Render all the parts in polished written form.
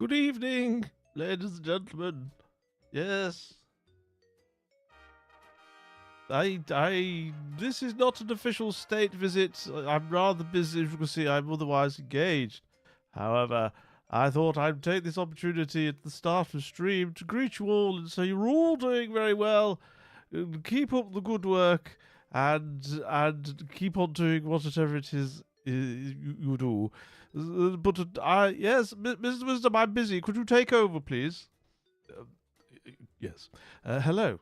Good evening, ladies and gentlemen. Yes. This is not an official state visit. I'm rather busy, as you can see, I'm otherwise engaged. However, I thought I'd take this opportunity at the start of the stream to greet you all and say you're all doing very well. Keep up the good work and keep on doing whatever it is you do. Yes, Mr. Wisdom, I'm busy. Could you take over, please? Uh, yes. Hello.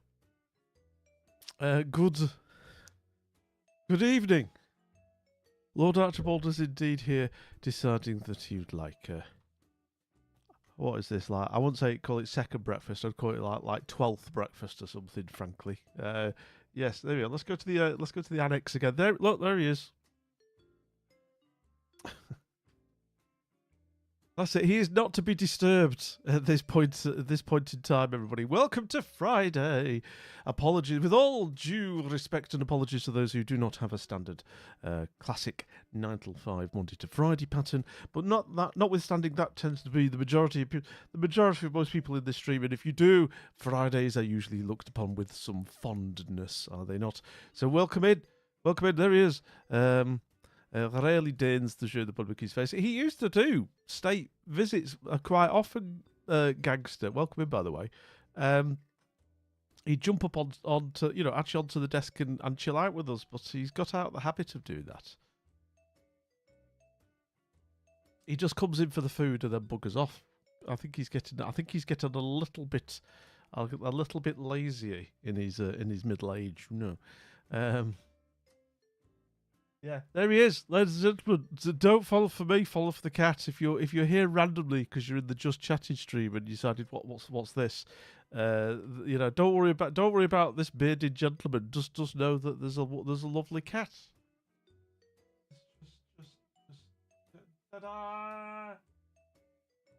Good evening. Lord Archibald is indeed here, deciding that you'd like. What is this like? I wouldn't call it second breakfast. I'd call it like 12th breakfast or something. Frankly. Yes. There we go. Let's go to the annex again. There. Look. There he is. That's it. He is not to be disturbed at this point. At this point in time, everybody. Welcome to Friday. Apologies, with all due respect and apologies to those who do not have a standard classic 9 till 5 Monday to Friday pattern. But notwithstanding, that tends to be the majority of most people in this stream. And if you do, Fridays are usually looked upon with some fondness, are they not? So welcome in. Welcome in. There he is. Rarely deigns to show the public his face. He used to do state visits quite often, gangster. Welcome in, by the way. He'd jump up onto the desk and chill out with us, but he's got out the habit of doing that. He just comes in for the food and then buggers off. I think he's getting a little bit lazy in his middle age, Yeah, there he is, ladies and gentlemen. So don't follow for me, follow for the cat. If you're here randomly because you're in the Just Chatting stream and you decided what's this, don't worry about this bearded gentleman. Just know that there's a lovely cat. Ta-da!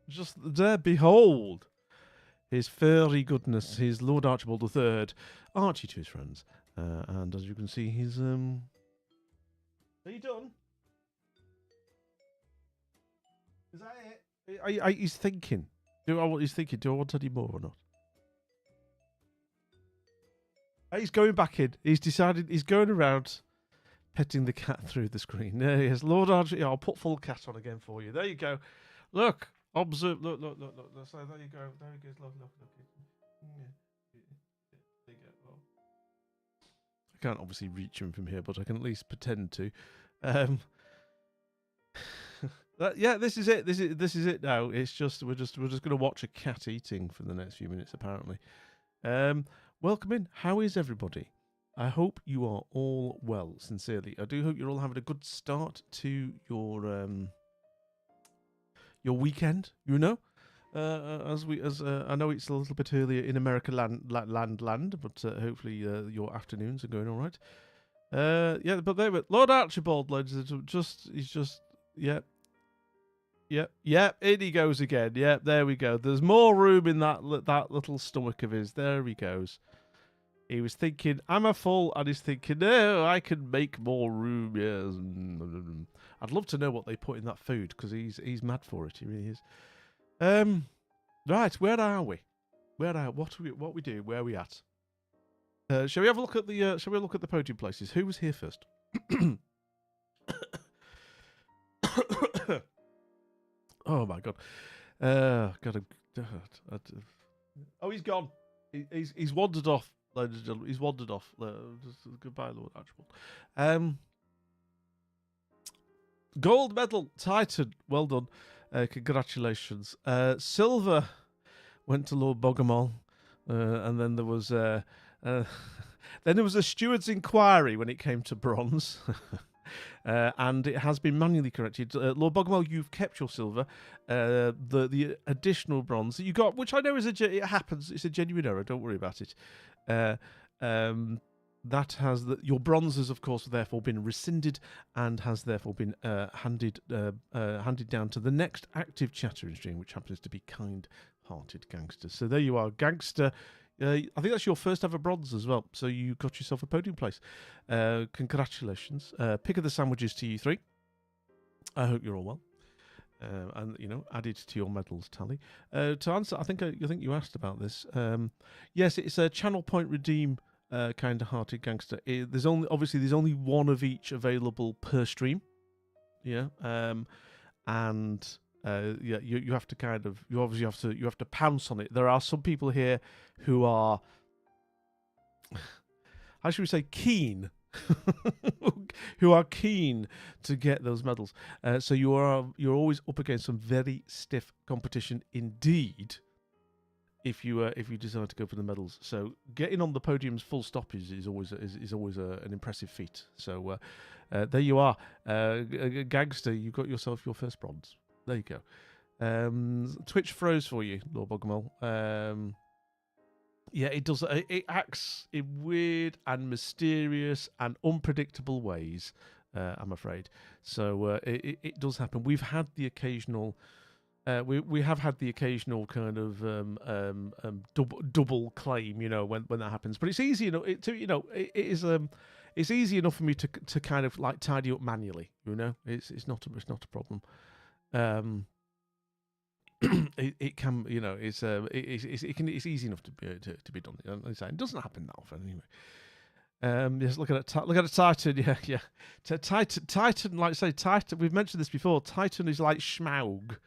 Just there, behold, his fairy goodness, his Lord Archibald III, Archie to his friends, and as you can see, he's Are you done? Is that it? He's thinking. Do I want any more or not? He's going back in. He's decided he's going around petting the cat through the screen. There he is. Lord Archie. I'll put full cat on again for you. There you go. Look. Observe. Look. So there you go. There he goes. Look. Yeah. There you go. Oh. I can't obviously reach him from here, but I can at least pretend to. Yeah, this is it. This is it now. It's just we're just going to watch a cat eating for the next few minutes, apparently. Welcome in. How is everybody? I hope you are all well. Sincerely, I do hope you're all having a good start to your weekend. As I know it's a little bit earlier in America land, but hopefully your afternoons are going all right. Yeah, but there, Lord Archibald, ladies and gentlemen, Yep, in he goes again. Yep, there we go. There's more room in that little stomach of his. There he goes. He was thinking, am I full? And he's thinking, no, I can make more room. Yes. I'd love to know what they put in that food, because he's mad for it. He really is. Right, where are we? What we do? Where are we at? Shall we have a look at the podium places? Who was here first? Oh my god! Oh, he's gone. He's wandered off, ladies and gentlemen. He's wandered off. Goodbye, Lord Archibald. Gold medal, Titan. Well done. Congratulations. Silver went to Lord Bogomol, and then there was a steward's inquiry when it came to bronze. And it has been manually corrected. Lord Bogomol, you've kept your silver. The additional bronze that you got, which I know it happens, it's a genuine error. Don't worry about it. That has your bronze has, of course, therefore been rescinded and has therefore been handed down to the next active chatter in stream, which happens to be kind-hearted gangster. So there you are, gangster. I think that's your first ever bronze as well. So you got yourself a podium place. Congratulations. Pick of the sandwiches to you three. I hope you're all well. and added to your medals tally. To answer, I think you asked about this. Yes, it's a channel point redeem kind-hearted gangster. There's only one of each available per stream. Yeah, and you have to you have to pounce on it. There are some people here who are, how should we say, keen. Who are keen to get those medals. So you're always up against some very stiff competition indeed. If you decide to go for the medals, so getting on the podiums full stop is always an impressive feat. So there you are, gangster. You got yourself your first bronze. There you go. Twitch froze for you, Lord Bogomol. Yeah, it does. It acts in weird and mysterious and unpredictable ways. I'm afraid. So it does happen. We've had the occasional. We have had the occasional kind of double claim, when that happens. But it's easy, it is. It's easy enough for me to kind of like tidy up manually. It's not a problem. It can, it's easy enough to be done. It doesn't happen that often anyway. Yes, look at Titan. Yeah. Titan, like I say, Titan. We've mentioned this before. Titan is like Schmaug.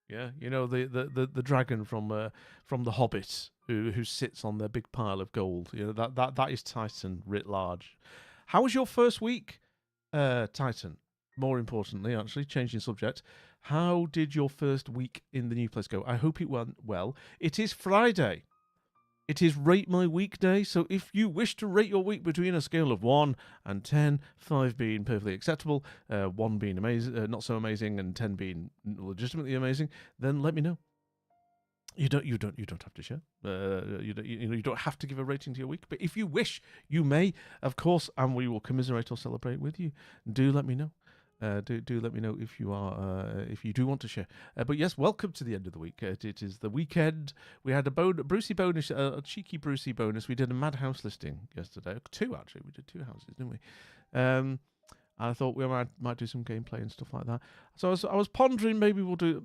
Yeah, the dragon from The Hobbit who sits on their big pile of gold. That is Titan writ large. How was your first week, Titan? More importantly, actually, changing subject. How did your first week in the new place go? I hope it went well. It is Friday. It is Rate My Week Day, so if you wish to rate your week between a scale of 1 and 10, 5 being perfectly acceptable, 1 being amazing, not so amazing, and 10 being legitimately amazing, then let me know. You don't have to share. You don't have to give a rating to your week, but if you wish, you may, of course, and we will commiserate or celebrate with you. Do let me know. Do let me know if you do want to share. But yes, welcome to the end of the week. It is the weekend. We had a Brucey bonus, a cheeky Brucey bonus. We did a Madhouse listing yesterday. 2 actually. We did 2 houses, didn't we? I thought we might do some gameplay and stuff like that. So I was pondering maybe we'll do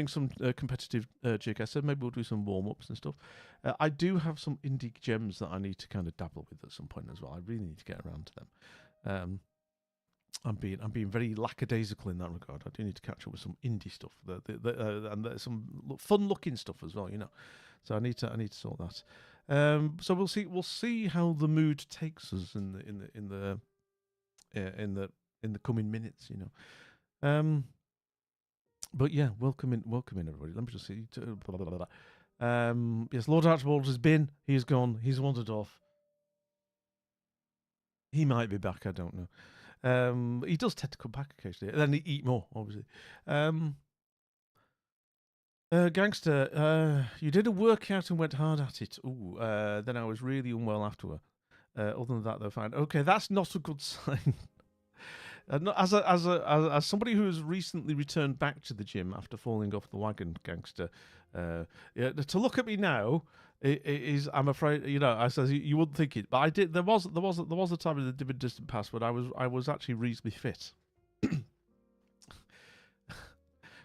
some competitive GeoGuessr. Maybe we'll do some warm ups and stuff. I do have some indie gems that I need to kind of dabble with at some point as well. I really need to get around to them. I'm being very lackadaisical in that regard. I do need to catch up with some indie stuff, and some fun-looking stuff as well. So I need to sort that. So we'll see how the mood takes us in the coming minutes. But yeah, welcome in everybody. Let me just see. Yes, Lord Archibald has been. He's gone. He's wandered off. He might be back. I don't know. He does tend to come back occasionally, and then he eat more, obviously. Gangster, you did a workout and went hard at it. Ooh, then I was really unwell afterward. Other than that, though, fine. Okay, that's not a good sign. As somebody who has recently returned back to the gym after falling off the wagon, Gangster, to look at me now. It is. I'm afraid. I says you wouldn't think it, but I did. There was a time in the dim and distant past when I was actually reasonably fit.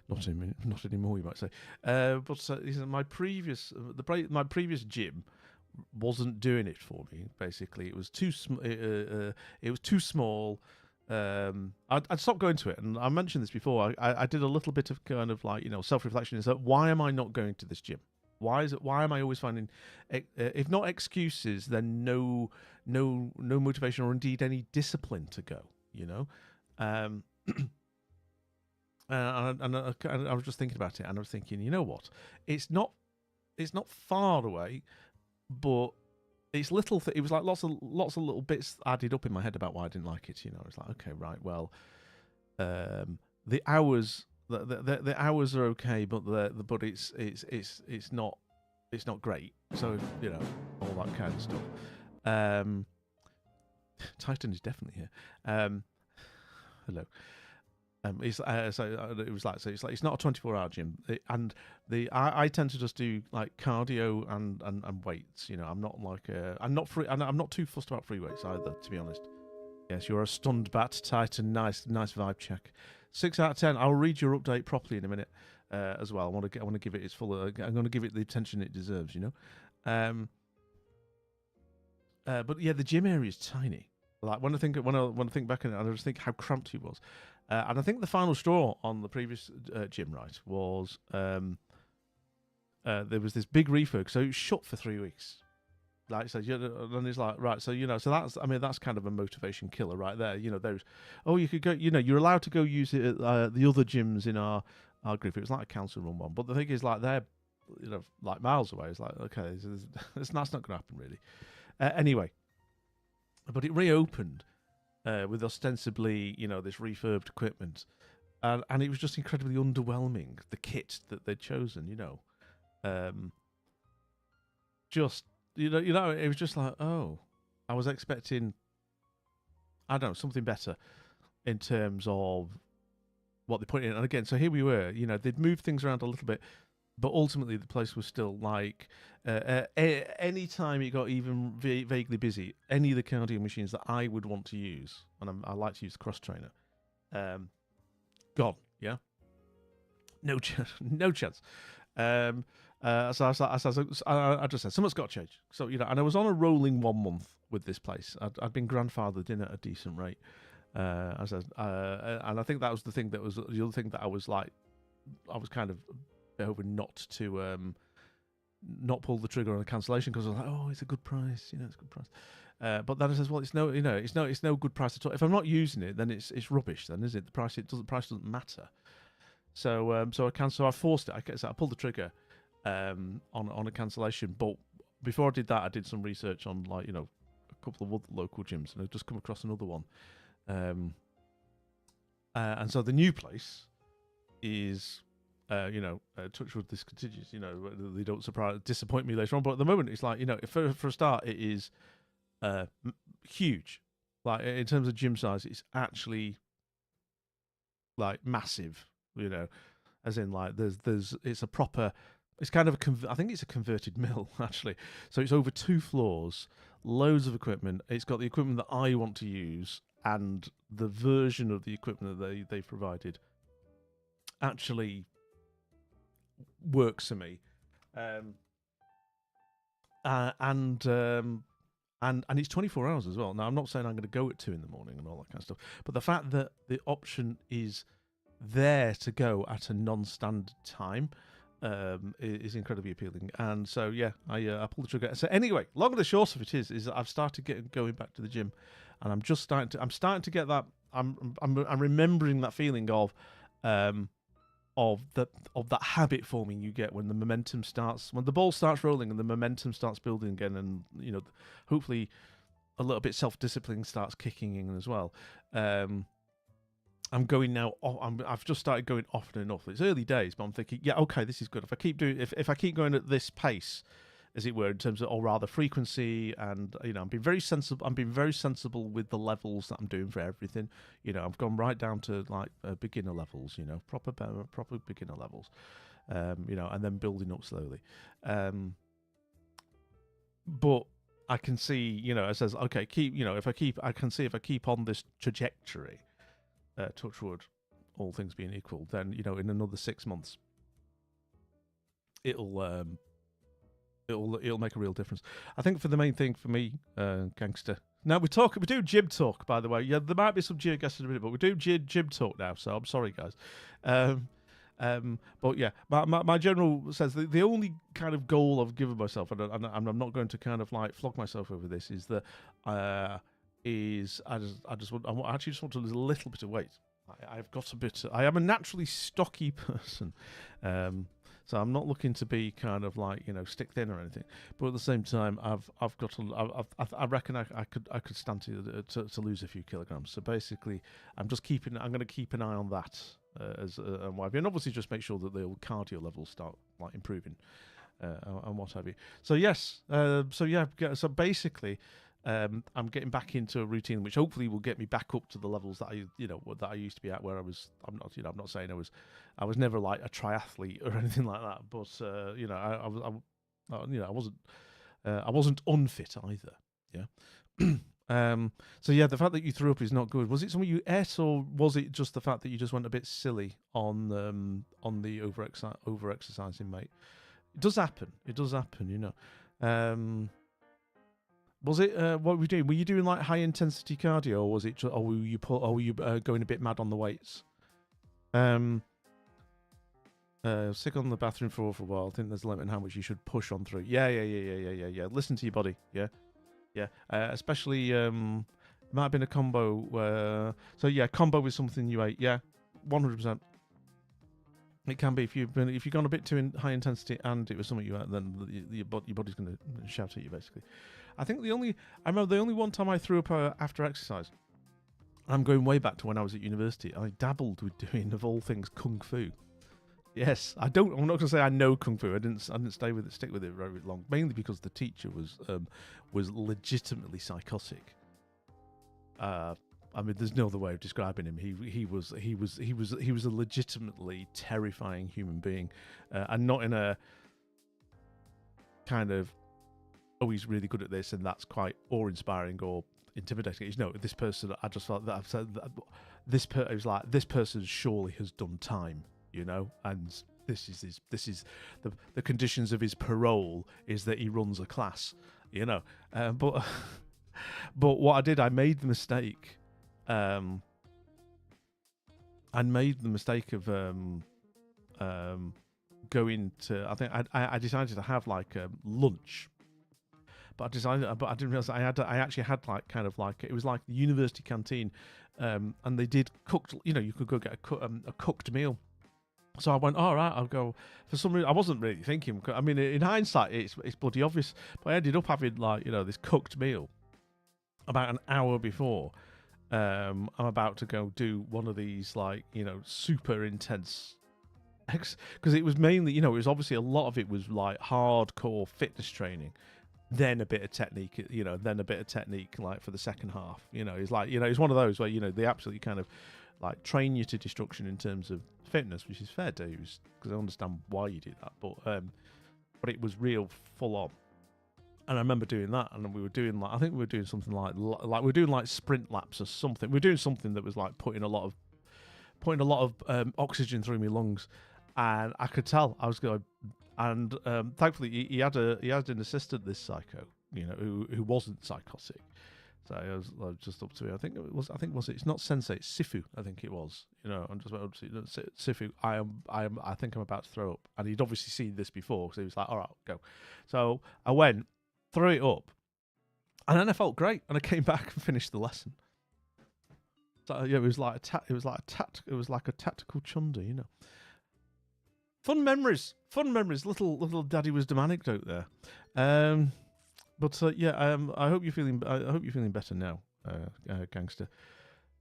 Not anymore, you might say. But my previous gym wasn't doing it for me. Basically, it was too it was too small. I'd stopped going to it, and I mentioned this before. I did a little bit of kind of like self-reflection. Is that why am I not going to this gym? Why am I always finding, if not excuses, then no motivation or indeed any discipline to go? And I was just thinking about it, and I was thinking, you know what? It's not far away, but it's little. It was like lots of little bits added up in my head about why I didn't like it. It's like, okay, right, well, the hours. The hours are okay, but it's not great. So all that kind of stuff. Titan is definitely here. Hello. It's it's not a 24-hour gym, I tend to just do like cardio and weights. I'm not like I'm not too fussed about free weights either, to be honest. Yes, you're a stunned bat, Titan. Nice vibe check. 6 out of 10. I'll read your update properly in a minute as well. I want to give it its full. I'm going to give it the attention it deserves. But yeah, the gym area is tiny. Like when I think back on it, I just think how cramped it was. And I think the final straw on the previous gym, right, was there was this big refurb, so it was shut for 3 weeks. Like so, and it's like right, so that's kind of a motivation killer right there. You could go, you're allowed to go use it at the other gyms in our group. It was like a council run one, but the thing is, like they're like miles away. It's like okay, that's not going to happen really. Anyway, but it reopened with ostensibly this refurbed equipment, and it was just incredibly underwhelming. The kit that they'd chosen, just. It was just like, oh, I was expecting, I don't know, something better in terms of what they put in. And again, so here we were, they'd moved things around a little bit, but ultimately the place was still like, any time it got even vaguely busy, any of the cardio machines that I would want to use, and I like to use the cross trainer, gone, yeah? No chance. So I just said something's got to change. So and I was on a rolling 1 month with this place. I'd been grandfathered in at a decent rate. And I think that was the thing that was the other thing that I was kind of hoping not to not pull the trigger on a cancellation because I was like, oh, it's a good price, it's a good price. But then it says, well, it's no good price at all. If I'm not using it, then it's rubbish. Then is it the price? The price doesn't matter. So I forced it. I pulled the trigger. On a cancellation, but before I did that, I did some research on a couple of other local gyms, and I've just come across another one. And so the new place is, touch wood, this continues. They don't disappoint me later on, but at the moment, it's like for a start, it is huge. Like in terms of gym size, it's actually like massive. As in like it's a proper. It's kind of I think it's a converted mill, actually. So it's over 2 floors, loads of equipment. It's got the equipment that I want to use, and the version of the equipment that they provided actually works for me. And it's 24 hours as well. Now, I'm not saying I'm going to go at 2 in the morning and all that kind of stuff, but the fact that the option is there to go at a non-standard time is incredibly appealing, and so I pulled the trigger. So anyway, long and the short of it is that I've started going back to the gym, and I'm starting to get that. I'm remembering that feeling of that habit forming you get when the momentum starts, when the ball starts rolling and the momentum starts building again, and hopefully a little bit self-discipline starts kicking in as well. I'm going now. I've just started going often enough. It's early days, but I'm thinking, yeah, okay, this is good. If I keep going at this pace, as it were, in terms of, or rather, frequency, and I'm being very sensible. I'm being very sensible with the levels that I'm doing for everything. I've gone right down to like beginner levels. Proper beginner levels. And then building up slowly. But I can see, it says, okay, I can see if I keep on this trajectory. Touch wood, all things being equal, then in another 6 months, it'll make a real difference. I think for the main thing for me, gangster. Now we do gym talk, by the way. Yeah, there might be some GeoGuessr in a minute, but we do gym talk now. So I'm sorry, guys. But yeah, my general says the only kind of goal I've given myself, and I'm not going to kind of like flog myself over this, is that. I actually just want to lose a little bit of weight. I've got a bit. I am a naturally stocky person, so I'm not looking to be kind of like stick thin or anything. But at the same time, I've got to. I reckon I could stand to lose a few kilograms. So basically, I'm going to keep an eye on that and obviously just make sure that the cardio levels start like improving, and what have you. So yes, so basically. I'm getting back into a routine which hopefully will get me back up to the levels that I used to be at, where I'm not saying I was never like a triathlete or anything like that, but I wasn't unfit either. Yeah. So yeah, the fact that you threw up is not good. Was it something you ate, or was it just the fact that you just went a bit silly on the over exercising, mate? It does happen. It does happen, you know. Was it what were you doing? Were you doing like high intensity cardio, or was it? Or were you going a bit mad on the weights? Sick on the bathroom floor for a while. I think there's a limit on how much you should push on through. Yeah. Listen to your body. Yeah. Especially might have been a combo where. So yeah, combo is something you ate. Yeah, 100%. It can be if you've gone a bit too high intensity and it was something you ate, then your body's going to shout at you basically. I remember the only one time I threw up after exercise. I'm going way back to when I was at university. I dabbled with doing, of all things, kung fu. Yes, I'm not going to say I know kung fu. I didn't stick with it very long, mainly because the teacher was legitimately psychotic. I mean, there's no other way of describing him. He was a legitimately terrifying human being, and not in a kind of, oh, he's really good at this and that's quite awe-inspiring or intimidating. No, this person, I just felt that I've said that it was like, this person surely has done time, you know, and this is the conditions of his parole is that he runs a class, you know. But what I did, I made the mistake. I made the mistake of going to. I think I decided to have like lunch. But I didn't realize I actually had like kind of like, it was like the university canteen, and they did cooked. You know, you could go get a cooked meal. So I went, all right, I'll go. For some reason, I wasn't really thinking. I mean, in hindsight, it's bloody obvious. But I ended up having like, you know, this cooked meal about an hour before. I'm about to go do one of these like, you know, super intense. Because it was mainly, you know, it was obviously a lot of it was like hardcore fitness training. Then a bit of technique, you know, like for the second half, you know, it's like, you know, it's one of those where, you know, they absolutely kind of like train you to destruction in terms of fitness, which is fair dues, because I understand why you do that, but it was real full on. And I remember doing that, and we were doing like, I think we were doing something like we were doing like sprint laps or something. We were doing something that was like putting a lot of oxygen through my lungs, and I could tell I was going. And thankfully, he had an assistant, this psycho, you know, who wasn't psychotic. So I was just up to it. I think it's not Sensei, it's Sifu. I think it was. You know, I'm just about to Sifu. I think I'm about to throw up, and he'd obviously seen this before, so he was like, "All right, go." So I went, threw it up, and then I felt great, and I came back and finished the lesson. So yeah, it was like a tactical chunder, you know. Fun memories. Little Daddy Wisdom anecdote there. But I hope you're feeling better now, gangster.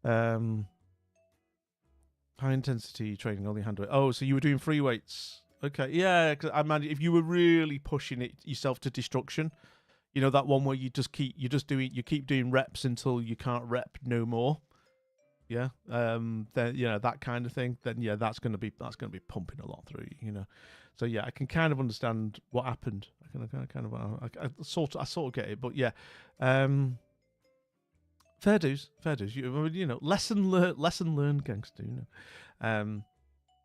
High intensity training, only hand weight. Oh, so you were doing free weights? Okay, yeah. Cause I imagine if you were really pushing it yourself to destruction, you know, that one where you keep doing reps until you can't rep no more. Yeah, then, you know, that kind of thing. Then yeah, that's gonna be pumping a lot through you, you know. So yeah, I can kind of understand what happened. I sort of get it, but yeah, fair dues. You know, lesson learned, gangster. You know,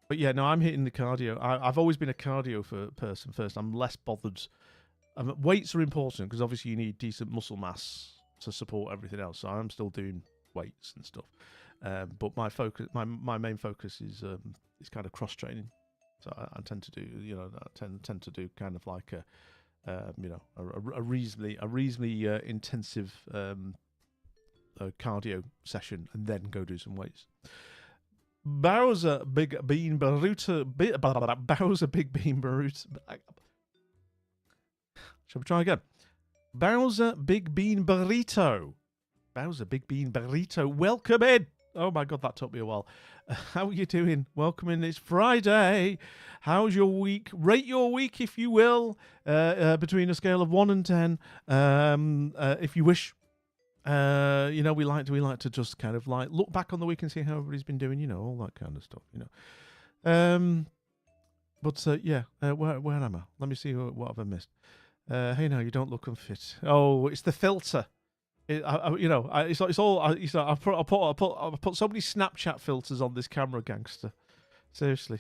but yeah, no, I'm hitting the cardio. I've always been a cardio person first. I'm less bothered. Weights are important because obviously you need decent muscle mass to support everything else. So I'm still doing weights and stuff. But my main focus is kind of cross training. So I tend to do, you know, tend to do kind of like you know, a reasonably intensive cardio session, and then go do some weights. Bowser Big Bean Burrito. Bowser Big Bean Burrito. Shall we try again? Bowser Big Bean Burrito. Bowser Big Bean Burrito. Welcome in. Oh my God, that took me a while. How are you doing? Welcome in. It's Friday. How's your week? Rate your week, if you will, between a scale of 1 and 10, if you wish. You know, we like to just kind of like look back on the week and see how everybody's been doing. You know, all that kind of stuff. You know. But yeah, where am I? Let me see what have I missed. Hey, now you don't look unfit. Oh, it's the filter. It's all. I put so many Snapchat filters on this camera, gangster. Seriously.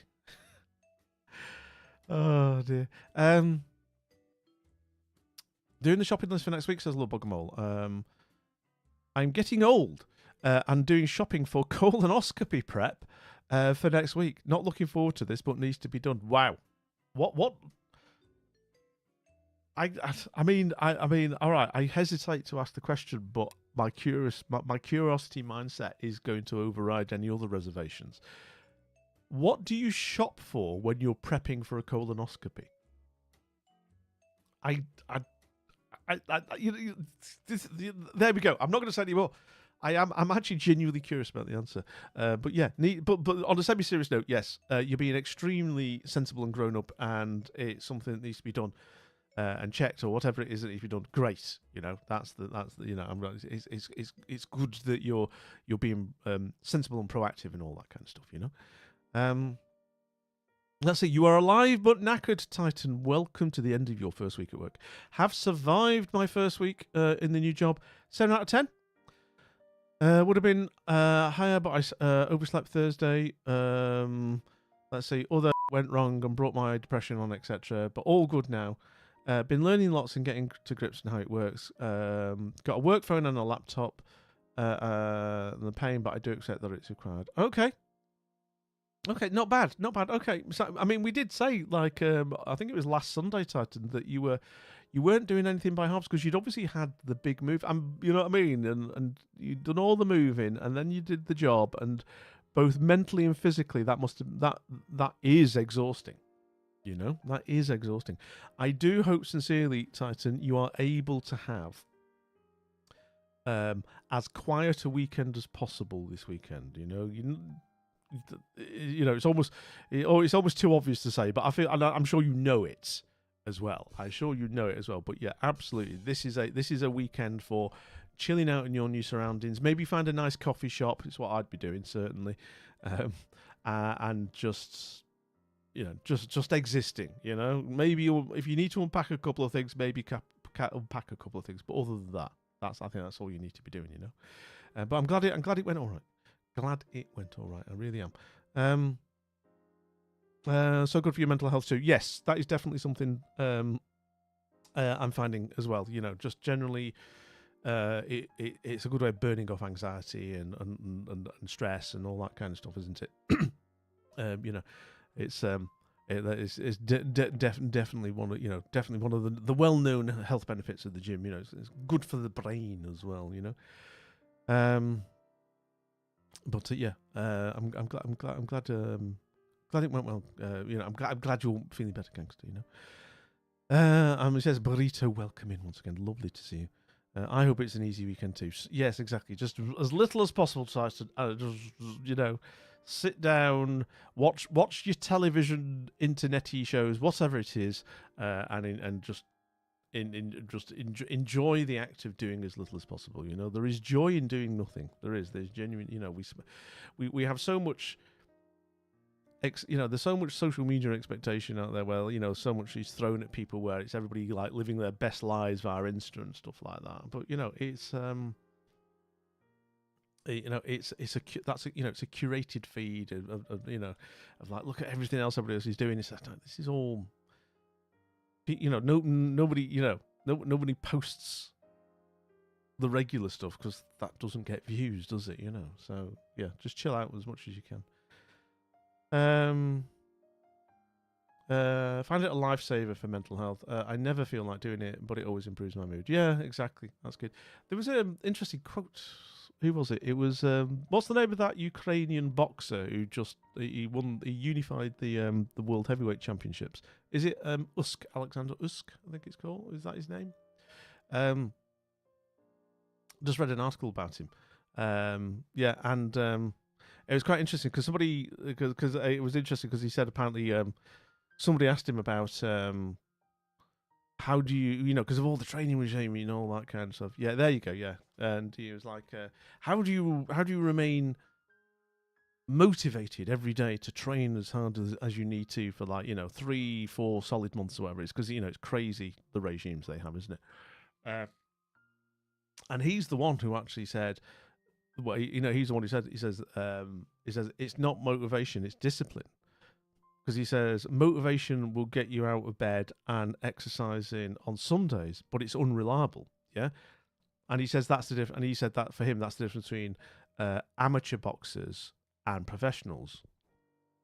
Oh dear. Doing the shopping list for next week, says Lord Buggermole. I'm getting old and doing shopping for colonoscopy prep for next week. Not looking forward to this, but needs to be done. Wow. What? I mean, all right. I hesitate to ask the question, but my curiosity mindset is going to override any other reservations. What do you shop for when you're prepping for a colonoscopy? There we go. I'm not going to say any more. I'm actually genuinely curious about the answer. But yeah, but on a semi-serious note, yes, you're being extremely sensible and grown up, and it's something that needs to be done and checked, or whatever it is that needs to be done. Great, that's the it's good that you're being sensible and proactive and all that kind of stuff. Let's see. You are alive but knackered, Titan. Welcome to the end of your first week at work. Have survived my first week in the new job. 7 out of 10. Would have been higher, but I overslept Thursday. Let's see. Other went wrong and brought my depression on, etc. But all good now. Been learning lots and getting to grips on how it works. Got a work phone and a laptop. The pain, but I do accept that it's required. Okay, not bad. Okay, so I mean, we did say I think it was last Sunday, Titan, that you weren't doing anything by halves because you'd obviously had the big move, and you know what I mean, and you'd done all the moving, and then you did the job, and both mentally and physically, that is exhausting. That is exhausting. I do hope sincerely, Titan, you are able to have as quiet a weekend as possible this weekend. It's almost too obvious to say, but I'm sure you know it as well. But yeah, absolutely, this is a weekend for chilling out in your new surroundings. Maybe find a nice coffee shop. It's what I'd be doing, certainly, and just existing. Maybe if you need to unpack a couple of things, maybe unpack a couple of things. But other than that, I think that's all you need to be doing. But I'm glad it went all right. I really am. So good for your mental health too. Yes, that is definitely something I'm finding as well. Just generally, it's a good way of burning off anxiety and stress and all that kind of stuff, isn't it? It's definitely one of the well-known health benefits of the gym. It's good for the brain as well. But yeah, I'm glad it went well. I'm glad you're feeling better, gangster. It says Burrito, welcome in once again. Lovely to see you. I hope it's an easy weekend too. Yes, exactly. Just as little as possible. So just sit down, watch your television, internet-y shows, whatever it is, and just enjoy the act of doing as little as possible. There is joy in doing nothing. There's genuine. We have so much. There's so much social media expectation out there where so much is thrown at people where it's everybody living their best lives via Insta and stuff like that. But it's it's a curated feed of look at everything else everybody else is doing. This is all. Nobody posts the regular stuff because that doesn't get views, does it? So yeah, just chill out as much as you can. Find it a lifesaver for mental health. I never feel like doing it, but it always improves my mood. Yeah, exactly. That's good. There was an interesting quote. Who was it? It was what's the name of that Ukrainian boxer who he unified the World Heavyweight Championships? Is it Usyk, Alexander Usyk? I think it's called. Is that his name? Just read an article about him. Yeah, and it was quite interesting because it was interesting because he said apparently somebody asked him about how do you because of all the training regime and all that kind of stuff. Yeah, there you go. Yeah, and he was like, how do you remain motivated every day to train as hard as you need to for 3-4 solid months or whatever it is, because it's crazy the regimes they have, isn't it? And he's the one who actually said, well, he's the one who said, he says it's not motivation, it's discipline. Because he says motivation will get you out of bed and exercising on some days, but it's unreliable. Yeah. And he says that's the difference. And he said that for him, that's the difference between amateur boxers and professionals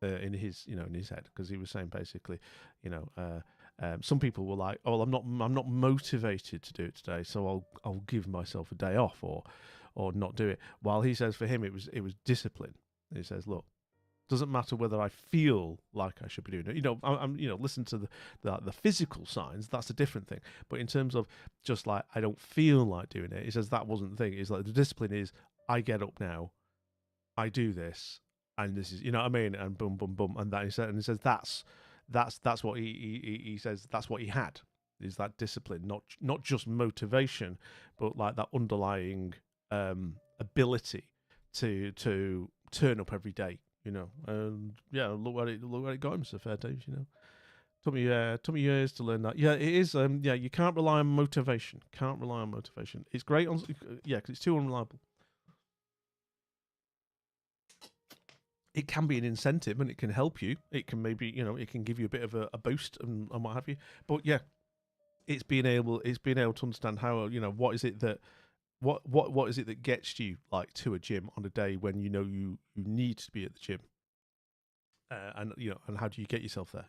in his head. Because he was saying basically, some people were like, "Oh, I'm not motivated to do it today, so I'll give myself a day off or not do it." While he says for him it was discipline. And he says, "Look, doesn't matter whether I feel like I should be doing it. I'm listen to the physical signs. That's a different thing. But in terms of just like I don't feel like doing it, he says that wasn't the thing. It's like the discipline is I get up now, I do this, and this is what I mean, and boom, boom, boom, and that he says that's what he says that's what he had is that discipline, not just motivation, but like that underlying ability to turn up every day. And yeah, look what it got him, so fair days, Took me years to learn that. Yeah, it is. You can't rely on motivation. It's great on, because it's too unreliable. It can be an incentive and it can help you. It can maybe, it can give you a bit of a boost and what have you. But yeah, it's being able to understand how, what is it that gets you like to a gym on a day when you need to be at the gym. And how do you get yourself there?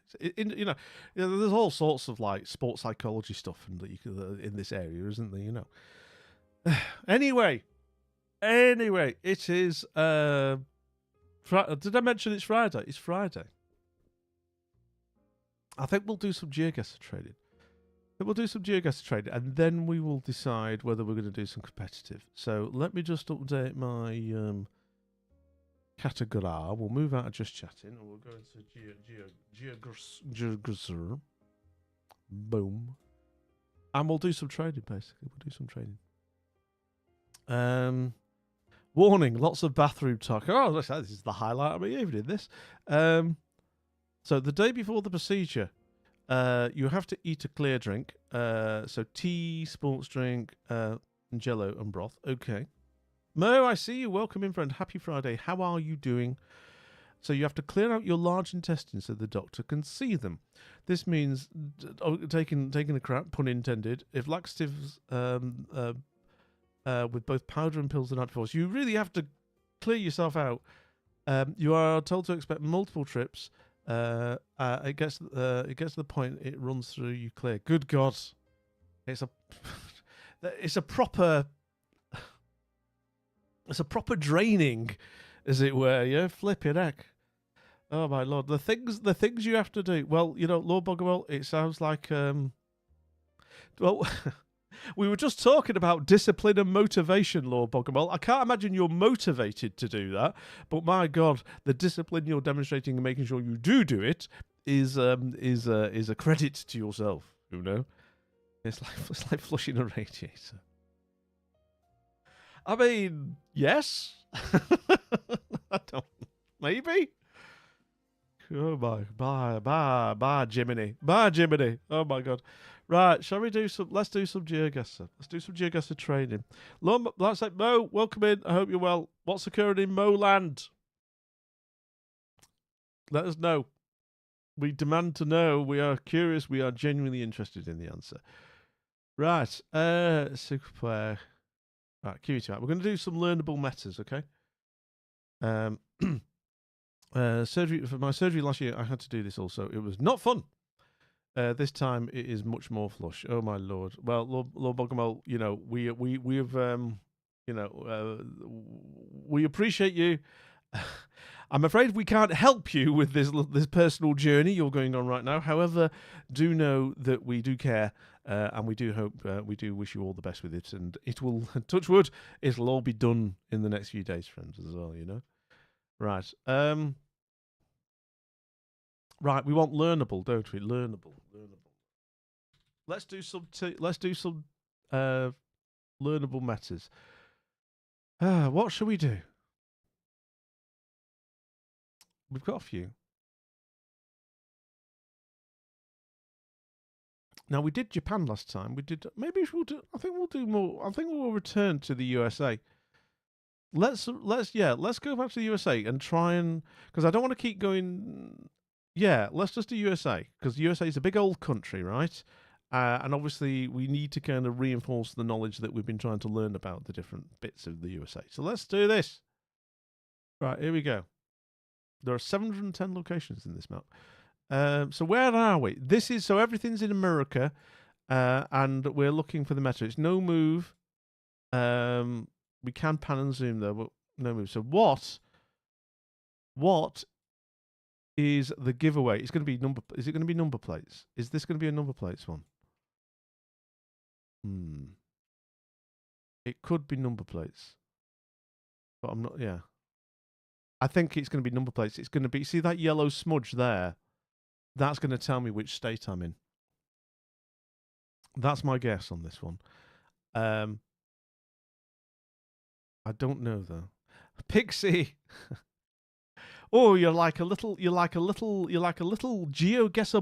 There's all sorts of like sports psychology stuff and that you can, in this area, isn't there? Anyway, it is. Did I mention it's Friday? It's Friday. I think we'll do some GeoGuessr trading. And then we will decide whether we're going to do some competitive. So let me just update my category. We'll move out of just chatting and we'll go into GeoGuessr. Boom. And we'll do some trading, basically. Warning, lots of bathroom talk. Oh, this is the highlight of my evening, this. So the day before the procedure, you have to eat a clear drink. So tea, sports drink, jello and broth. Okay. Mo, I see you. Welcome in, friend. Happy Friday. How are you doing? So you have to clear out your large intestines so the doctor can see them. This means taking a crap, pun intended. If laxatives with both powder and pills the night before, so you really have to clear yourself out. You are told to expect multiple trips. It gets to the point it runs through you clear. Good God, it's a proper draining, as it were. Yeah, flipping heck. Oh my Lord, the things you have to do. Well, Lord Boggerwell, it sounds like we were just talking about discipline and motivation, Lord Boggerwell. I can't imagine you're motivated to do that, but my God, the discipline you're demonstrating and making sure you do it is a credit to yourself. It's like flushing a radiator. I mean, yes. I don't. Maybe. Oh my, bye, Jiminy. Oh my God. Right, shall we do some? Let's do some GeoGuessr. Let's do some GeoGuessr training. Let's say Mo, welcome in. I hope you're well. What's occurring in Moland? Let us know. We demand to know. We are curious. We are genuinely interested in the answer. Right, super player. Right, QT. We're going to do some learnable metas, okay? Surgery for my surgery last year. I had to do this also. It was not fun. This time it is much more flush. Oh my Lord! Well, Lord Bogomol, we appreciate you. I'm afraid we can't help you with this personal journey you're going on right now. However, do know that we do care, and we do hope, we do wish you all the best with it. And it will, touch wood, it'll all be done in the next few days, friends, as well. Right. Right. We want learnable, don't we? Learnable. Let's do some. Learnable matters. What shall we do? We've got a few. Now we did Japan last time. We did. Maybe we'll do. I think we'll do more. I think we'll return to the USA. Let's go back to the USA and try and, because I don't want to keep going. Yeah, let's just do USA, because USA is a big old country, right? And obviously we need to kind of reinforce the knowledge that we've been trying to learn about the different bits of the USA. So let's do this. Right, here we go. There are 710 locations in this map. So where are we? So everything's in America, and we're looking for the meta. It's no move. We can pan and zoom though, but no move. So what is the giveaway? It's going to be number. Is it going to be number plates? Is this going to be a number plates one? It could be number plates, but I'm not. Yeah, I think it's going to be number plates. It's going to be. See that yellow smudge there? That's going to tell me which state I'm in. That's my guess on this one. I don't know though. Pixie. Oh, you're like a little GeoGuessr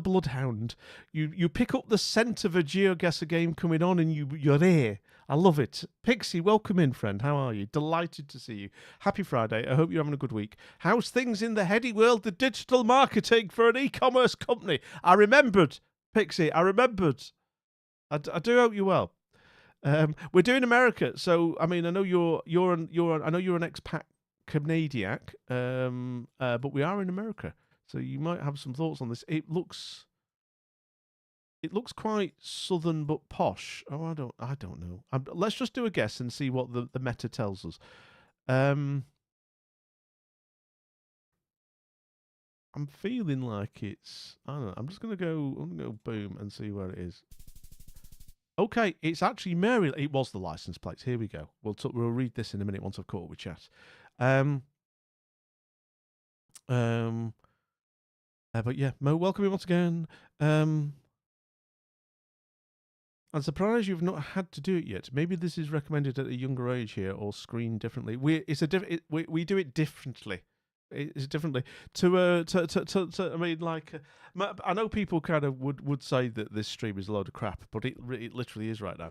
bloodhound. You pick up the scent of a GeoGuessr game coming on, and you're there. I love it. Pixie, welcome in, friend. How are you? Delighted to see you. Happy Friday. I hope you're having a good week. How's things in the heady world of digital marketing for an e-commerce company? I remembered, Pixie. I remembered. I do hope you're well. We're doing America, so I mean, I know you're an expat Canadiac, but we are in America, so you might have some thoughts on this. It looks quite southern but posh. Oh, I don't know. Let's just do a guess and see what the meta tells us. I'm feeling like it's. I don't know. I'm gonna go boom and see where it is. Okay, it's actually Maryland. It was the license plates. Here we go. We'll read this in a minute once I've caught up with chat. But yeah, Mo, welcome in once again. I'm surprised you've not had to do it yet. Maybe this is recommended at a younger age here, or screened differently. We do it differently. It's differently to I mean, like, I know people kind of would say that this stream is a load of crap, but it literally is right now.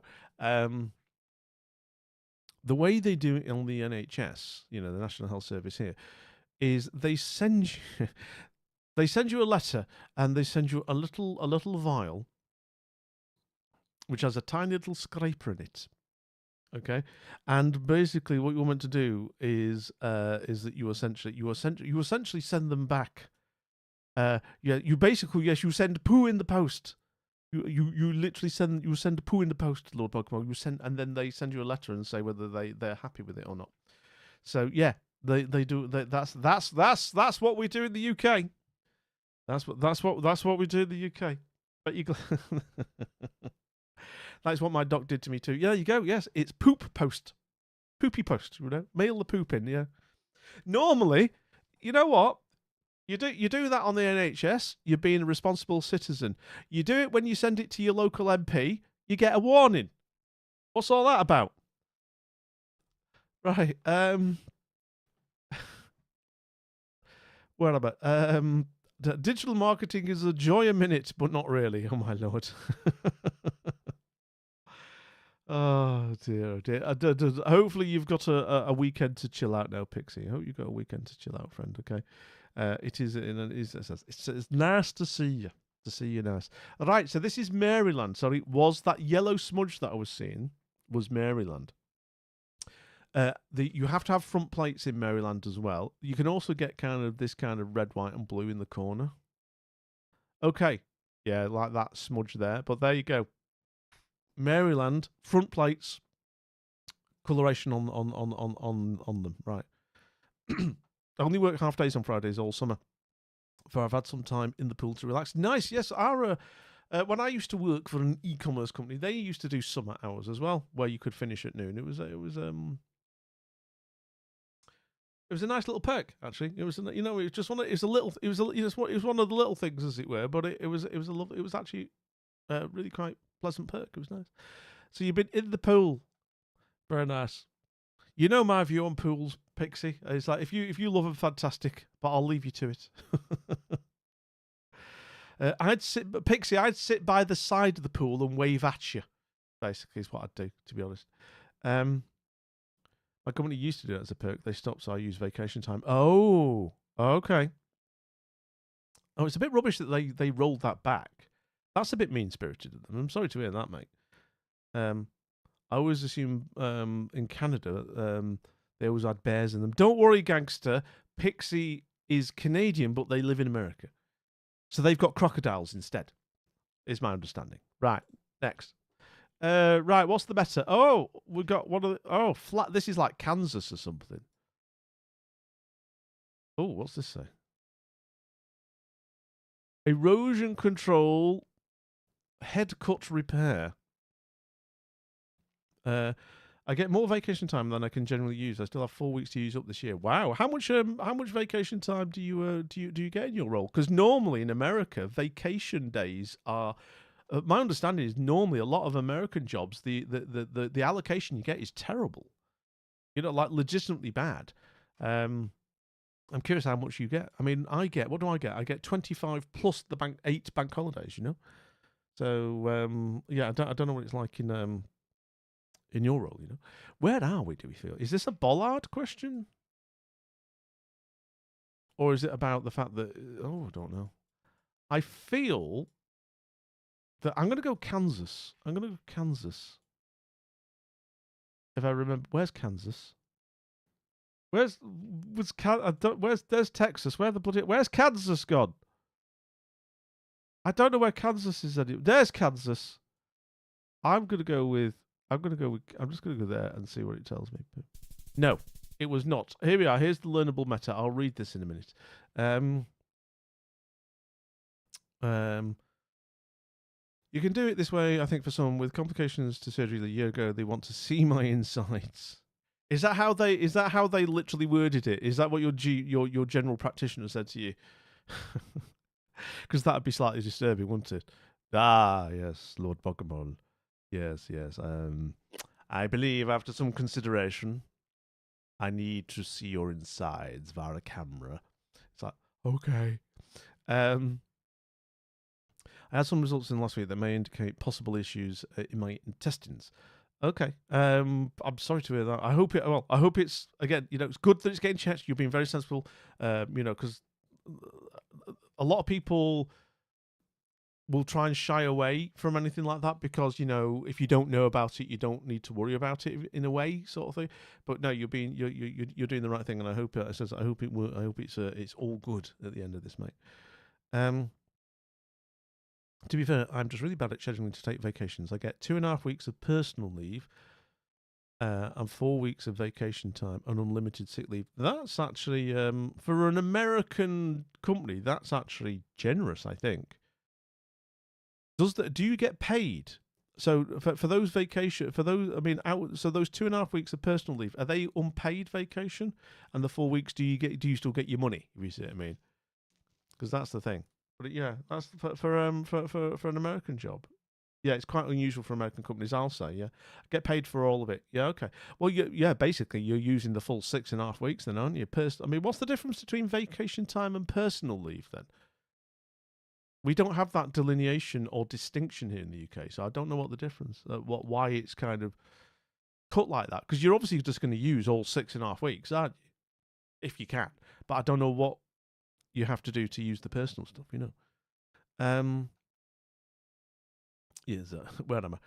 The way they do it on the NHS, the National Health Service here, is they send you a letter, and they send you a little vial which has a tiny little scraper in it. Okay, and basically what you're meant to do is that you essentially send them back. You send poo in the post. You literally send poo in the post, Lord Pokemon. And then they send you a letter and say whether they're happy with it or not. So yeah, they do. That's what we do in the UK. That's what we do in the UK. But you. That's what my doc did to me too. Yeah, you go. Yes, it's poop post, poopy post. Mail the poop in. Yeah. Normally, you know what? You do that on the NHS. You're being a responsible citizen. You do it when you send it to your local MP. You get a warning. What's all that about? Right. Where am I? Digital marketing is a joy a minute, but not really. Oh my lord. Oh dear. Hopefully you've got a weekend to chill out now, Pixie. I hope you've got a weekend to chill out, friend. Okay. It's nice to see you. To see you nice. All right. So this is Maryland. Sorry, was that yellow smudge that I was seeing was Maryland. You have to have front plates in Maryland as well. You can also get this kind of red, white, and blue in the corner. Okay. Yeah, like that smudge there. But there you go. Maryland front plates, coloration on them. Right. I only work half days on Fridays all summer, for I've had some time in the pool to relax. Nice. Yes, when I used to work for an e-commerce company, they used to do summer hours as well, where you could finish at noon. It was a nice little perk, actually. It was, it was just one. It was one of the little things, as it were. But it was actually really quite pleasant perk. It was nice. So you've been in the pool. Very nice. You know my view on pools, Pixie. It's like if you love them, fantastic. But I'll leave you to it. Pixie, I'd sit by the side of the pool and wave at you. Basically, is what I'd do, to be honest. My company used to do it as a perk. They stopped, so I use vacation time. Oh, okay. Oh, it's a bit rubbish that they rolled that back. That's a bit mean-spirited of them. I'm sorry to hear that, mate. I always assume in Canada they always had bears in them. Don't worry, gangster. Pixie is Canadian, but they live in America. So they've got crocodiles instead, is my understanding. Right, next. Right, what's the better? Oh, we got one of the... Oh, flat. This is like Kansas or something. Oh, what's this say? Erosion control head cut repair. I get more vacation time than I can generally use. I still have 4 weeks to use up this year. Wow, how much vacation time do you get in your role? Because normally in America, vacation days are. My understanding is normally a lot of American jobs, the allocation you get is terrible. You know, like legitimately bad. I'm curious how much you get. I mean, what do I get? I get 25 plus the 8 bank holidays. You know, so yeah, I don't know what it's like in your role, you know. Where are we, do we feel? Is this a bollard question? Or is it about the fact that... Oh, I don't know. I feel that I'm going to go Kansas. I'm going to go Kansas. If I remember... Where's Kansas? There's Texas? Where's Kansas gone? I don't know where Kansas is anymore. There's Kansas. I'm just going to go there and see what it tells me. No, it was not. Here we are. Here's the learnable meta. I'll read this in a minute. You can do it this way, I think, for someone with complications to surgery a year ago. They want to see my insides. Is that how they literally worded it? Is that what your general practitioner said to you? Because that'd be slightly disturbing, wouldn't it? Ah, yes, Lord Pokemon. Yes. I believe after some consideration, I need to see your insides via a camera. It's like, okay. I had some results in last week that may indicate possible issues in my intestines. Okay. I'm sorry to hear that. I hope it's again. You know, it's good that it's getting checked. You're being very sensible. You know, because a lot of people will try and shy away from anything like that because, you know, if you don't know about it, you don't need to worry about it in a way, sort of thing. But no, you're doing the right thing, and I hope it's all good at the end of this, mate. To be fair, I'm just really bad at scheduling to take vacations. I get 2.5 weeks of personal leave and 4 weeks of vacation time and unlimited sick leave. That's actually, for an American company, that's actually generous, I think. Do you get paid? So for those vacation, so those 2.5 weeks of personal leave, are they unpaid vacation? And the 4 weeks, do you still get your money? If you see what I mean? Because that's the thing. But yeah, that's for an American job. Yeah, it's quite unusual for American companies, I'll say. Yeah, get paid for all of it. Yeah, okay. Well, basically you're using the full 6.5 weeks, then, aren't you? I mean, what's the difference between vacation time and personal leave then? We don't have that delineation or distinction here in the UK, so I don't know what the difference, why it's kind of cut like that. Because you're obviously just going to use all 6.5 weeks, aren't you? If you can, but I don't know what you have to do to use the personal stuff, you know. Yes, where am I?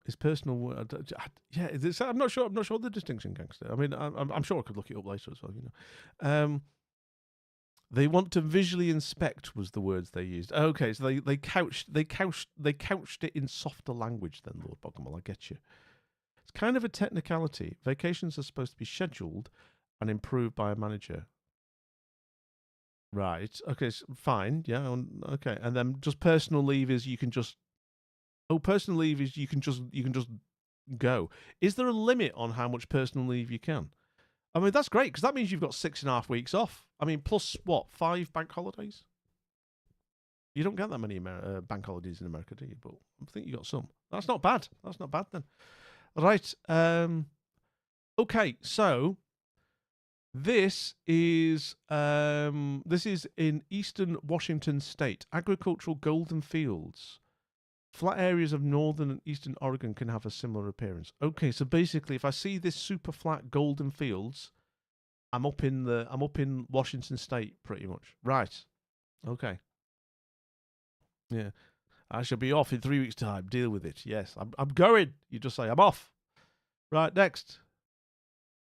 Is personal? Yeah, I'm not sure. I'm not sure the distinction, gangster. I mean, I'm sure I could look it up later as well. You know, they want to visually inspect was the words they used. Okay, so they couched it in softer language than Lord Bogomol. I get you. It's kind of a technicality. Vacations are supposed to be scheduled and improved by a manager. Right. Okay. Fine. Yeah. Okay. And then just personal leave is you can just. Oh, personal leave is you can just go. Is there a limit on how much personal leave you can? I mean, that's great because that means you've got 6.5 weeks off. I mean, plus what? 5 bank holidays? You don't get that many bank holidays in America, do you? But I think you got some. That's not bad. That's not bad then. Right. Okay. So This is in eastern Washington state. Agricultural golden fields. Flat areas of northern and eastern Oregon can have a similar appearance. Okay, so basically, if I see this super flat golden fields, I'm up in Washington State, pretty much. Right. Okay. Yeah. I shall be off in 3 weeks' time. Deal with it. Yes, I'm going. You just say I'm off. Right. Next.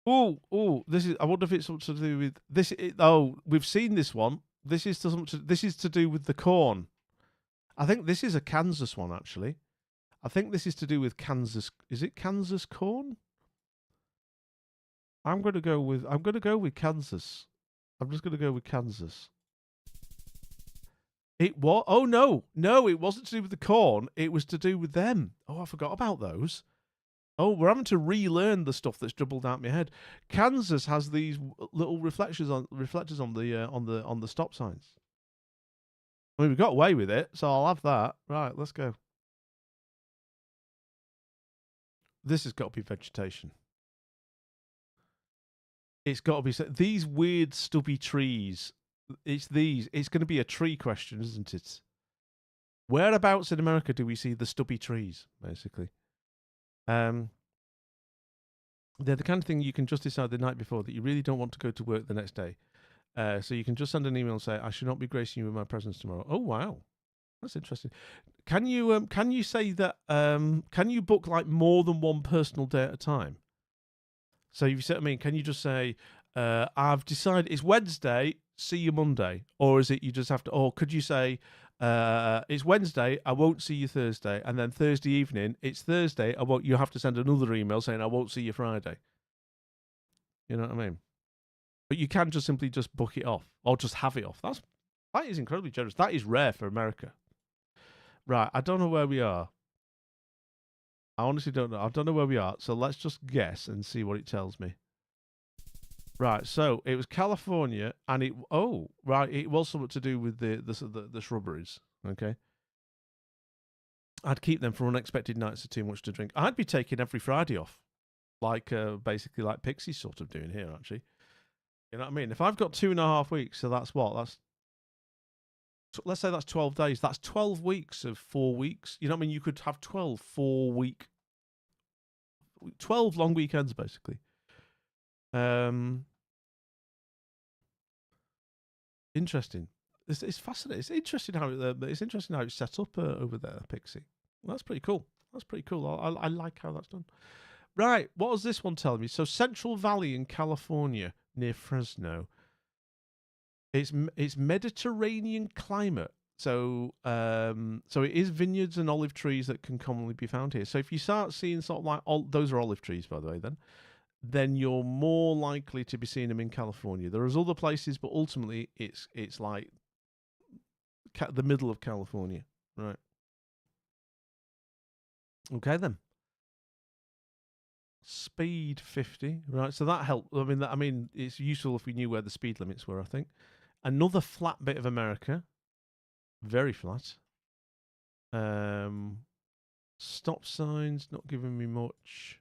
Oh. This is. I wonder if it's something to do with this. We've seen this one. This is to do with the corn. I think this is a Kansas one actually. I think this is to do with Kansas. Is it Kansas corn? I'm going to go with Kansas. I'm just going to go with Kansas. It was. Oh no, it wasn't to do with the corn. It was to do with them. Oh, I forgot about those. Oh, we're having to relearn the stuff that's doubled out my head. Kansas has these little reflectors on the stop signs. I mean, we got away with it, so I'll have that. Right, let's go. This has got to be vegetation. It's got to be these weird stubby trees. It's these. It's going to be a tree question, isn't it? Whereabouts in America do we see the stubby trees? Basically, they're the kind of thing you can just decide the night before that you really don't want to go to work the next day. So you can just send an email and say, "I should not be gracing you with my presence tomorrow." Oh wow, that's interesting. Can you say that? Can you book like more than one personal day at a time? So if you say, can you just say, "I've decided it's Wednesday. See you Monday," or is it you just have to? Or could you say, "It's Wednesday. I won't see you Thursday," and then Thursday evening, it's Thursday. I won't. You have to send another email saying, "I won't see you Friday." You know what I mean? But you can just simply just book it off or just have it off. That is incredibly generous. That is rare for America. Right. I don't know where we are. I honestly don't know. I don't know where we are. So let's just guess and see what it tells me. Right. So it was California, and it. Oh, right. It was something to do with the shrubberies. Okay. I'd keep them for unexpected nights of too much to drink. I'd be taking every Friday off, like basically like Pixie's sort of doing here. Actually, you know what I mean? If I've got 2.5 weeks, so that's what let's say that's 12 days. That's 12 weeks of 4 weeks. You know what I mean? You could have 12 4-week, 12 long weekends basically. Interesting. It's fascinating. It's interesting how it's set up over there, Pixie. Well, that's pretty cool. That's pretty cool. I like how that's done. Right. What was this one telling me? So Central Valley in California near Fresno. It's Mediterranean climate. So it is vineyards and olive trees that can commonly be found here. So if you start seeing sort of like those are olive trees, by the way, then you're more likely to be seeing them in California. There is other places, but ultimately it's like the middle of California, right? Okay then. Speed 50, right? So that helped. I mean, it's useful if we knew where the speed limits were. I think another flat bit of America, very flat. Stop signs not giving me much.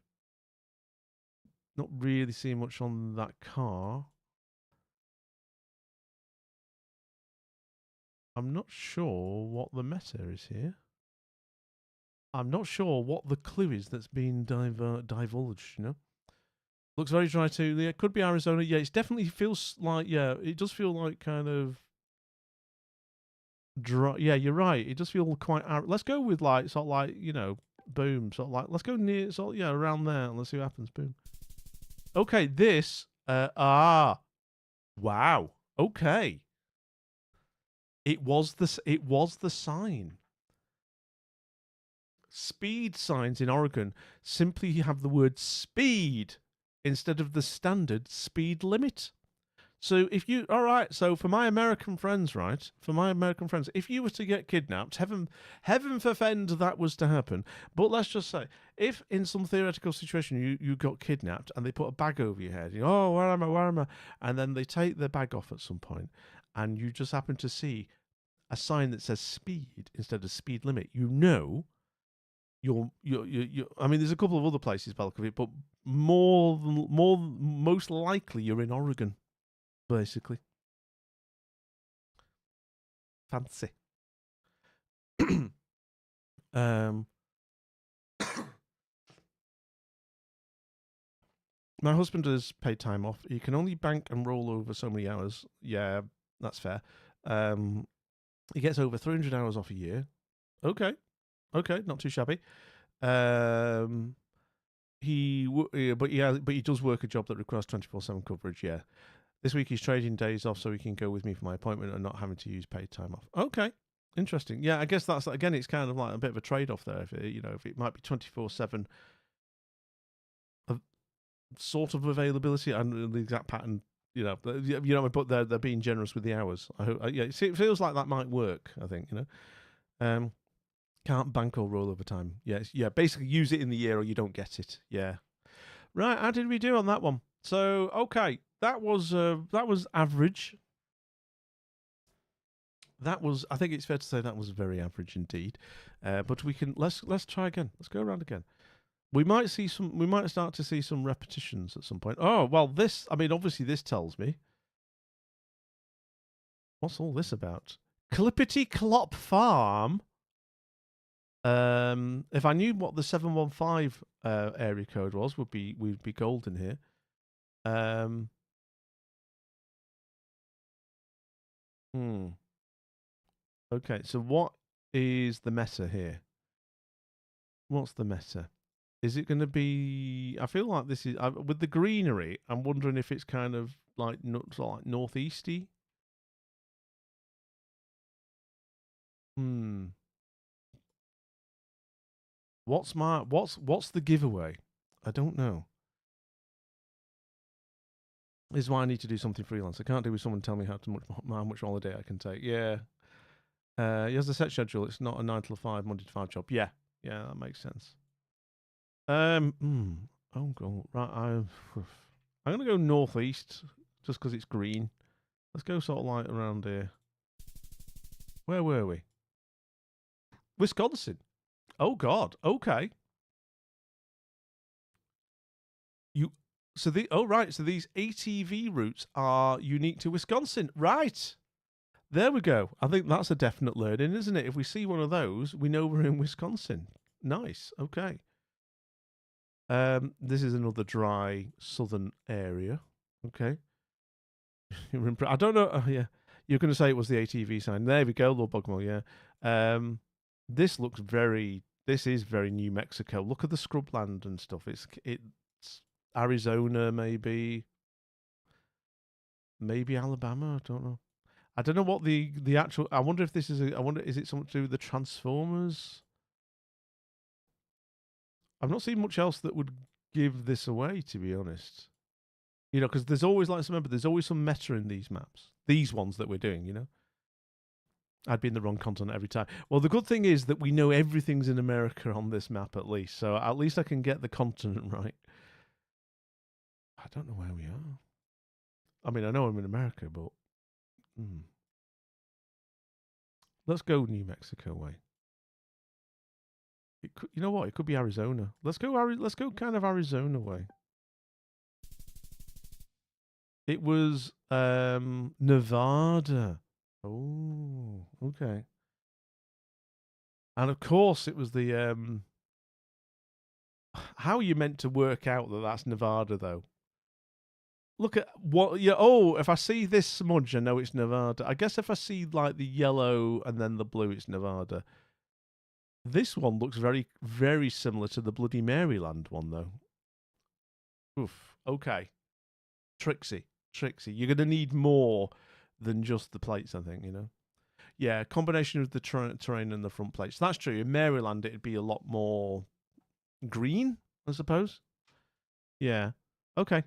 Not really seeing much on that car. I'm not sure what the meta is here. I'm not sure what the clue is that's been divulged, you know? Looks very dry too. Yeah, it could be Arizona. Yeah, it definitely feels like, yeah, it does feel like kind of dry. Yeah, you're right. It does feel quite let's go with like, sort of like, boom. Sort of like, let's go near, sort of, yeah, around there and let's see what happens. Boom. Okay, this, wow. Okay. It was the sign. Speed signs in Oregon simply have the word speed instead of the standard speed limit. So all right, so for my American friends, if you were to get kidnapped, heaven forfend that was to happen. But let's just say, if in some theoretical situation you got kidnapped and they put a bag over your head, oh, where am I? And then they take the bag off at some point, and you just happen to see a sign that says speed instead of speed limit, I mean, there's a couple of other places, Belkovich, but most likely you're in Oregon, basically. Fancy. um, my husband has paid time off. He can only bank and roll over so many hours. Yeah, that's fair. He gets over 300 hours off a year. Okay, not too shabby. But he does work a job that requires 24/7 coverage. Yeah, this week he's trading days off so he can go with me for my appointment and not having to use paid time off. Okay, interesting. Yeah, I guess that's again, it's kind of like a bit of a trade off there. If it might be 24/7 sort of availability and the exact pattern. But they're being generous with the hours. I hope. Yeah, it feels like that might work. I think can't bank or roll over time. Yes, yeah. Basically, use it in the year or you don't get it. Yeah. Right. How did we do on that one? So okay, that was average. That was. I think it's fair to say that was very average indeed. But let's try again. Let's go around again. We might start to see some repetitions at some point. Oh well, this. I mean, obviously, this tells me. What's all this about? Clippity Clop Farm. If I knew what the 715 area code was, we'd be golden here. Okay, so what is the meta here? What's the meta? Is it going to be? I feel like this is with the greenery. I'm wondering if it's kind of like northeasty. What's the giveaway? I don't know. This is why I need to do something freelance. I can't do with someone tell me how much holiday I can take. Yeah. He has a set schedule. It's not a 9 to 5, Monday to 5 job. Yeah. Yeah, that makes sense. Oh god. Right, I'm gonna go northeast just because it's green. Let's go sort of like around here. Where were we? Wisconsin. Oh god. Okay. So these ATV routes are unique to Wisconsin. Right. There we go. I think that's a definite learning, isn't it? If we see one of those, we know we're in Wisconsin. Nice. Okay. This is another dry southern area. Okay. I don't know. Yeah. You're going to say it was the ATV sign. There we go, Lord Bogmore. Yeah. This is very New Mexico. Look at the scrubland and stuff. It's Arizona, maybe Alabama. I don't know. I don't know what the actual. I wonder if this is. Is it something to do with the Transformers? I've not seen much else that would give this away, to be honest. Because there's always, remember, there's always some meta in these maps. These ones that we're doing. I'd be in the wrong continent every time. Well, the good thing is that we know everything's in America on this map at least, so at least I can get the continent right. I don't know where we are. I mean, I know I'm in America, but let's go New Mexico way. You know what? It could be Arizona. Let's go kind of Arizona way. It was Nevada. Oh, okay. And of course, it was the. How are you meant to work out that that's Nevada, though? Look at what. Yeah. Oh, if I see this smudge, I know it's Nevada. I guess if I see like the yellow and then the blue, it's Nevada. This one looks very, very similar to the bloody Maryland one, though. Oof. Okay. Trixie. You're going to need more than just the plates, I think, Yeah, combination of the terrain and the front plates. That's true. In Maryland, it'd be a lot more green, I suppose. Yeah. Okay.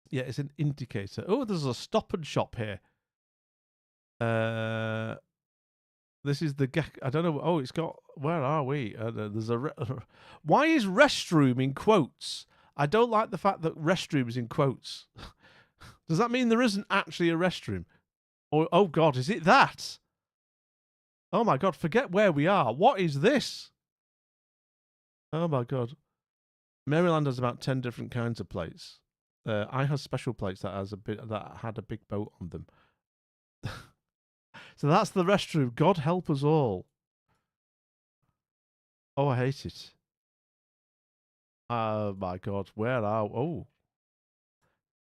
Yeah, it's an indicator. Oh, there's a Stop and Shop here. This is the I don't know. Oh, it's got. Where are we? There's a. Why is restroom in quotes? I don't like the fact that restroom is in quotes. Does that mean there isn't actually a restroom? Or oh god, is it that? Oh my god, forget where we are. What is this? Oh my god. Maryland has about 10 different kinds of plates. I have special plates that had a big boat on them. So that's the restroom. God help us all. Oh, I hate it. Oh my god, where are? Oh,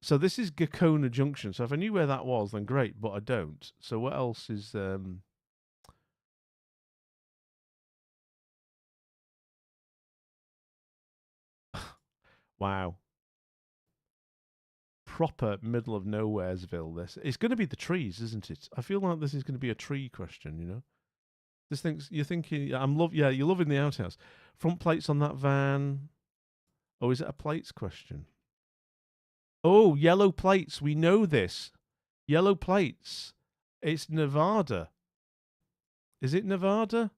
so this is Gakona Junction. So if I knew where that was, then great. But I don't. So what else is? Wow, proper middle of nowheresville. This it's going to be the trees, isn't it? I feel like this is going to be a tree question. You know, this thinks you're thinking. Yeah, you're loving the outhouse. Front plates on that van. Oh, is it a plates question? Oh, yellow plates. We know this. Yellow plates. It's Nevada. Is it Nevada?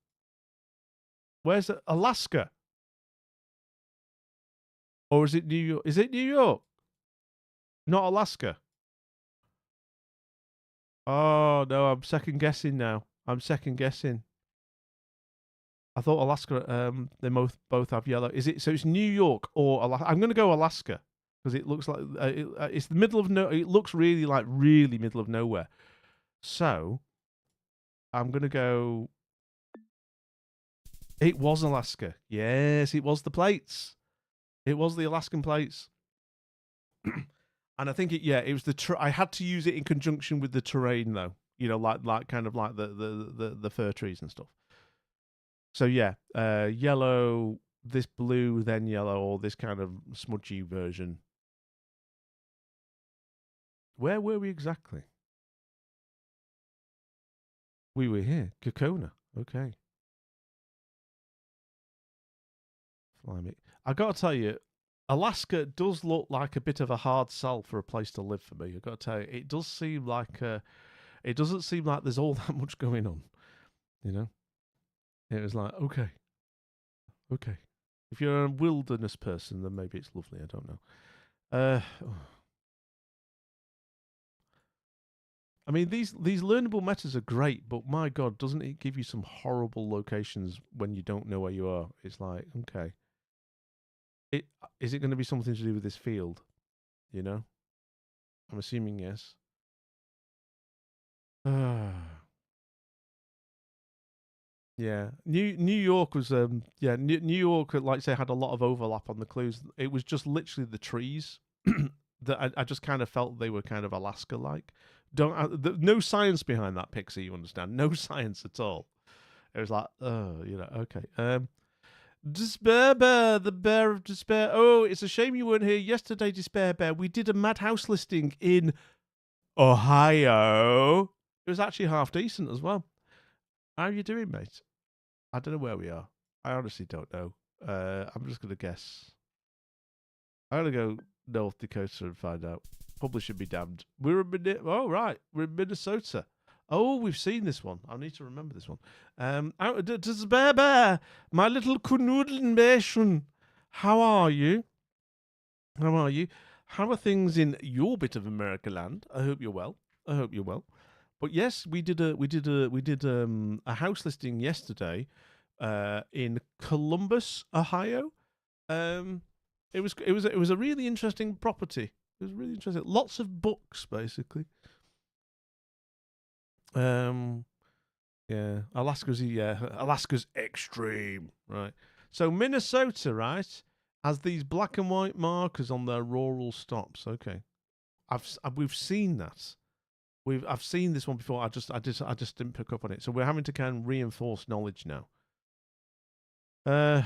Where's it? Alaska? Or is it New York? Is it New York? Not Alaska. Oh no, I'm second guessing now. I'm second guessing. I thought Alaska. They both have yellow. Is it? So it's New York or Alaska. I'm going to go Alaska because it looks like it's the middle of no. It looks really like really middle of nowhere. So I'm going to go. It was Alaska. Yes, it was the plates. It was the Alaskan plates. And I think it was I had to use it in conjunction with the terrain though. You know, like kind of like the fir trees and stuff. So yeah, yellow, this blue, then yellow, or this kind of smudgy version. Where were we exactly? We were here, Kokona. Okay, blimey. I got to tell you, Alaska does look like a bit of a hard sell for a place to live for me. I got to tell you, it does seem like it doesn't seem like there's all that much going on. You know, it was like okay, okay. If you're a wilderness person, then maybe it's lovely. I don't know. Oh. I mean, these learnable metas are great, but my God, doesn't it give you some horrible locations when you don't know where you are? It's like, okay, it is it going to be something to do with this field? You know, I'm assuming yes. Yeah, New York was New York like I say had a lot of overlap on the clues. It was just literally the trees that I just kind of felt they were kind of Alaska like. Don't no science behind that Pixie. You understand? No science at all. It was like, oh, okay. Despair Bear, the bear of despair. Oh, it's a shame you weren't here yesterday, Despair Bear. We did a Madhouse listing in Ohio. It was actually half decent as well. How are you doing, mate? I don't know where we are. I honestly don't know. I'm just gonna guess. I'm gonna go North Dakota and find out. Publisher be damned. We're in Oh right, we're in Minnesota. Oh, we've seen this one. I need to remember this one. Does Bear, my little Knudelnation. How are you? How are you? How are things in your bit of America land? I hope you're well. I hope you're well. But yes, we did a house listing yesterday in Columbus, Ohio. Um, it was a really interesting property. It was really interesting. Lots of books, basically. Um, yeah, Alaska's extreme, right? So Minnesota, right, has these black and white markers on their rural stops. Okay, we've seen that. I've seen this one before. I just didn't pick up on it. So we're having to kind of reinforce knowledge now. Uh,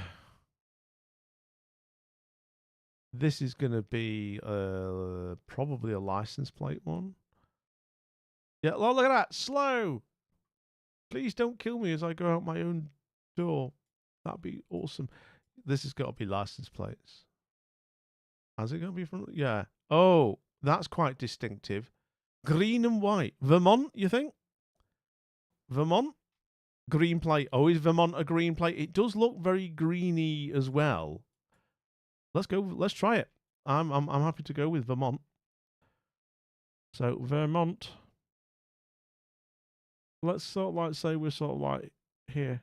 this is going to be probably a license plate one. Yeah, oh, look at that. Slow. Please don't kill me as I go out my own door. That'd be awesome. This has got to be license plates. Has it got to be from? Yeah. Oh, that's quite distinctive. Green and white. Vermont, you think? Vermont? Green plate. Oh, is Vermont a green plate? It does look very greeny as well. Let's go. Let's try it. I'm happy to go with Vermont. So Vermont. Let's sort of like say we're sort of like here.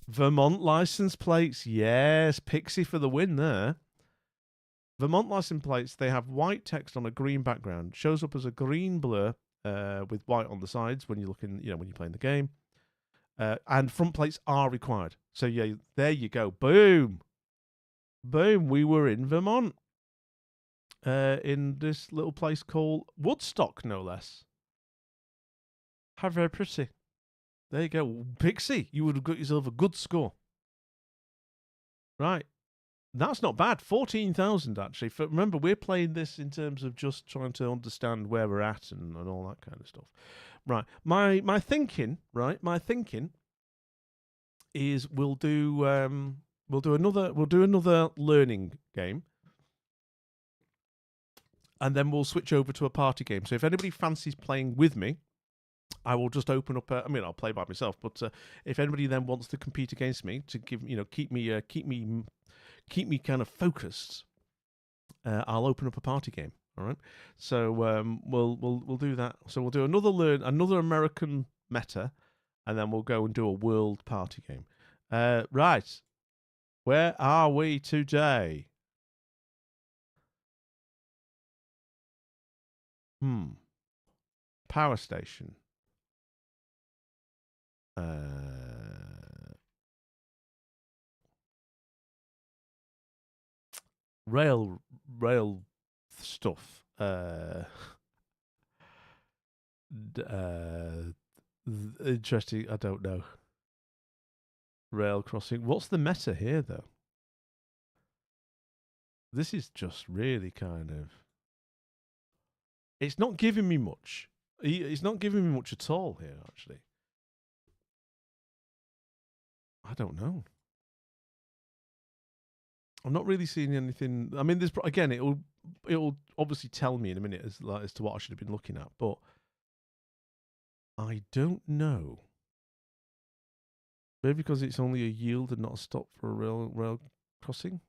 Vermont license plates. Yes, Pixie for the win there. Vermont license plates, they have white text on a green background. Shows up as a green blur with white on the sides when you're looking, when you're playing the game. And front plates are required. So yeah, there you go. Boom. Boom. We were in Vermont. In this little place called Woodstock, no less. How very pretty. There you go. Pixie, you would have got yourself a good score. Right. That's not bad. 14,000 actually. Remember, we're playing this in terms of just trying to understand where we're at and all that kind of stuff. Right. My thinking, right? My thinking is we'll do another learning game. And then we'll switch over to a party game. So if anybody fancies playing with me, I will just open up. I'll play by myself, but if anybody then wants to compete against me to keep me kind of focused, I'll open up a party game. All right. So we'll do that. So we'll do another American meta, and then we'll go and do a world party game. Right. Where are we today? Power station. Rail stuff. Interesting. I don't know. Rail crossing. What's the meta here, though? This is just really kind of. It's not giving me much. It's not giving me much at all here, actually. I don't know. I'm not really seeing anything. I mean, there's again, it'll obviously tell me in a minute as to what I should have been looking at, but I don't know. Maybe because it's only a yield and not a stop for a rail crossing.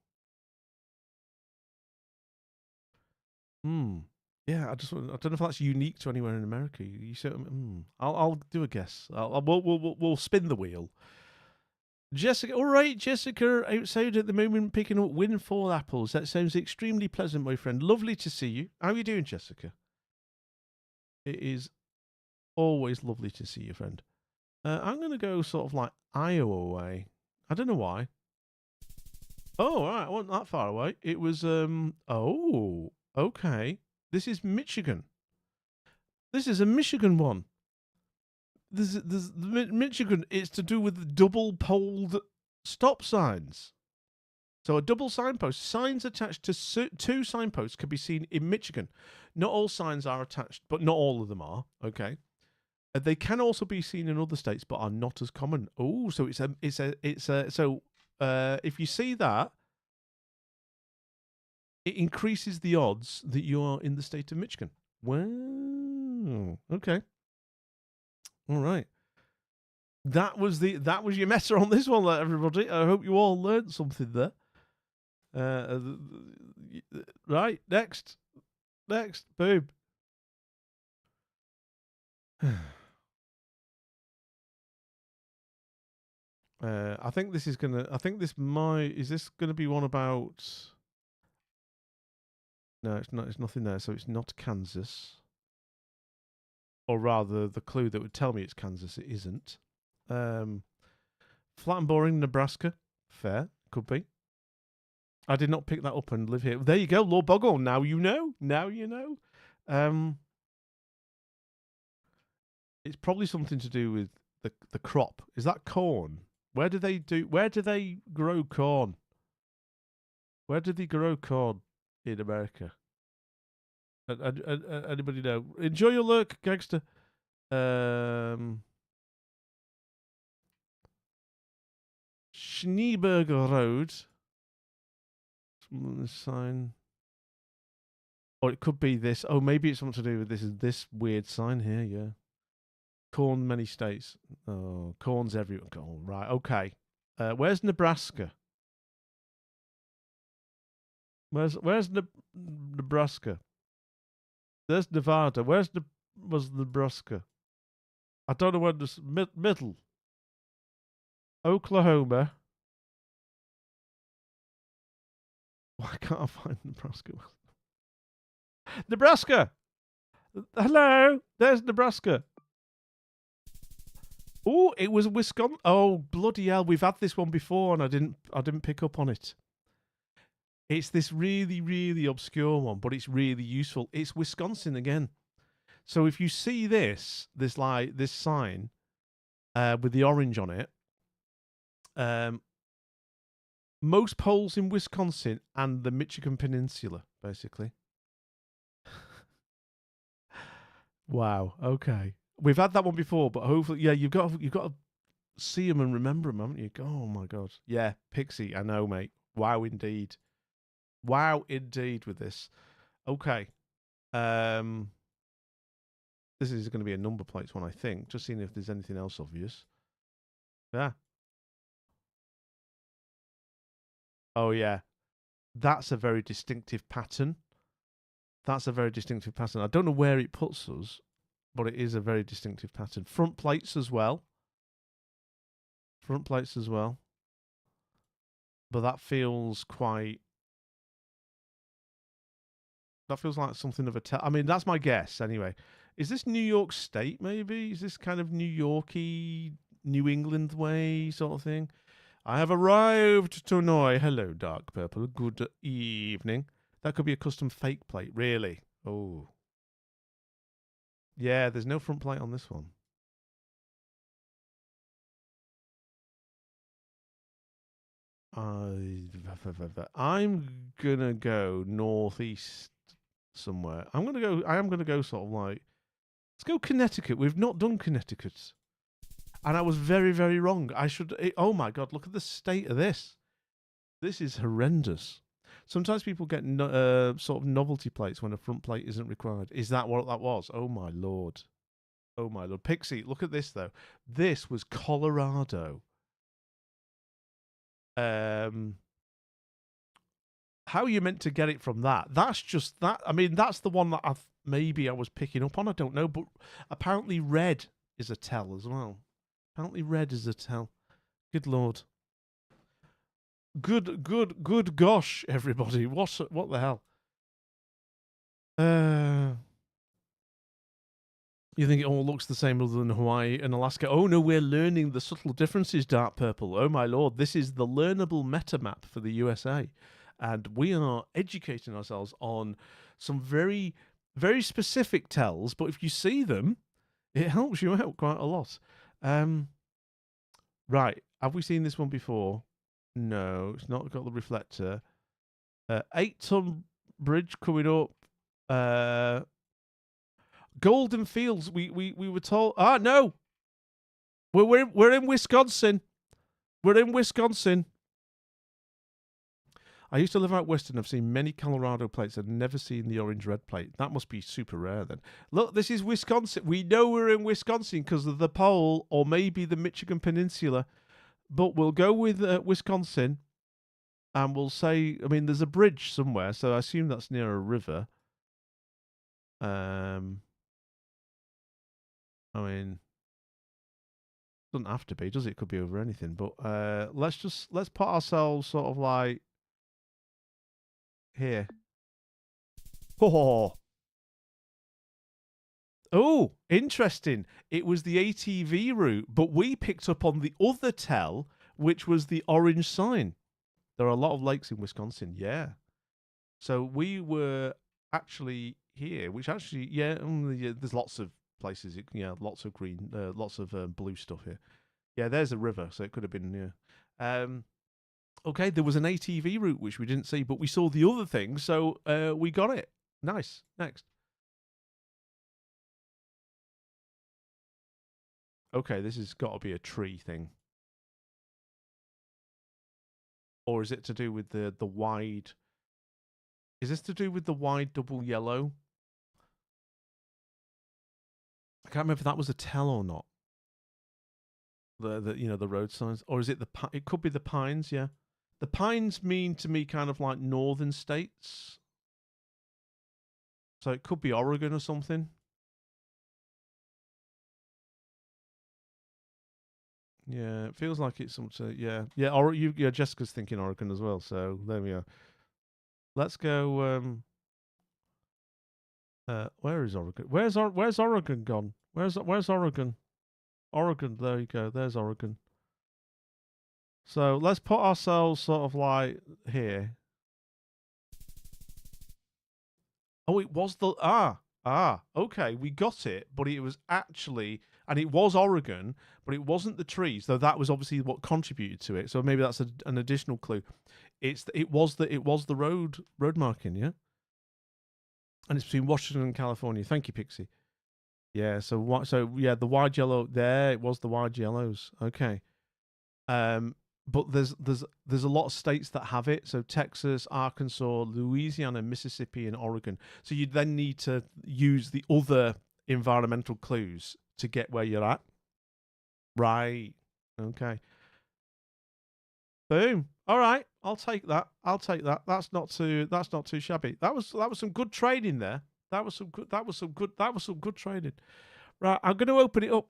Yeah, I don't know if that's unique to anywhere in America. You said, I'll do a guess. We'll spin the wheel. Jessica, all right, Jessica, outside at the moment picking up windfall apples. That sounds extremely pleasant, my friend. Lovely to see you. How are you doing, Jessica? It is always lovely to see you, friend. I'm going to go sort of like Iowa way. I don't know why. Oh, all right, I wasn't that far away. It was, oh, okay. This is Michigan. This is a Michigan one. This Michigan. It's to do with double-poled stop signs. So a double signpost. Signs attached to two signposts can be seen in Michigan. Not all signs are attached, but not all of them are. Okay. They can also be seen in other states, but are not as common. Oh, so if you see that, it increases the odds that you are in the state of Michigan. Wow. Okay. All right. That was your meta on this one, everybody. I hope you all learned something there. Right, next, boom. I think this is gonna. I think this might. Is this gonna be one about? No, it's not. It's nothing there. So it's not Kansas. Or rather, the clue that would tell me it's Kansas. It isn't. Flat and boring, Nebraska. Fair, could be. I did not pick that up and live here. There you go, Lord Boggle. Now you know. Now you know. It's probably something to do with the crop. Is that corn? Where do they grow corn? Where do they grow corn in America? Anybody know? Enjoy your lurk, gangster. Schneeberger Road. Sign. Or it could be this. Oh, maybe it's something to do with this weird sign here, yeah. Corn, many states. Oh, corn's everywhere. Oh, right, okay. Where's Nebraska? Where's Nebraska? There's Nevada. Was Nebraska? I don't know where this middle. Oklahoma. Why can't I find Nebraska? Nebraska! Hello! There's Nebraska. Oh, it was Wisconsin. Oh, bloody hell. We've had this one before and I didn't pick up on it. It's this really, really obscure one, but it's really useful. It's Wisconsin again. So if you see this sign with the orange on it, most polls in Wisconsin and the Michigan Peninsula, basically. Wow. Okay, we've had that one before, but hopefully, yeah, you've got to see them and remember them, haven't you? Oh my god, yeah, Pixie. I know, mate. Wow, indeed. Wow, indeed. With this, okay. This is going to be a number plates one, I think. Just seeing if there's anything else obvious. Yeah. Oh yeah, that's a very distinctive pattern. That's a very distinctive pattern. I don't know where it puts us, but it is a very distinctive pattern. Front plates as well. Front plates as well. But that feels quite. That feels like something of a tell. I mean, that's my guess anyway. Is this New York State? Maybe is this kind of New Yorky, New England way sort of thing? I have arrived to Noi. Hello, Dark Purple. Good evening. That could be a custom fake plate, really. Oh, yeah. There's no front plate on this one. I'm gonna go northeast somewhere. I am gonna go sort of like. Let's go Connecticut. We've not done Connecticut, and I was very, very wrong. Oh my god! Look at the state of this. This is horrendous. Sometimes people get sort of novelty plates when a front plate isn't required. Is that what that was? Oh my lord. Oh my lord. Pixie, look at this though. This was Colorado. How are you meant to get it from that? That's just that. I mean, that's the one that maybe I was picking up on. I don't know, but apparently red is a tell as well. Apparently red is a tell. Good lord. Good gosh, everybody. What the hell? You think it all looks the same other than Hawaii and Alaska? Oh no, we're learning the subtle differences, Dark Purple. Oh my lord, this is the learnable meta map for the USA. And we are educating ourselves on some very, very specific tells, but if you see them, it helps you out quite a lot. Right, have we seen this one before? No, it's not got the reflector. 8-ton bridge coming up. Golden Fields. We were told. Ah, no. We're in Wisconsin. We're in Wisconsin. I used to live out west and I've seen many Colorado plates. I've never seen the orange-red plate. That must be super rare then. Look, this is Wisconsin. We know we're in Wisconsin because of the pole or maybe the Michigan Peninsula. But we'll go with Wisconsin and we'll say, I mean, there's a bridge somewhere, so I assume that's near a river. I mean, doesn't have to be, does it? It could be over anything. But let's put ourselves sort of like here. Oh, interesting. It was the ATV route, but we picked up on the other tell, which was the orange sign. There are a lot of lakes in Wisconsin, yeah. So we were actually here, which actually, yeah, there's lots of places, lots of green, lots of blue stuff here. Yeah, there's a river, so it could have been, yeah. Okay, there was an ATV route which we didn't see, but we saw the other thing, so we got it. Nice. Next. Okay, this has got to be a tree thing. Or is it to do with the wide? Is this to do with the wide double yellow? I can't remember if that was a tell or not. The road signs, or is it it could be the pines, yeah. The pines mean to me kind of like northern states. So it could be Oregon or something. Yeah, it feels like it's something. Yeah, yeah. Jessica's thinking Oregon as well. So there we are. Let's go. Where is Oregon? Where's Oregon gone? Where's Oregon? Oregon. There you go. There's Oregon. So let's put ourselves sort of like here. Oh, it was the okay, we got it, but it was actually, and it was Oregon, but it wasn't the trees, though that was obviously what contributed to it. So maybe that's an additional clue. It was the road marking, yeah, and it's between Washington and California. Thank you, Pixie. Yeah, so yeah, the wide yellow there. It was the wide yellows. Okay. Um, but there's a lot of states that have it. So Texas, Arkansas, Louisiana, Mississippi, and Oregon. So you then need to use the other environmental clues to get where you're at. Right. Okay. Boom. All right. I'll take that. I'll take that. That's not too shabby. That was some good training there. That was some good training. Right. I'm going to open it up.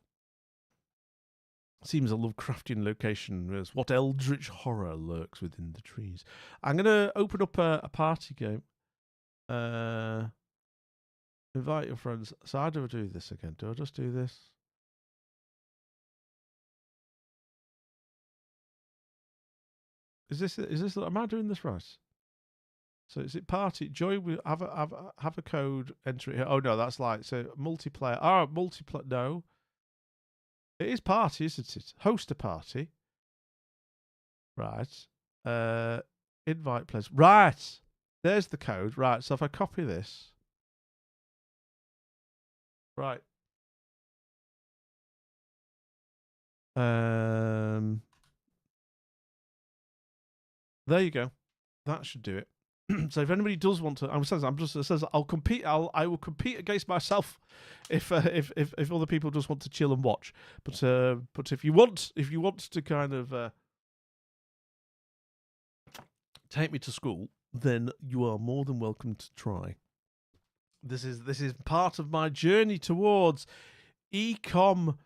Seems a Lovecraftian location. As what eldritch horror lurks within the trees. I'm going to open up a party game. Invite your friends. So how do I do this again? Do I just do this? Is this? Am I doing this right? So is it party? Joy, we have a code. Enter it here. Oh no, that's like so multiplayer. Oh, multiplayer. No, it is party, isn't it? Host a party. Right. Invite players. Right. There's the code. Right. So if I copy this. Right. There you go. That should do it. So if anybody does want to, it says I'll compete. I will compete against myself if other people just want to chill and watch. But if you want to kind of take me to school, then you are more than welcome to try. This is part of my journey towards ecom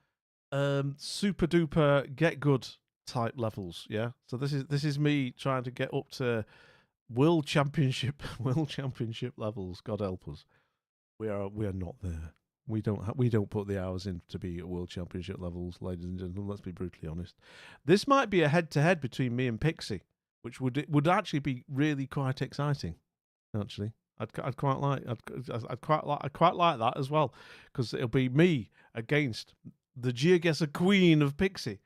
super duper get good type levels. Yeah. So this is me trying to get up to world championship levels. God help us. We are not there. We don't put the hours in to be at world championship levels, ladies and gentlemen. Let's be brutally honest. This might be a head to head between me and Pixie, which would actually be really quite exciting. Actually, I'd quite like that as well, because it'll be me against the GeoGuessr queen of Pixie.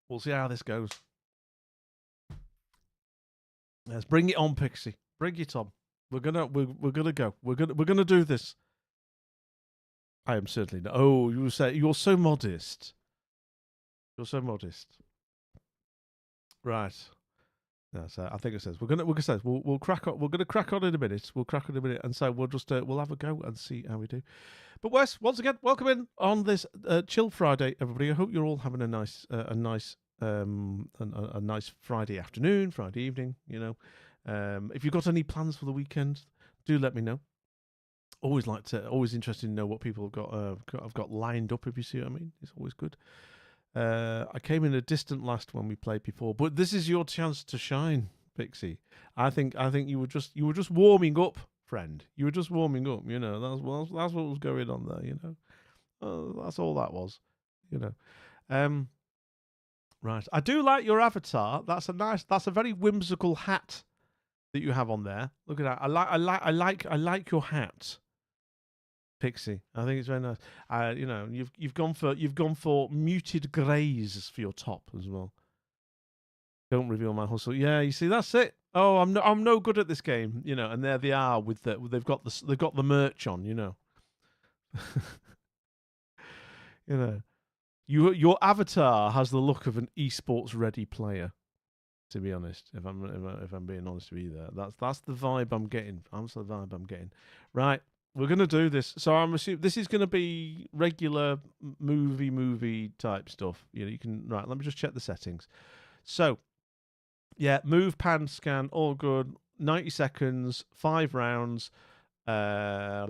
We'll see how this goes. Let's bring it on, Pixie. Bring it on. We're gonna go. We're gonna do this. I am certainly not. Oh, you say you're so modest. You're so modest. Right. Yeah, so I think it says we'll crack on. We're gonna crack on in a minute. We'll crack on in a minute, and so we'll just we'll have a go and see how we do. But Wes, once again, welcome in on this chill Friday, everybody. I hope you're all having a nice a nice Friday afternoon, Friday evening. You know, if you've got any plans for the weekend, do let me know. Always interested to know what people have got lined up. If you see what I mean, it's always good. I came in a distant last when we played before, but this is your chance to shine, Pixie. I think you were just warming up, friend. You were just warming up. You know, that's what was going on there. You know, that's all that was. You know, right. I do like your avatar. That's a very whimsical hat that you have on there. Look at that. I like your hat. Pixie, I think it's very nice. You know, you've gone for muted greys for your top as well. Don't reveal my hustle. Yeah, you see, that's it. Oh, I'm no good at this game, you know. And there they are with they've got the merch on, you know. You know, your avatar has the look of an esports ready player. To be honest, if I'm being honest with you, that's the vibe I'm getting. That's the vibe I'm getting. Right. We're gonna do this, so I'm assuming this is gonna be regular movie type stuff. You know, you can right. Let me just check the settings. So, yeah, move, pan, scan, all good. 90 seconds, 5 rounds. I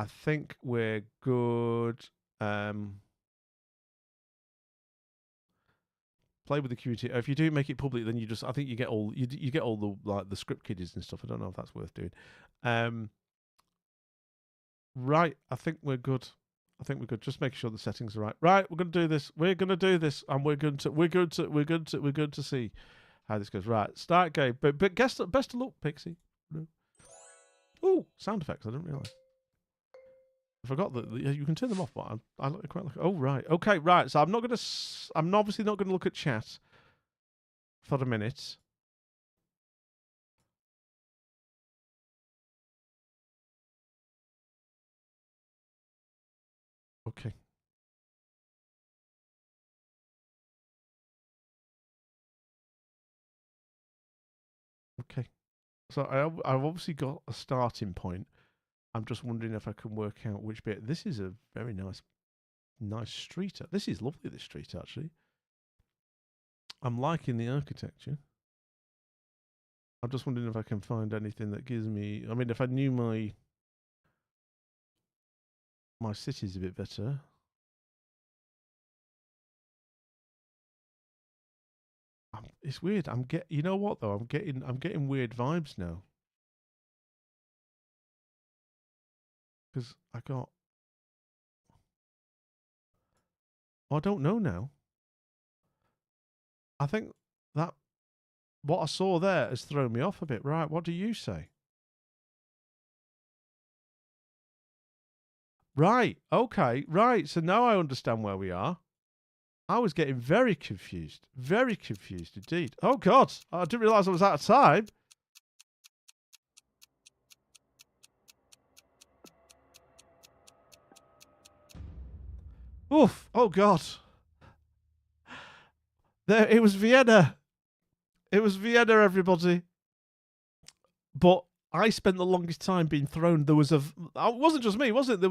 think we're good. Play with the community. If you do make it public, then you just I think you get all you get all the like the script kiddies and stuff. I don't know if that's worth doing. Right, I think we're good. I think we're good. Just making sure the settings are right. Right, we're gonna do this. We're gonna do this, and we're going to see how this goes. Right, start game. But best of luck, Pixie. Oh, sound effects. I didn't realise. I forgot that you can turn them off, but I quite like. Oh right, okay, right. So I'm not gonna. I'm obviously not gonna look at chat for a minute. Okay. Okay. So I've obviously got a starting point. I'm just wondering if I can work out which bit. This is a very nice street. This is lovely. This street actually. I'm liking the architecture. I'm just wondering if I can find anything that gives me. I mean, if I knew my cities a bit better. It's weird. You know what though? I'm getting weird vibes now because I got. I don't know now. I think that what I saw there has thrown me off a bit. Right? What do you say? Right. Okay. Right. So now I understand where we are. I was getting very confused. Very confused indeed. Oh God! I didn't realise I was out of time. Oof! Oh God! There, it was Vienna. It was Vienna, everybody. But I spent the longest time being thrown. There was it wasn't just me, was it? There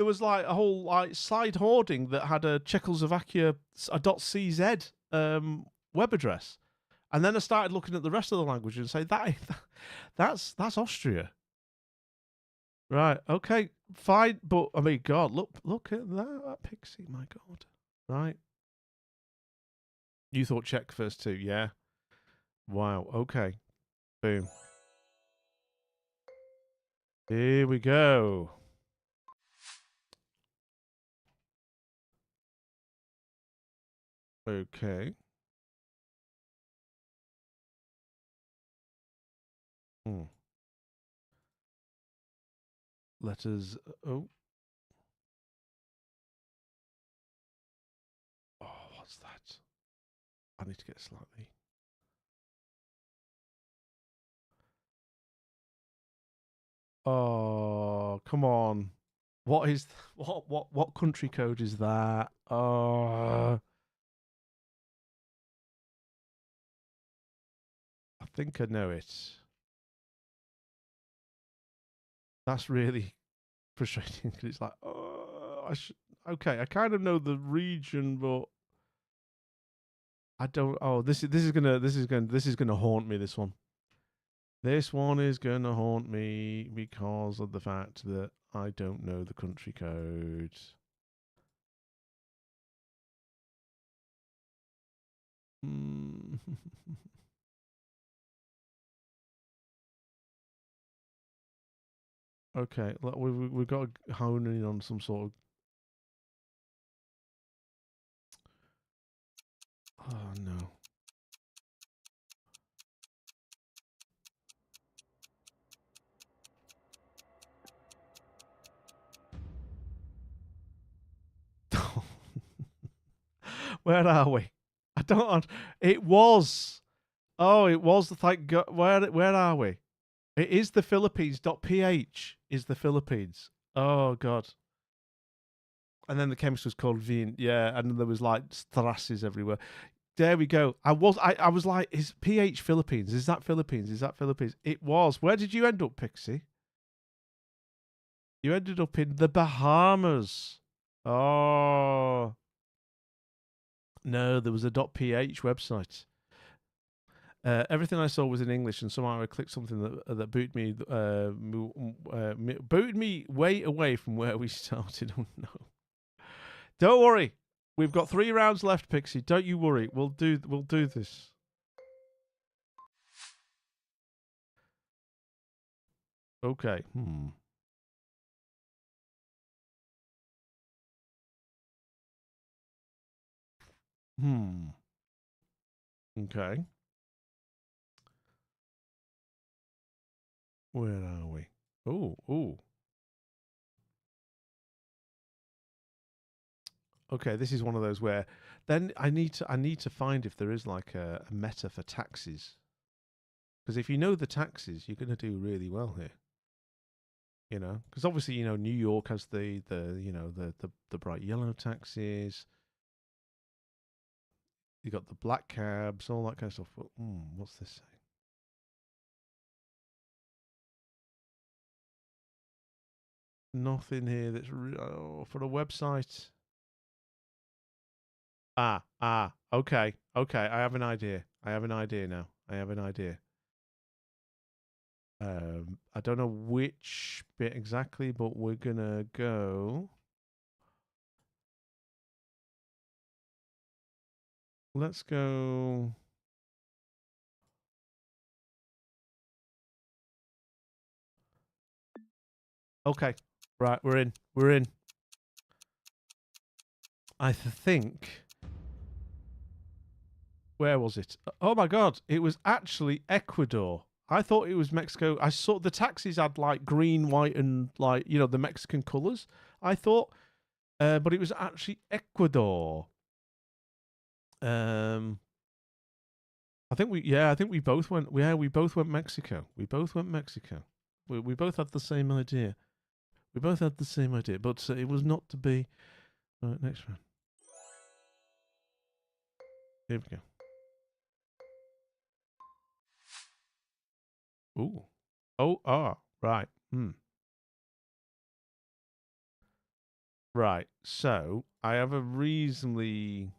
was like a whole like side hoarding that had a Czechoslovakia a .cz web address, and then I started looking at the rest of the language and say that's Austria, right? Okay, fine, but I mean, God, look at that Pixie, my God, right? You thought Czech first too, yeah? Wow. Okay. Boom. Here we go. Okay. Letters. Oh. Oh, what's that? I need to get slightly. Oh, come on. What is what country code is that? Oh, I think I know it. That's really frustrating because it's like, oh, okay, I kind of know the region, but I don't. Oh, this is gonna haunt me. This one. This one is gonna haunt me because of the fact that I don't know the country code. Okay, we've got to hone in on some sort of. Oh no. Where are we? I don't. It was. Oh, it was. Thank God. Where are we? It is the Philippines. .ph is the Philippines. Oh God. And then the chemist was called Vin. Yeah, and there was like Strasses everywhere. There we go. I was like, is PH Philippines? Is that Philippines? Is that Philippines? It was. Where did you end up, Pixie? You ended up in the Bahamas. Oh. No, there was a .ph website. Everything I saw was in English, and somehow I clicked something that booted me way away from where we started. Oh no! Don't worry. We've got 3 rounds left, Pixie. Don't you worry. We'll do this. Okay. Okay. Where are we? Oh. Okay, this is one of those where then I need to find if there is like a meta for taxis. Because if you know the taxis, you're going to do really well here. You know, because obviously New York has the the bright yellow taxis. You got the black cabs, all that kind of stuff. But, what's this say? Nothing here that's for a website. Okay. I have an idea. Now. I have an idea. I don't know which bit exactly, but we're gonna go. Let's go. Okay, right, we're in. We're in. I think. Where was it? Oh my god! It was actually Ecuador. I thought it was Mexico. I saw the taxis had like green, white, and like the Mexican colors. I thought, but it was actually Ecuador. I think we both went. Yeah, we both went Mexico. We both went Mexico. We both had the same idea. We both had the same idea, but it was not to be. Right, next one. Here we go. Ooh. Oh, right. Right. So I have a reasonably.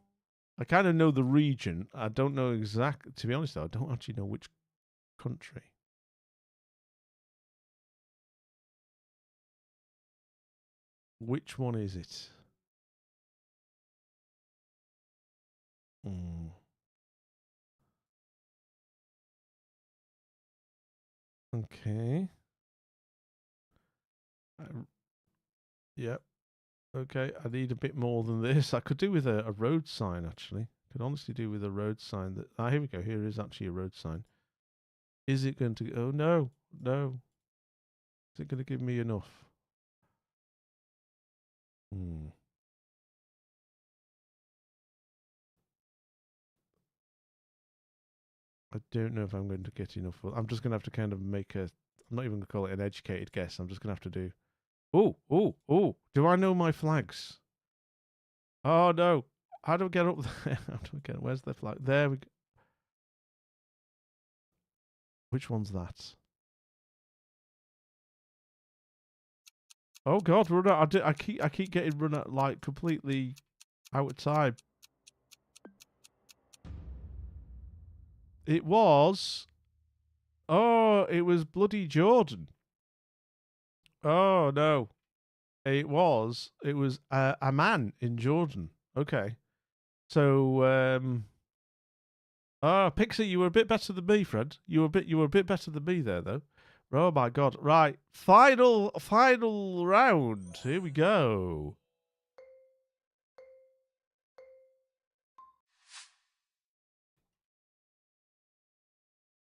I kind of know the region. I don't know exactly. To be honest, though, I don't actually know which country. Which one is it? Mm. Okay. Yep. Okay. I need a bit more than this. I could do with a road sign, actually. Could honestly do with a road sign. That here we go. Here is actually a road sign. Is it going to? Oh no, no. Is it going to give me enough? Hmm. I don't know if I'm going to get enough. I'm just going to have to kind of make a. I'm not even going to call it an educated guess. I'm just going to have to do. Oh! Do I know my flags? Oh no! How do I get up there? How do I get? Where's the flag? There we go. Which one's that? Oh God, run out! I keep getting run out like completely out of time. It was. Oh, it was bloody Jordan. Oh no! It was a man in Jordan. Okay. So, Pixie, you were a bit better than me, Fred. You were a bit better than me there, though. Oh my God! Right, final round. Here we go.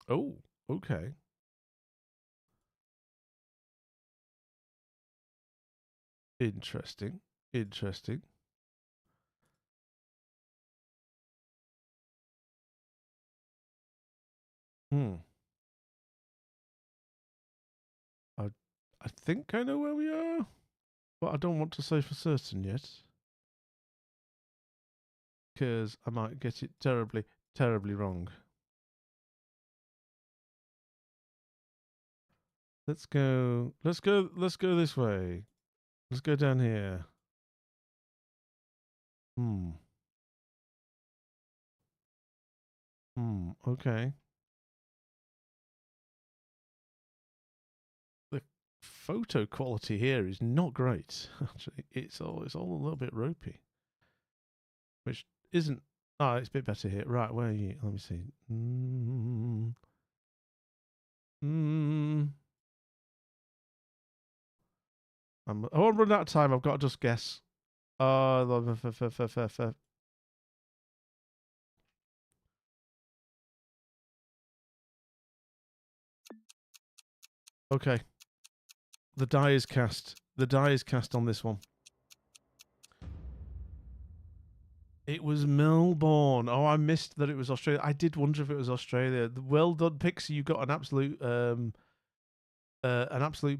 Oh, okay. Interesting. Interesting. Hmm. I I think I know where we are, but I don't want to say for certain yet, because I might get it terribly wrong. Let's go. Let's go this way. Let's go down here. Hmm. Okay. The photo quality here is not great. Actually, it's all a little bit ropey. which isn't. Oh, it's a bit better here. Right, where are you? Let me see. I won't run out of time. I've got to just guess. Okay. The die is cast. The die is cast on this one. It was Melbourne. Oh, I missed that it was Australia. I did wonder if it was Australia. Well done, Pixie. You got an absolute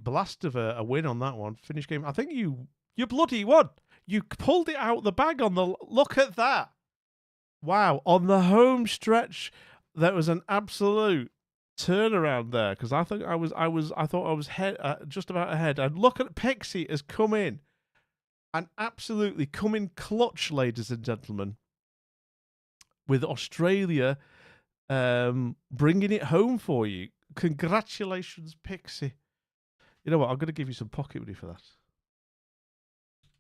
blast of a win on that one. Finish game. I think you bloody won. You pulled it out the bag on the. Look at that. Wow. On the home stretch, there was an absolute turnaround there because I thought I was just about ahead. And look at Pixie has come in and absolutely come in clutch, ladies and gentlemen, with Australia bringing it home for you. Congratulations, Pixie. You know what? I'm going to give you some pocket money for that.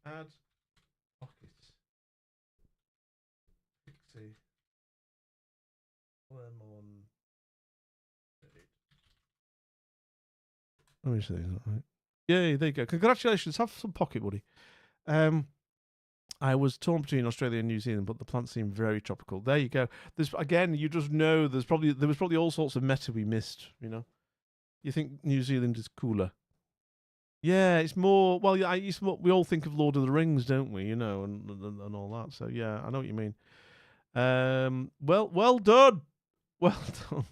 Add pockets. Pixie. Lemon. Let me see. Is that right? Yeah, there you go. Congratulations. Have some pocket money. I was torn between Australia and New Zealand, but the plants seem very tropical. There you go. There's again, you just know there was probably all sorts of meta we missed. You know, you think New Zealand is cooler. Yeah, it's more. Well, yeah, we all think of Lord of the Rings, don't we? You know, and all that. So yeah, I know what you mean. Well done, well done,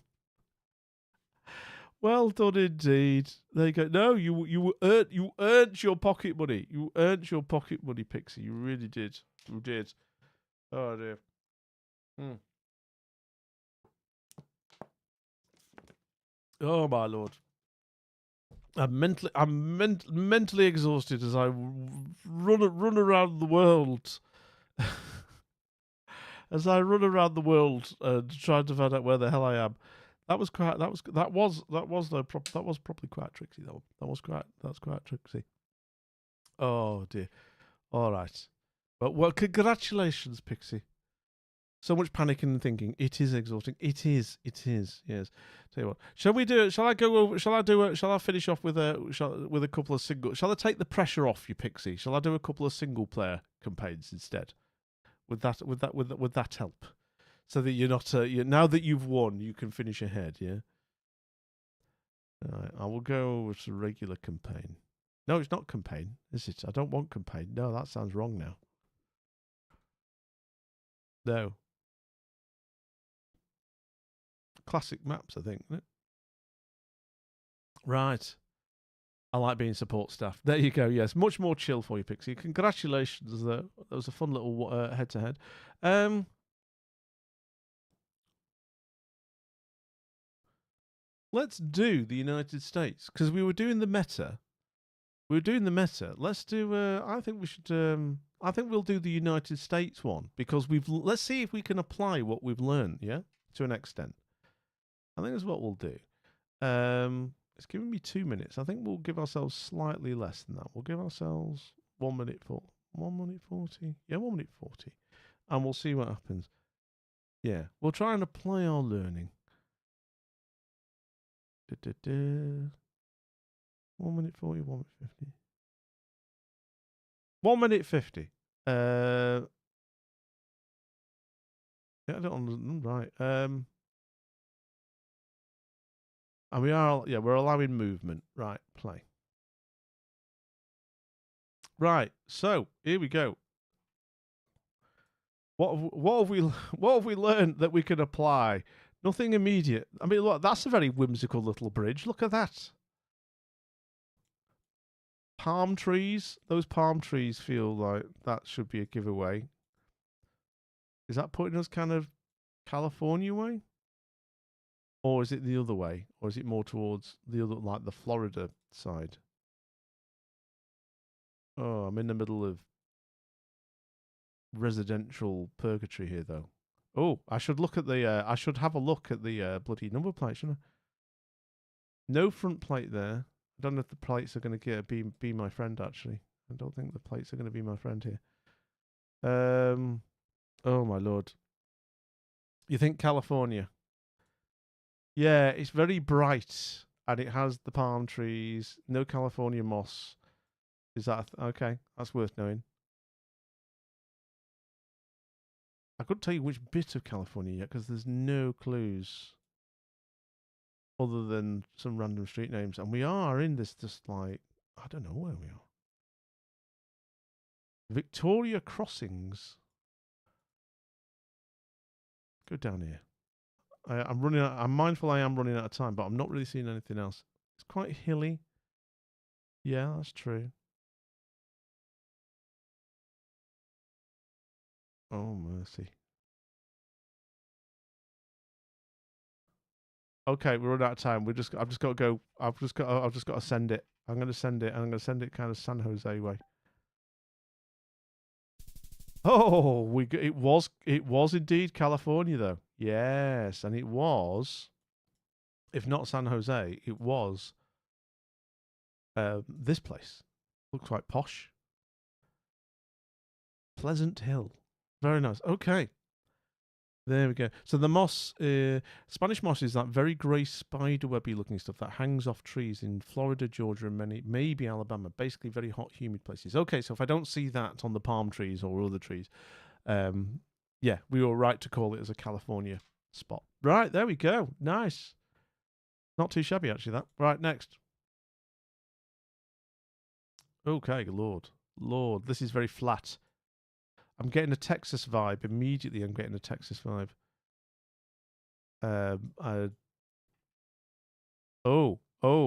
well done indeed. There you go. No, you earned your pocket money. You earned your pocket money, Pixie. You really did. You did. Oh dear. Oh my lord. I'm mentally exhausted as I run around the world. As I run around the world trying to find out where the hell I am. That was probably quite tricksy though. That's quite tricksy. Oh dear. All right. Well, congratulations, Pixie. So much panicking and thinking. It is exhausting. It is. Yes. Tell you what. Shall we do it? Shall I go over? Shall I finish off with a couple of single? Shall I take the pressure off you, Pixie? Shall I do a couple of single player campaigns instead? Would that help? So that you're not now that you've won, you can finish ahead. Yeah. All right. I will go over to regular campaign. No, it's not campaign, is it? I don't want campaign. No, that sounds wrong now. No. Classic maps, I think, isn't it? Right. I like being support staff. There you go. Yes, much more chill for you, Pixie. Congratulations. That was a fun little head-to-head. Let's do the United States because we were doing the meta. Let's do. I think we should. I think we'll do the United States one because let's see if we can apply what we've learned. Yeah, to an extent. I think that's what we'll do. It's giving me 2 minutes. I think we'll give ourselves slightly less than that. We'll give ourselves 1 minute 1 minute 40. Yeah, 1 minute 40, and we'll see what happens. Yeah, we'll try and apply our learning. 1 minute 40, 1 minute 50. 1 minute 50. Yeah, I don't right. And we're allowing movement. Right, play. Right, so here we go. What have we learned that we can apply? Nothing immediate. I mean, look, that's a very whimsical little bridge. Look at that. Palm trees. Those palm trees feel like that should be a giveaway. Is that putting us kind of California way? Or is it the other way? Or is it more towards the other, like the Florida side? Oh, I'm in the middle of residential purgatory here, though. Oh, I should look at the. I should have a look at the bloody number plate, shouldn't I? No front plate there. I don't know if the plates are going to be my friend. Actually, I don't think the plates are going to be my friend here. Oh my lord. You think California? Yeah, it's very bright and it has the palm trees. No California moss. Is that okay? That's worth knowing. I couldn't tell you which bit of California yet because there's no clues other than some random street names, and we are in this just like I don't know where we are. Victoria Crossings. Go down here. I'm running. I'm mindful I am running out of time, but I'm not really seeing anything else. It's quite hilly. Yeah, that's true. Oh mercy. Okay, we're running out of time. I've just got to go. I've just got to send it. I'm going to send it. I'm going to send it kind of San Jose way. Oh, it was indeed California though. Yes, and it was, if not San Jose, it was this place. Looks quite posh. Pleasant Hill. Very nice. Okay. There we go. So the moss, Spanish moss is that very grey spiderwebby looking stuff that hangs off trees in Florida, Georgia, and maybe Alabama. Basically, very hot, humid places. Okay, so if I don't see that on the palm trees or other trees, yeah, we were right to call it as a California spot. Right, there we go. Nice. Not too shabby, actually, that. Right, next. Okay, Lord, this is very flat. I'm getting a Texas vibe. Immediately, I'm getting a Texas vibe. Oh,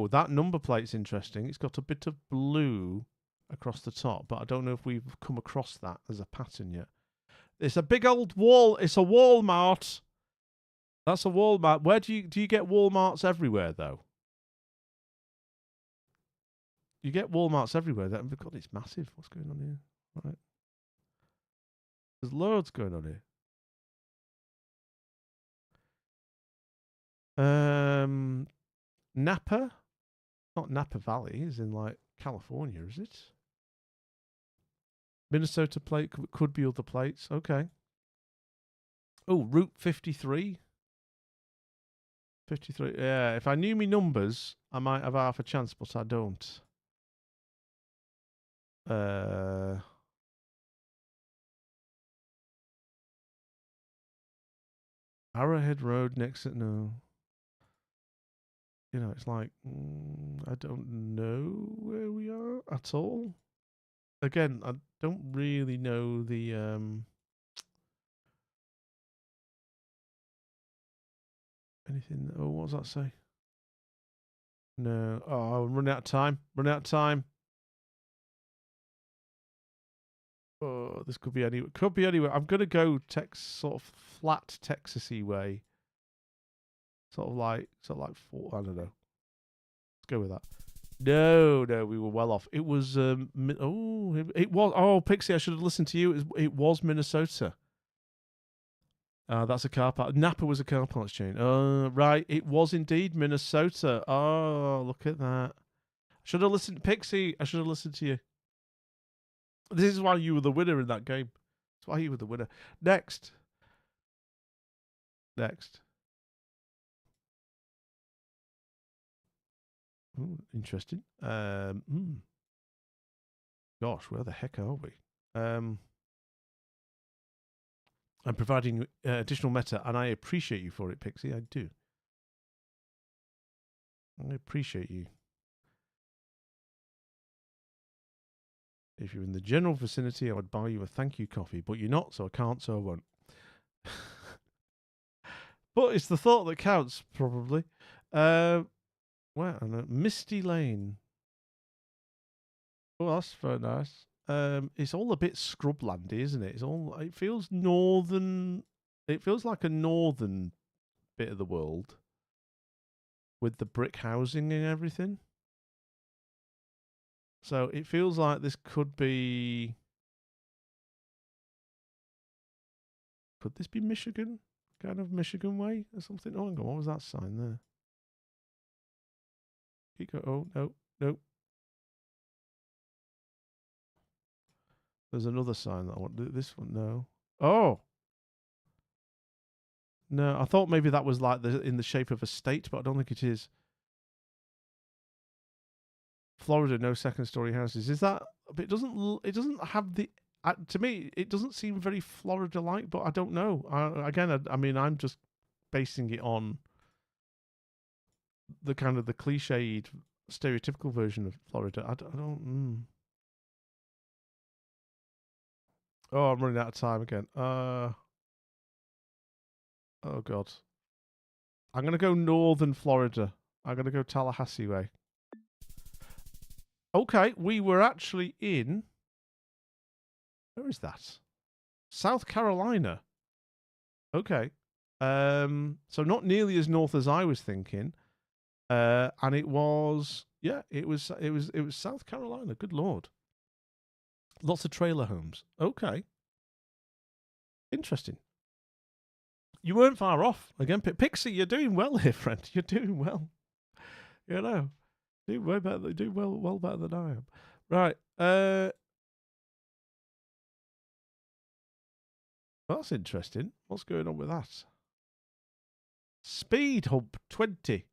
that number plate's interesting. It's got a bit of blue across the top, but I don't know if we've come across that as a pattern yet. It's a big old wall. It's a Walmart. That's a Walmart. Where do you get Walmarts everywhere though? You get Walmarts everywhere. God, it's massive. What's going on here? Right, there's loads going on here. Napa, not Napa Valley, is in like California, is it? Minnesota plate could be other plates. Okay. Oh, Route 53. 53. Yeah, if I knew me numbers, I might have half a chance, but I don't. Arrowhead Road next to no. You know, it's like I don't know where we are at all. Again, I don't really know the anything. Oh, what does that say? No. Oh, I'm running out of time. Running out of time. Oh, this could be anywhere. Could be anywhere. I'm gonna go sort of flat Texasy way. Sort of like four. I don't know. Let's go with that. No, we were well off. It was it was Pixie. I should have listened to you. It was Minnesota. That's a car park. Napa was a car parks chain. Right. It was indeed Minnesota. Oh, look at that. I should have listened, Pixie. I should have listened to you. This is why you were the winner in that game. That's why you were the winner. Next. Ooh, interesting. Gosh, where the heck are we? I'm providing additional meta, and I appreciate you for it, Pixie. I do. I appreciate you. If you're in the general vicinity, I would buy you a thank you coffee, but you're not, so I can't, so I won't. But it's the thought that counts, probably. Where? Misty Lane. Oh, that's very nice. It's all a bit scrublandy, isn't it? It feels northern. It feels like a northern bit of the world with the brick housing and everything. So it feels like this could be. Could this be Michigan? Kind of Michigan way or something? Oh, hang on. What was that sign there? Oh, no. There's another sign that I want. This one, no. Oh, No, I thought maybe that was like in the shape of a state, but I don't think it is. Florida, no second-story houses. Is that? But it doesn't. It doesn't have the. To me, it doesn't seem very Florida-like. But I don't know. I mean, I'm just basing it on the kind of the cliched, stereotypical version of Florida. I don't. Oh, I'm running out of time again. Oh God. I'm gonna go northern Florida. I'm gonna go Tallahassee way. Okay, we were actually in. Where is that? South Carolina. Okay. So not nearly as north as I was thinking. And it was, yeah, it was South Carolina. Good lord. Lots of trailer homes. Okay. Interesting. You weren't far off. Again, Pixie, you're doing well here, friend. You're doing well. You know, do way better. Do well better than I am. Right. That's interesting. What's going on with that? Speed hump 20.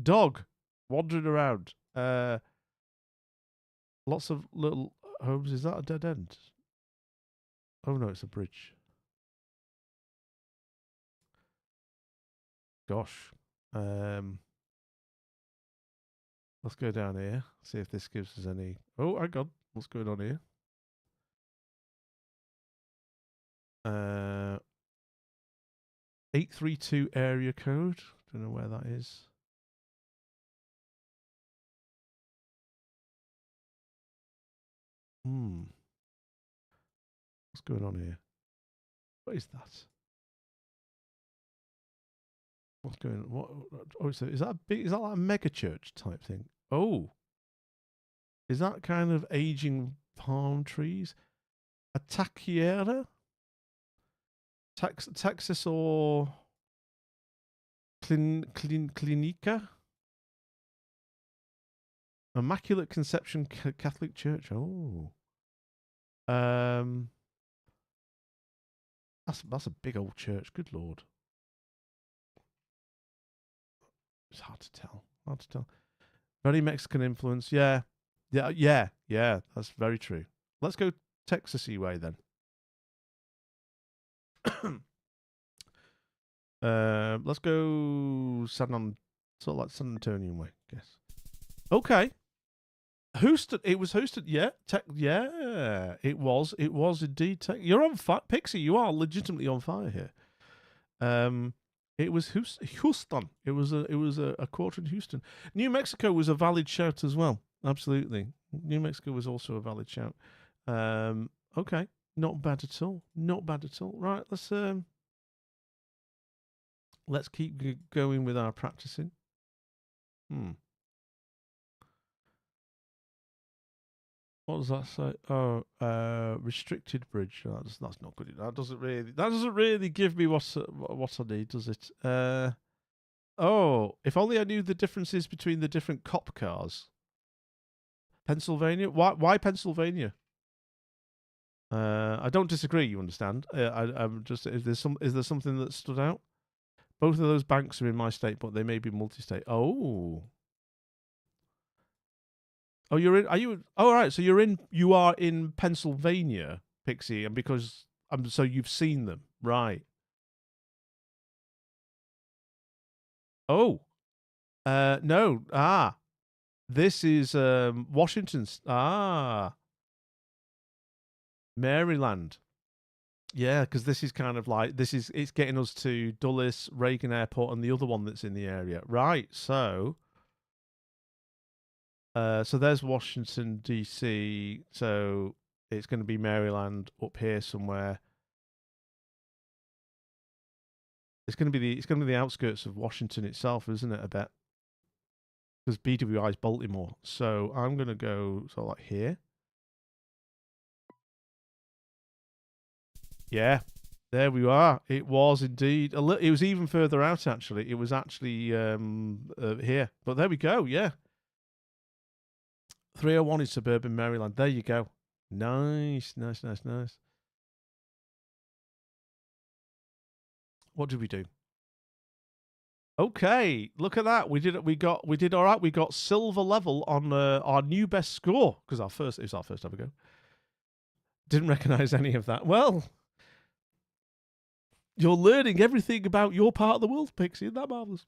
Dog wandering around. Lots of little homes. Is that a dead end? Oh no, it's a bridge. Gosh. Let's go down here. See if this gives us any. Oh, hang on. What's going on here? 832 area code. Don't know where that is. What's going on here? What is that? What's going on? What? Oh, so is that a big? Is that like a mega church type thing? Oh, is that kind of aging palm trees? A taquiera? Texas or Clinica? Immaculate Conception Catholic Church. Oh. That's a big old church. Good lord. It's hard to tell. Hard to tell. Very Mexican influence. Yeah. That's very true. Let's go Texas-y way then. Let's go sort of like San Antonio way, I guess. Okay. Houston. It was Houston. Yeah. Yeah. It was. It was indeed. You're on fire, Pixie. You are legitimately on fire here. It was Houston. It was a quarter in Houston. New Mexico was a valid shout as well. Absolutely. New Mexico was also a valid shout. Okay. Not bad at all. Not bad at all. Right. Let's keep going with our practicing. What does that say? Oh, restricted bridge. That's not good. That doesn't really give me what I need, does it? Oh, if only I knew the differences between the different cop cars. Pennsylvania. Why Pennsylvania? I don't disagree. You understand? I'm just. Is there something that stood out? Both of those banks are in my state, but they may be multi-state. Oh. Oh, you're in. Are you? Oh, right. So you're in. You are in Pennsylvania, Pixie, and because so you've seen them, right? Oh, no. This is Washington's. Maryland. Yeah, because this is kind of like it's getting us to Dulles, Reagan Airport, and the other one that's in the area, right? So there's Washington D.C. So it's going to be Maryland up here somewhere. It's going to be the outskirts of Washington itself, isn't it? I bet because BWI is Baltimore. So I'm going to go like here. Yeah, there we are. It was indeed it was even further out actually. It was actually here, but there we go. Yeah. 301 is suburban Maryland. There you go. Nice. What did we do? Okay, look at that. We did all right. We got silver level on our new best score because it was our first ever go. Didn't recognise any of that. Well, you're learning everything about your part of the world, Pixie. Isn't that marvellous?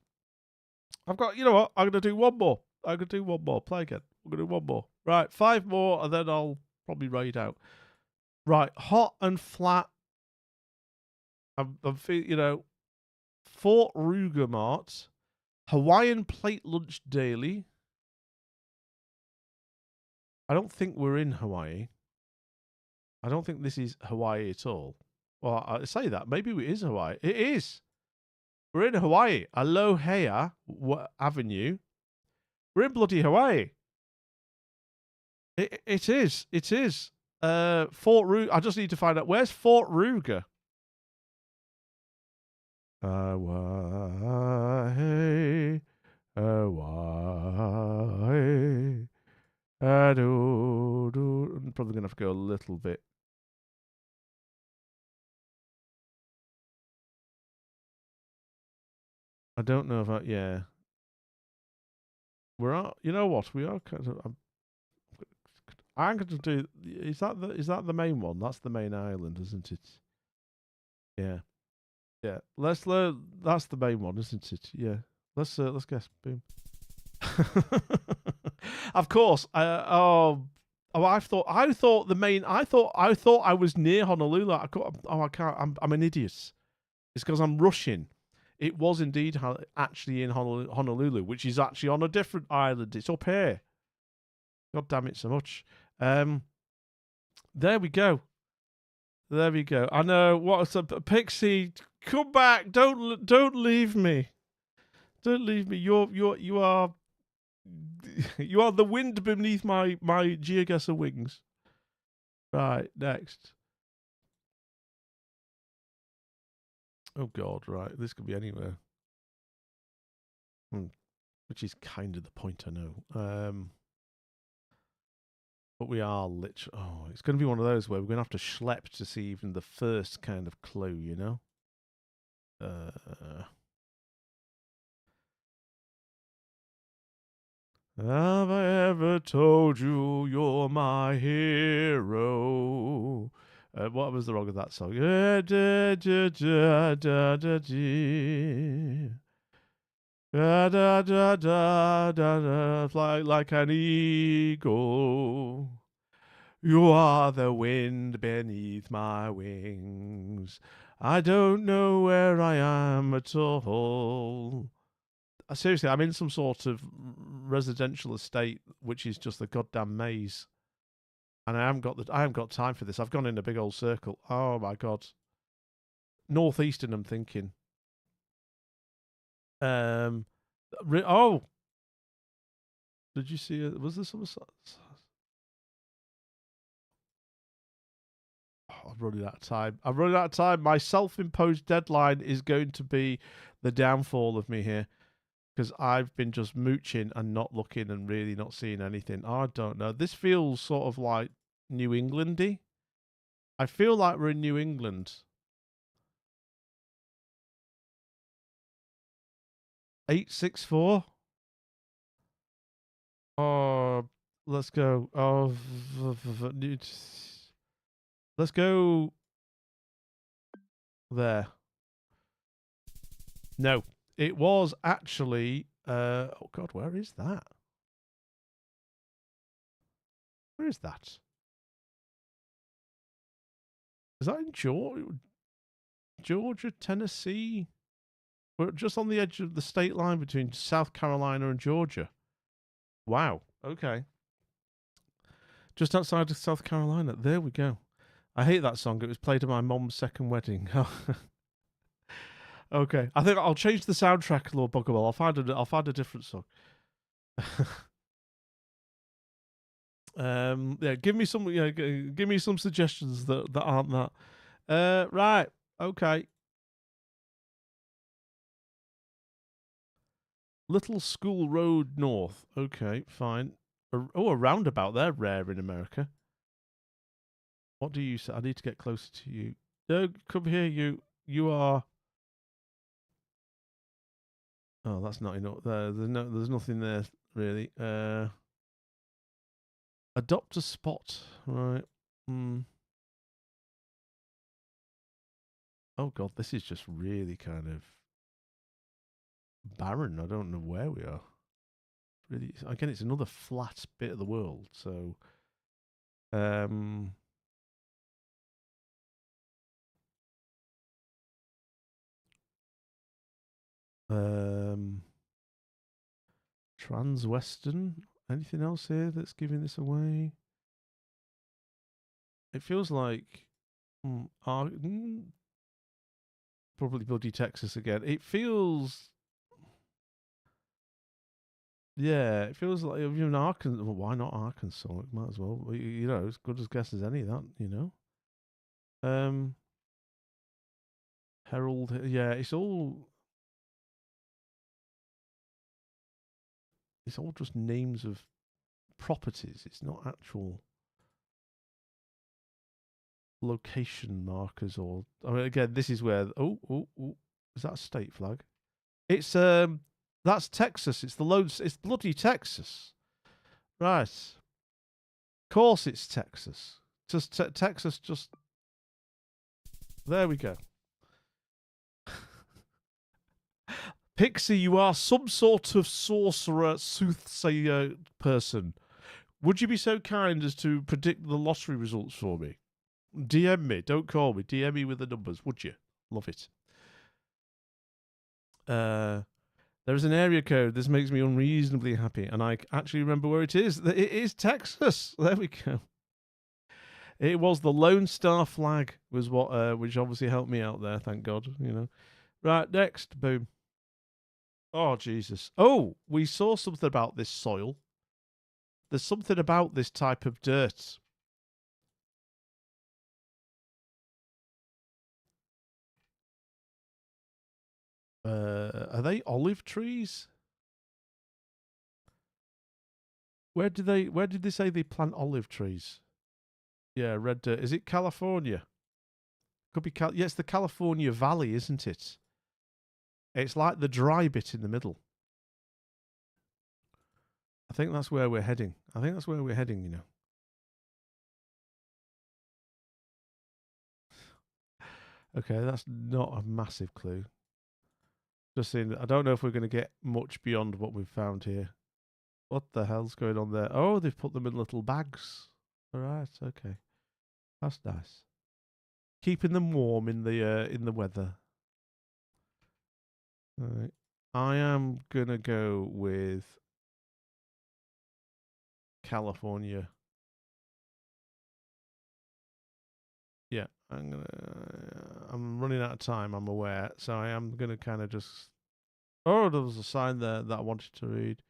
You know what? I'm going to do one more. Play again. I'm going to do one more. Right, 5 more, and then I'll probably raid out. Right, hot and flat. I'm Fort Rugermart, Hawaiian plate lunch daily. I don't think we're in Hawaii. I don't think this is Hawaii at all. Well, I say that. Maybe it is Hawaii. It is. We're in Hawaii. Aloha Avenue. We're in bloody Hawaii. It is. It is. Fort Ruger. I just need to find out. Where's Fort Ruger? Hawaii. Hawaii. I'm probably going to have to go a little bit. I don't know if yeah. You know what? We are kind of. I'm going to do. Is that the main one? That's the main island, isn't it? Yeah, yeah. Let's learn. That's the main one, isn't it? Yeah. Let's guess. Boom. Of course. I thought the main. I thought I was near Honolulu. I can't. I'm an idiot. It's because I'm rushing. It was indeed actually in Honolulu, which is actually on a different island. It's up here. God damn it so much. There we go. There we go. I know. What's up, Pixie? Come back! Don't leave me. Don't leave me. You are the wind beneath my GeoGuessr wings. Right, next. Oh God! Right, this could be anywhere. Which is kind of the point, I know. But we are literally. Oh, it's going to be one of those where we're going to have to schlep to see even the first kind of clue, you know? Have I ever told you you're my hero? What was the wrong of that song? Da, da, da, da, da, da, fly like an eagle. You are the wind beneath my wings. I don't know where I am at all. Seriously, I'm in some sort of residential estate, which is just a goddamn maze. And I haven't got time for this. I've gone in a big old circle. Oh my god. Northeastern, I'm thinking. Oh, did you see it? Was there some? I'm running out of time. I'm running out of time. My self-imposed deadline is going to be the downfall of me here because I've been just mooching and not looking and really not seeing anything. I don't know. This feels sort of like New Englandy. I feel like we're in New England. 864. Oh, let's go. Oh, let's go there. No, it was actually. Oh God, where is that? Where is that? Is that in Georgia, Tennessee? We're just on the edge of the state line between South Carolina and Georgia. Wow. Okay. Just outside of South Carolina. There we go. I hate that song. It was played at my mom's second wedding. Okay. I think I'll change the soundtrack, Lord Buggerwell. I'll find a different song. Yeah, give me some suggestions that aren't that. Right. Okay. Little School Road North. Okay, fine. A roundabout. They're rare in America. What do you say? I need to get closer to you. No, come here, you. You are. Oh, that's not enough. There's nothing there really. Adopt a spot, right? Oh god, this is just really kind of barren. I don't know where we are. Really, again, it's another flat bit of the world. So, um, um, Transwestern. Anything else here that's giving this away? It feels like probably bloody Texas again. It feels, yeah, it feels like even Arkansas. Well, why not Arkansas? It might as well. You know, as good as guess as any of that. You know. Herald. Yeah, it's all just names of properties. It's not actual location markers or. I mean, again, this is where. Oh, is that a state flag? It's that's Texas. It's the loads. It's bloody Texas, right? Of course, it's Texas. Just Texas. Just there we go. Pixie, you are some sort of sorcerer, soothsayer person. Would you be so kind as to predict the lottery results for me? DM me. Don't call me. DM me with the numbers, would you? Love it. There is an area code. This makes me unreasonably happy, and I actually remember where it is. It is Texas. There we go. It was the Lone Star flag, was what, which obviously helped me out there. Thank God. You know. Right, next. Boom. Oh Jesus. Oh, we saw something about this soil. There's something about this type of dirt. Are they olive trees? Where did they say they plant olive trees? Yeah, red dirt. Is it California? Could be yeah, it's the California Valley, isn't it? It's like the dry bit in the middle. I think that's where we're heading. You know. Okay, that's not a massive clue. Just saying, I don't know if we're going to get much beyond what we've found here. What the hell's going on there? Oh, they've put them in little bags. All right, okay, that's nice. Keeping them warm in the weather. All right, I am gonna go with California. Yeah, I'm running out of time. I'm aware, so I am gonna kind of just. Oh, there was a sign there that I wanted to read.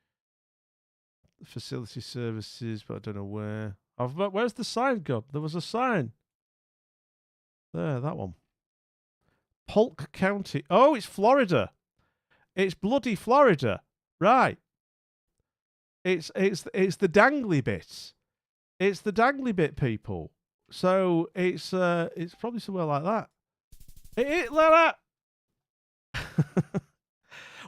Facility services, but I don't know where. Where's the sign gone? There was a sign. There, that one. Polk County. Oh, it's Florida. It's bloody Florida. Right. It's the dangly bit. It's the dangly bit, people. So it's probably somewhere like that. Like that.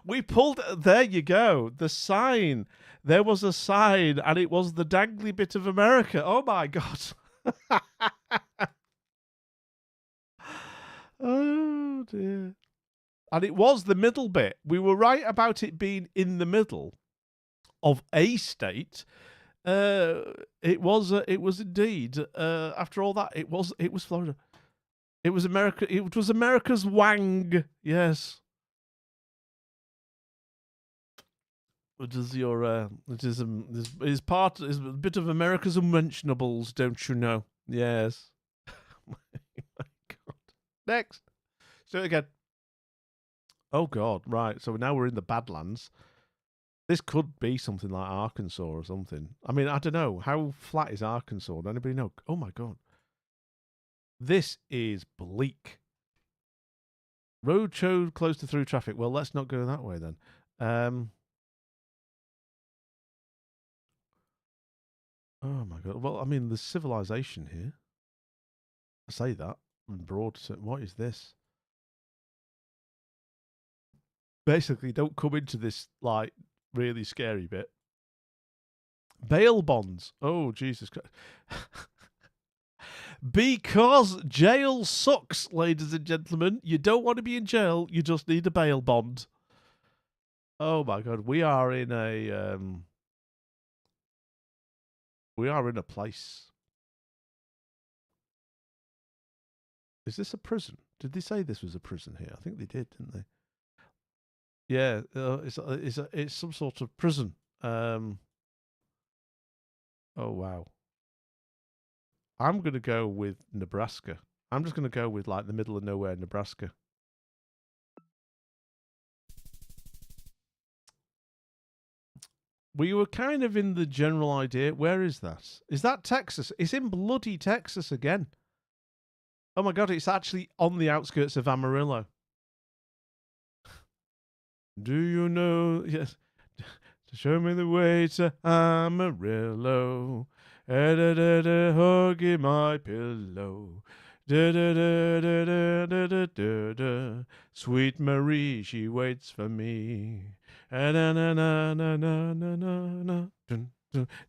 We pulled. There you go. The sign. There was a sign, and it was the dangly bit of America. Oh my god. Oh dear. And it was the middle bit. We were right about it being in the middle of a state. It was indeed. After all that, it was Florida. It was America. It was America's Wang. Yes. It is your. It is part. Is a bit of America's unmentionables, don't you know? Yes. Oh my god. Next. Do it again. Oh god. Right. So now we're in the Badlands. This could be something like Arkansas or something. I mean, I don't know. How flat is Arkansas? Does anybody know? Oh my god. This is bleak. Road showed close to through traffic. Well, let's not go that way then. Oh my god. Well, I mean, there's civilization here. I say that in broad. What is this? basically, don't come into this like really scary bit. Bail bonds. Oh, Jesus Christ. Because jail sucks, ladies and gentlemen. You don't want to be in jail. You just need a bail bond. Oh my God, we are in a place. Is this a prison? Did they say this was a prison here? I think they did, didn't they? Yeah, it's some sort of prison. Oh wow. I'm gonna go with Nebraska. I'm just gonna go with like the middle of nowhere, Nebraska. We were kind of in the general idea. Where is that? Is that Texas? It's in bloody Texas again. Oh my God, it's actually on the outskirts of Amarillo. Do you know? Yes. To show me the way to Amarillo. Huggy my pillow. Sweet Marie, she waits for me. Na na na na na na na na.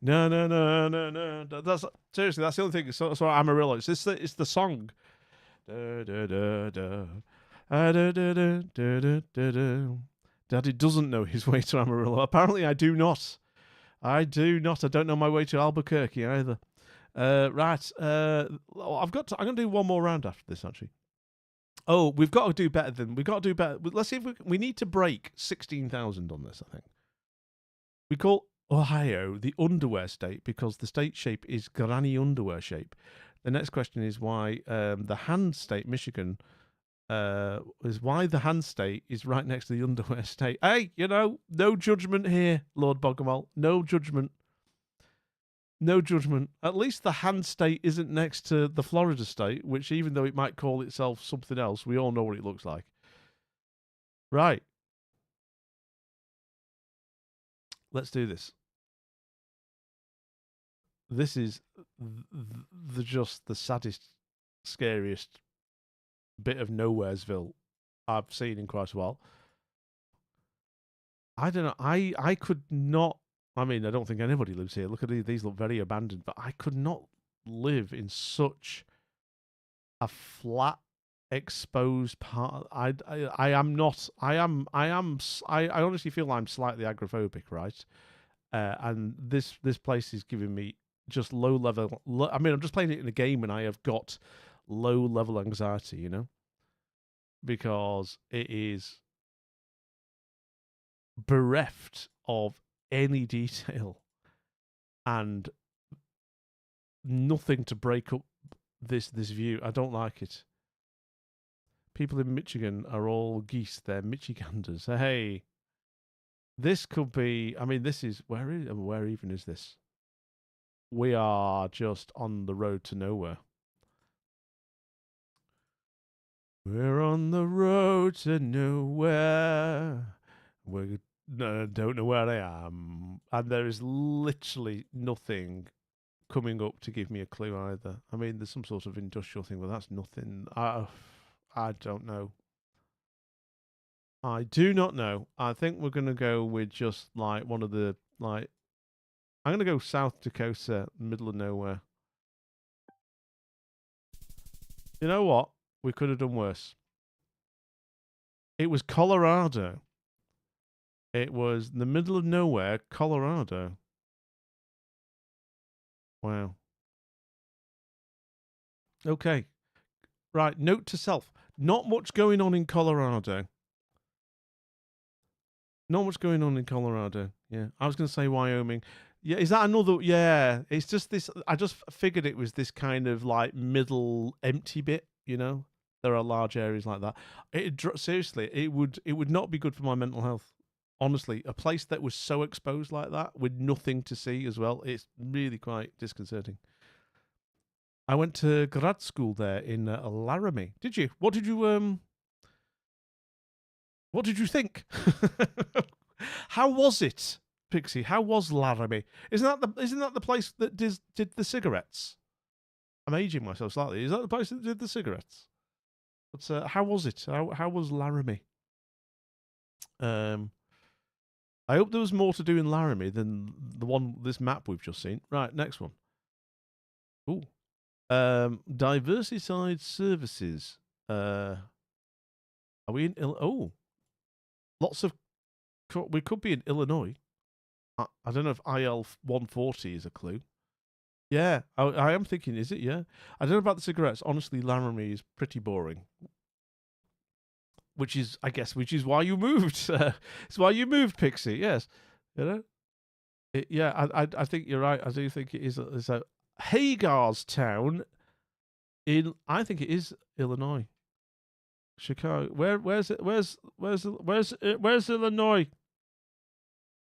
No, no, no, no, no. That's seriously. That's the only thing. So Amarillo. It's this. It's the song. Daddy doesn't know his way to Amarillo. Apparently, I do not. I don't know my way to Albuquerque either. Right. I've got. I'm going to do one more round after this. Actually. Oh, we've got to do better than. We've got to do better. Let's see if we need to break 16,000 on this. I think. We call Ohio the underwear state because the state shape is granny underwear shape. The next question is why the hand state, Michigan, is why the hand state is right next to the underwear state. Hey, no judgment here, Lord Bogomol. No judgment. No judgment. At least the hand state isn't next to the Florida state, which even though it might call itself something else, we all know what it looks like. Right. Let's do this. This is just the saddest, scariest bit of Nowheresville I've seen in quite a while. I don't know. I could not. I mean, I don't think anybody lives here. Look at these; look very abandoned. But I could not live in such a flat, exposed part. I am not. I honestly feel I'm slightly agoraphobic, right? And this place is giving me just low level. I mean, I'm just playing it in a game, and I have got low level anxiety, because it is bereft of any detail and nothing to break up this view. I don't like it. People in Michigan are all geese. They're Michiganders. Hey, this could be. I mean, this is where even is this? We are just on the road to nowhere. We're on the road to nowhere. We don't know where I am. And there is literally nothing coming up to give me a clue either. I mean, there's some sort of industrial thing, but that's nothing. I don't know. I do not know. I think we're going to go with just like one of the, like, I'm going to go South Dakota, middle of nowhere. You know what? We could have done worse. It was Colorado. It was the middle of nowhere, Colorado. Wow. Okay. Right. Note to self. Not much going on in Colorado. Not much going on in Colorado. Yeah. I was going to say Wyoming. Yeah. Is that another? Yeah. It's just this. I just figured it was this kind of like middle empty bit, There are large areas like that. Seriously, it would not be good for my mental health. Honestly, a place that was so exposed like that with nothing to see as well, it's really quite disconcerting. I went to grad school there in Laramie. Did you? What did you think? How was it, Pixie? How was Laramie? Isn't that the place that did the cigarettes? I'm aging myself slightly. Is that the place that did the cigarettes? But how was it? How was Laramie? I hope there was more to do in Laramie than this map we've just seen. Right, next one. Ooh. Diversified services. Are we in? Lots of. We could be in Illinois. I don't know if IL 140 is a clue. Yeah, I am thinking. Is it? Yeah. I don't know about the cigarettes. Honestly, Laramie is pretty boring. Which is why you moved. It's why you moved, Pixie. Yes, you know. I think you're right. I do think it is a Hagarstown in. I think it is Illinois. Chicago. Where's it? Where's Illinois?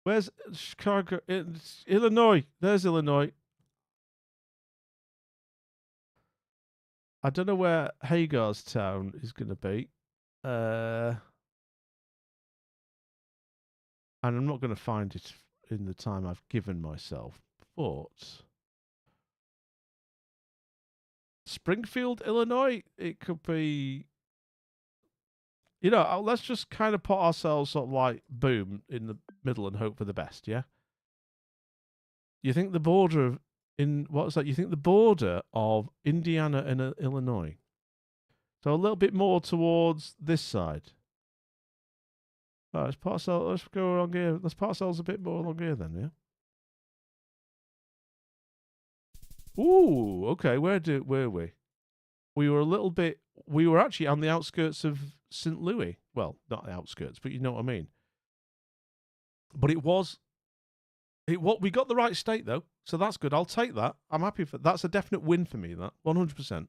Where's Chicago? It's Illinois. There's Illinois. I don't know where Hagarstown is going to be. And I'm not going to find it in the time I've given myself. But Springfield, Illinois, it could be. You know, let's just kind of put ourselves sort of like boom in the middle and hope for the best. Yeah. You think the border of what's that? You think the border of Indiana and Illinois? So a little bit more towards this side. Right, let's go along here. Let's put ourselves a bit more along here then, yeah? Ooh, okay. Were we? We were actually on the outskirts of St. Louis. Well, not the outskirts, but you know what I mean. But we got the right state though, so that's good. I'll take that. I'm happy for that's a definite win for me. That 100%.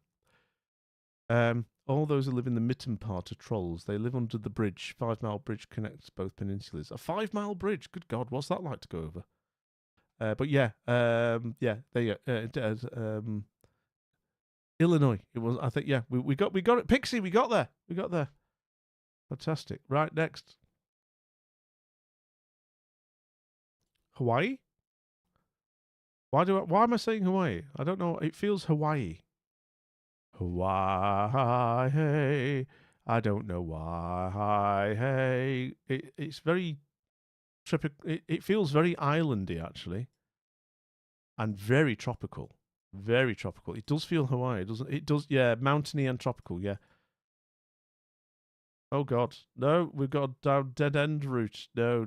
All those who live in the mitten part are trolls. They live under the bridge. 5 Mile Bridge connects both peninsulas. A 5 Mile Bridge. Good God, what's that like to go over? But yeah, there you go. Illinois. It was. I think. Yeah, we got it. Pixie, we got there. Fantastic. Right, next. Hawaii. Why am I saying Hawaii? I don't know. It feels Hawaii. Hawaii. I don't know why. Hey, it's very tropical. It feels very islandy actually, and very tropical. Very tropical. It does feel Hawaii, doesn't it? It does. Yeah, mountainy and tropical. Yeah. Oh God, no! We've got down dead end route. No.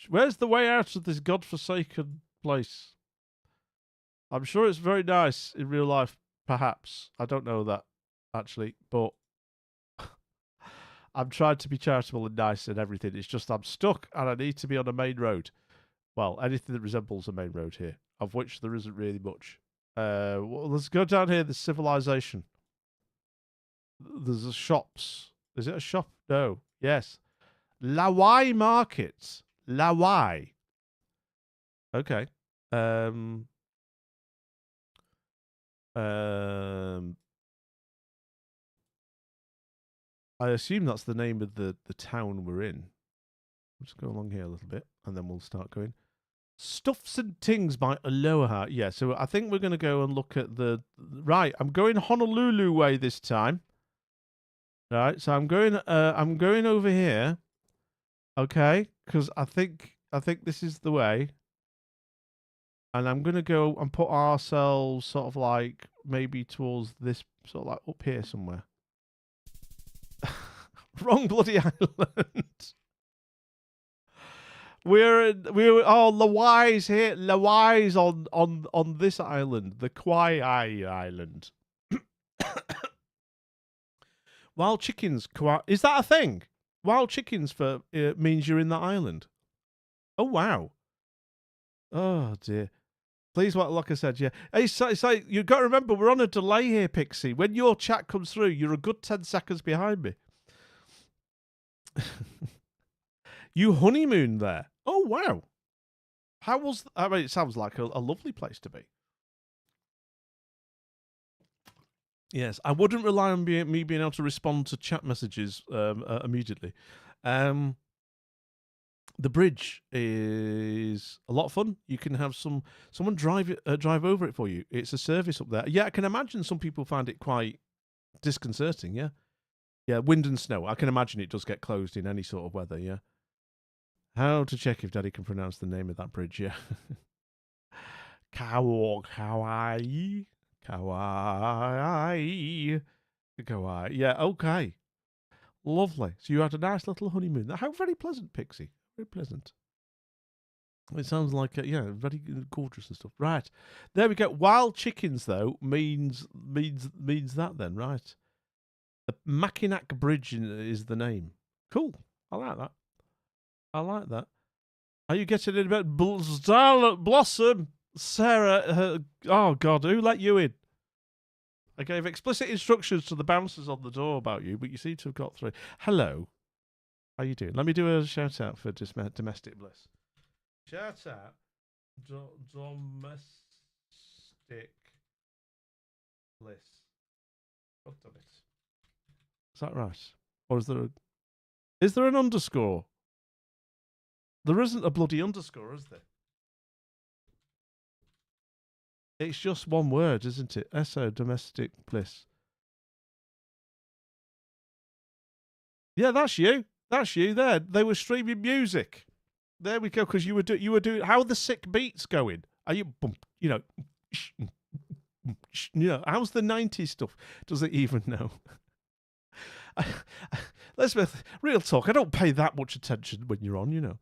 Where's the way out of this godforsaken place? I'm sure it's very nice in real life. Perhaps I don't know that actually, but I'm trying to be charitable and nice and everything. It's just I'm stuck and I need to be on a main road. Well, anything that resembles a main road here, of which there isn't really much. Well, let's go down here. The civilization. There's the shops. Is it a shop? No. Yes. Lawai Markets. Lawai. Okay. I assume that's the name of the town we're in. Let's go along here a little bit, and then we'll start going. Stuffs and Things by Aloha. Yeah, so I think we're going to go and look at the... Right, I'm going Honolulu way this time. Right, so I'm going over here. Okay, because I think this is the way. And I'm going to go and put ourselves sort of like maybe towards this, sort of like up here somewhere. Wrong bloody island. We're Lawai's here. Lawai's on this island, the Kauai Island. Wild chickens, is that a thing? Wild chickens for means you're in that island. Oh wow. Oh dear. Please, like I said, yeah. Hey, so you've got to remember we're on a delay here, Pixie. When your chat comes through, you're a good 10 seconds behind me. You honeymoon there. Oh wow. How was? I mean, it sounds like a lovely place to be. Yes, I wouldn't rely on me being able to respond to chat messages immediately. The bridge is a lot of fun. You can have someone drive over it for you. It's a service up there. Yeah, I can imagine some people find it quite disconcerting. Yeah, wind and snow. I can imagine it does get closed in any sort of weather. Yeah. How to check if Daddy can pronounce the name of that bridge? Yeah. Kawaii. Kawaii. Kawaii. Yeah, okay. Lovely. So you had a nice little honeymoon. How very pleasant, Pixie. Very pleasant. It sounds like, yeah, very gorgeous and stuff. Right. There we go. Wild chickens, though, means that then, right? The Mackinac Bridge is the name. Cool. I like that. I like that. Are you getting in about Starlet Blossom? Sarah, oh God, who let you in? I gave explicit instructions to the bouncers on the door about you, but you seem to have got through. Hello. How you doing? Let me do a shout out for domestic bliss. Shout out. Domestic bliss. God damn it. Is that right? Or is there an underscore? There isn't a bloody underscore, is there? It's just one word, isn't it? SO, domestic bliss. Yeah, that's you. That's you there. They were streaming music. There we go, because you were doing how are the sick beats going? Are you how's the 90s stuff? Does it even know? Let's be real talk. I don't pay that much attention when you're on,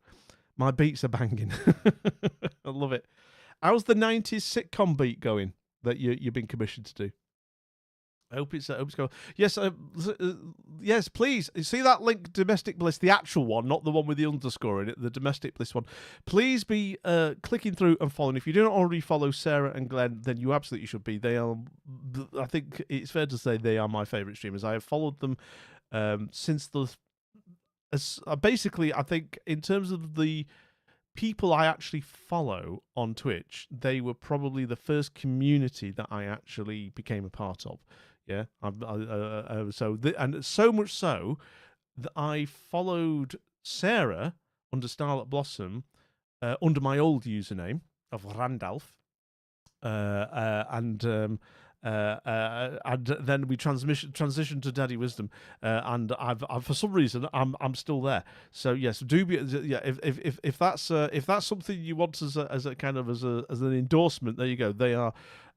My beats are banging. I love it. How's the 90s sitcom beat going that you've been commissioned to do? I hope it's going. Yes, yes, please. See that link, Domestic Bliss, the actual one, not the one with the underscore in it, the Domestic Bliss one. Please be clicking through and following. If you do not already follow Sarah and Glenn, then you absolutely should be. They are, I think it's fair to say, they are my favourite streamers. I have followed them since basically, I think in terms of the people I actually follow on Twitch, they were probably the first community that I actually became a part of. Yeah, and so much so that I followed Sarah under Starlet Blossom under my old username of Randolph, and then we transitioned to Daddy Wisdom, and I've for some reason I'm still there. So yes, do be if that's something you want as a kind of as an endorsement, there you go. They are.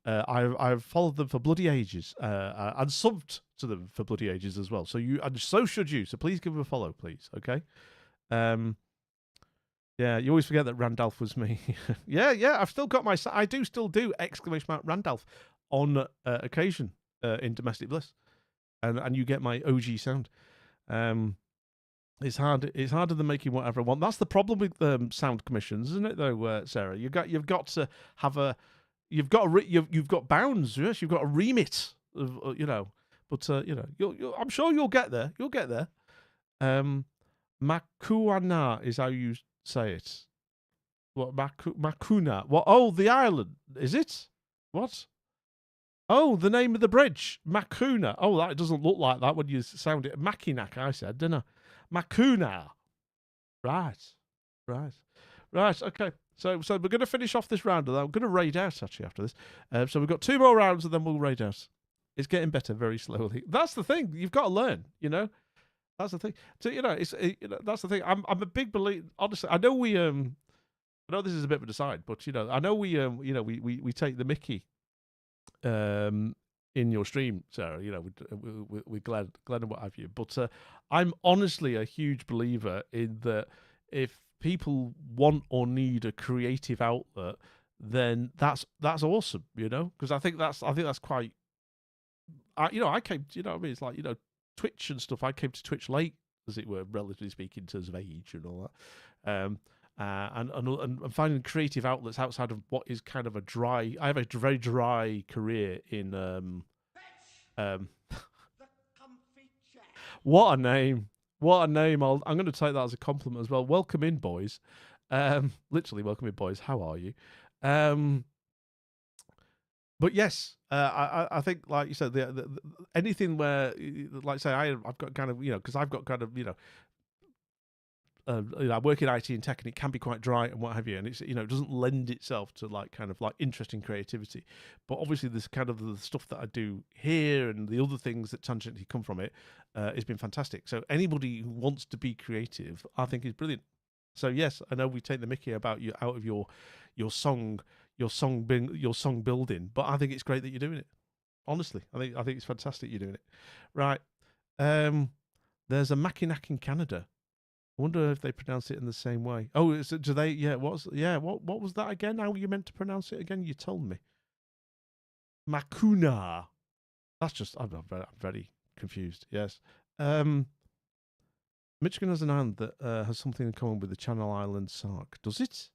I've followed them for bloody ages, and subbed to them for bloody ages as well. So so should you. So please give them a follow, please. Okay. Yeah, you always forget that Randolph was me. yeah. I've still got I do still do ! Randolph on occasion in Domestic Bliss, and you get my OG sound. It's hard. It's harder than making whatever I want. That's the problem with sound commissions, isn't it? Though, Sarah, you've got to have a. You've got bounds, yes. You've got a remit, But I'm sure you'll get there. You'll get there. Makuana is how you say it. What Makuna? What? Oh, the island is it? What? Oh, the name of the bridge, Makuna. Oh, that doesn't look like that when you sound it. Mackinac, I said, didn't I? Makuna. Right. Okay. So we're going to finish off this round, and I'm going to raid out actually after this. So we've got 2 more rounds, and then we'll raid out. It's getting better very slowly. That's the thing. You've got to learn. That's the thing. So that's the thing. I'm a big believer. Honestly, I know I know this is a bit of an aside, but I know we take the Mickey, in your stream, Sarah. We're glad and what have you. But I'm honestly a huge believer in that if people want or need a creative outlet, then that's awesome, because I think that's quite. I came, what I mean, it's like Twitch and stuff. I came to Twitch late, as it were, relatively speaking, in terms of age and all that. And finding creative outlets outside of what is kind of a dry. I have a very dry career in What a name! What a name! I'm going to take that as a compliment as well. Welcome in, boys. Literally, welcome in, boys. How are you? But yes, I think, like you said, the anything where, like say, I've got kind of, because I've got kind of, I work in IT and tech, and it can be quite dry and what have you, and it's it doesn't lend itself to like kind of like interesting creativity. But obviously, this kind of the stuff that I do here and the other things that tangentially come from it has been fantastic. So anybody who wants to be creative, I think, is brilliant. So yes, I know we take the mickey about you out of your song building, but I think it's great that you're doing it. Honestly, I think it's fantastic you're doing it. Right. There's a Mackinac in Canada. I wonder if they pronounce it in the same way. Oh, do they? Yeah. What was that again? How were you meant to pronounce it again? You told me. Makuna. That's just. I'm very confused. Yes. Michigan has an island that has something in common with the Channel Islands Sark. Does it?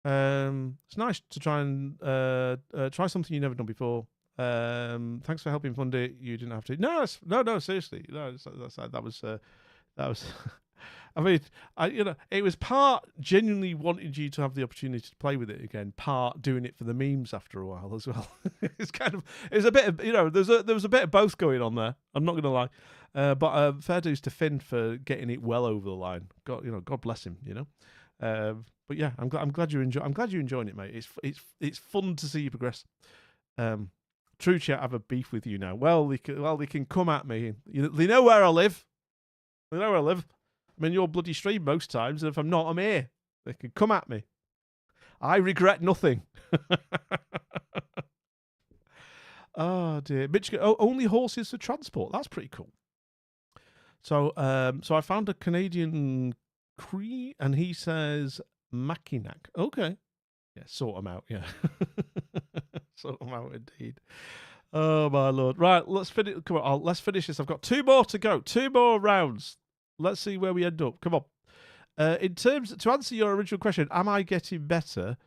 It's nice to try and try something you've never done before. Thanks for helping fund it. You didn't have to. No, seriously. No, that was. I mean, it was part genuinely wanting you to have the opportunity to play with it again, part doing it for the memes after a while as well. It's a bit of, there was a bit of both going on there. I'm not going to lie, but fair dues to Finn for getting it well over the line. God bless him. But yeah, I'm glad you're enjoying it, mate. It's fun to see you progress. True chat have a beef with you now. Well, they can come at me. They know where I live. They know where I live. I'm in your bloody stream most times, and if I'm not, I'm here. They can come at me. I regret nothing. Oh dear. Michigan, only horses for transport. That's pretty cool. So I found a Canadian Cree, and he says Mackinac. Okay. Yeah, sort them out, yeah. Sort them out indeed. Oh my lord. Right, let's finish. Come on, let's finish this. I've got 2 more to go. 2 more rounds. Let's see where we end up. Come on. In terms to answer your original question, am I getting better?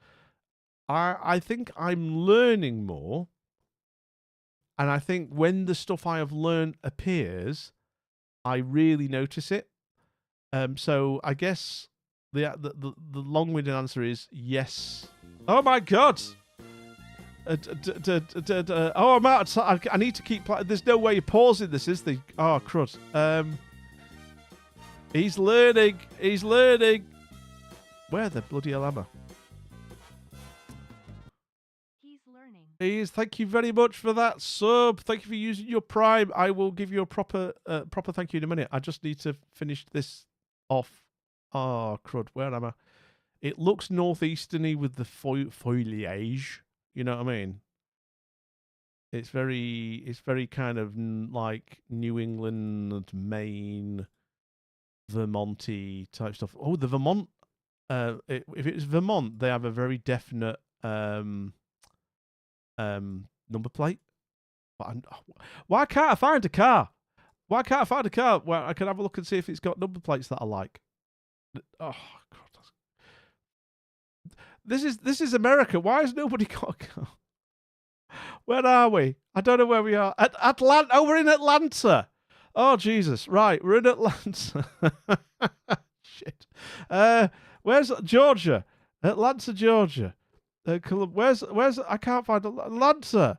I think I'm learning more, and I think when the stuff I have learned appears, I really notice it. So I guess the long-winded answer is yes. Oh my god! Oh, I'm out of time. I need to keep playing. There's no way you're pausing this, is there? Oh crud. He's learning. He's learning. Where the bloody hell am I? He's learning. Thank you very much for that sub. Thank you for using your Prime. I will give you a proper thank you in a minute. I just need to finish this off. Oh, crud. Where am I? It looks northeasterny with the foliage. You know what I mean? It's very kind of like New England, Maine, Vermonty type stuff. Oh, the Vermont. If it's Vermont, they have a very definite number plate. Why can't I find a car? Why can't I find a car where I can have a look and see if it's got number plates that I like? Oh God, this is America. Why has nobody got a car? Where are we? I don't know where we are. At Atlanta. Oh, we're in Atlanta. Oh Jesus! Right, we're in Atlanta. Shit. Where's Georgia? Atlanta, Georgia. Where's I can't find Atlanta.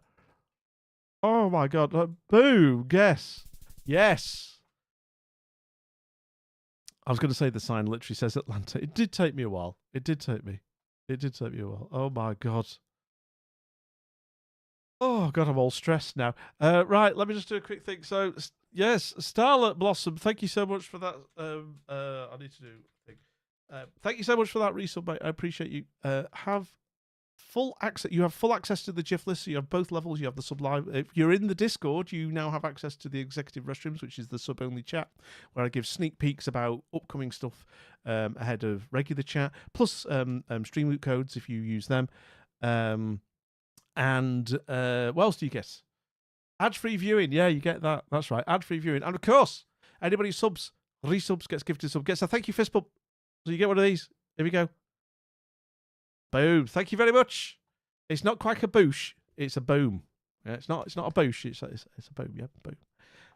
Oh my God! Boo! Guess. Yes. I was going to say the sign literally says Atlanta. It did take me a while. It did take me a while. Oh my God. Oh God, I'm all stressed now. Right, let me just do a quick thing. So, yes, Starlet Blossom, thank you so much for that. I need to do a thing. Thank you so much for that resub, mate. I appreciate you. Have full access. You have full access to the GIF list. So you have both levels. You have the Sublime. If you're in the Discord, you now have access to the Executive Restrooms, which is the sub-only chat, where I give sneak peeks about upcoming stuff ahead of regular chat, plus stream loot codes if you use them. And what else do you guess? Ad-free viewing. Yeah, you get that. That's right. Ad-free viewing. And of course, anybody who resubs, gets gifted sub, gets a thank you fist bump. So you get one of these. Here we go. Boom. Thank you very much. It's not quite a boosh. It's a boom. Yeah, it's not a boosh. It's a boom. Yeah, boom.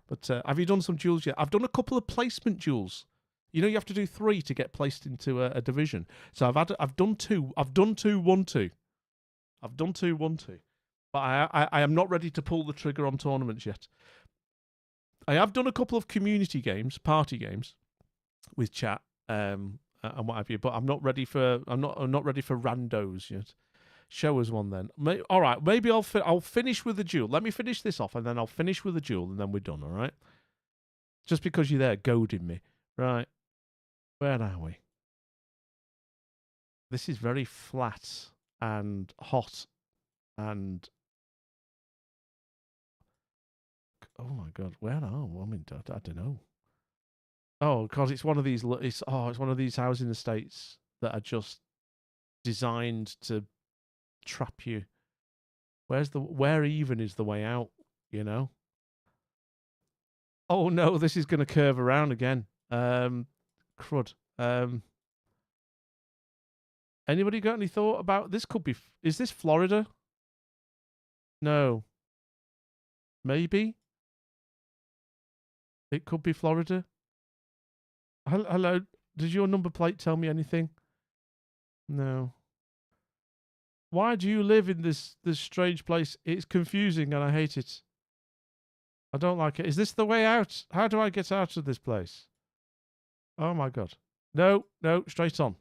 But have you done some duels yet? I've done a couple of placement duels. You know, you have to do 3 to get placed into a division. So I've done 2. I've done 2 1-2. I've done 2 1-2. But I am not ready to pull the trigger on tournaments yet. I have done a couple of community games, party games, with chat and what have you. But I'm not ready for randos yet. Show us one then. All right, maybe I'll finish with a duel. Let me finish this off, and then I'll finish with a duel, and then we're done. All right. Just because you're there goading me, right? Where are we? This is very flat and hot and oh my god, where are I mean, I don't know. Oh, because it's one of these. It's one of these housing estates that are just designed to trap you. Where even is the way out? You know. Oh no, this is going to curve around again. Crud. Anybody got any thought about this? Could be. Is this Florida? No. Maybe. It could be Florida. Hello. Does your number plate tell me anything? No. Why do you live in this strange place? It's confusing and I hate it. I don't like it. Is this the way out? How do I get out of this place? Oh my god. No, straight on.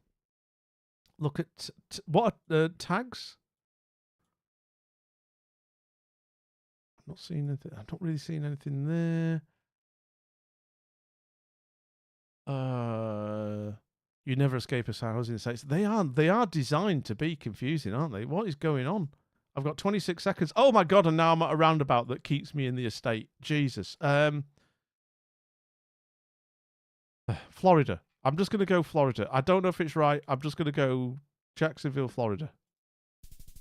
Look at what tags? I'm not seeing anything. I'm not really seeing anything there. You never escape a housing estates. They are designed to be confusing, aren't they? What is going on? I've got 26 seconds. Oh my god, and now I'm at a roundabout that keeps me in the estate. Jesus. Florida. I'm just going to go Florida. I don't know if it's right. I'm just going to go Jacksonville, Florida.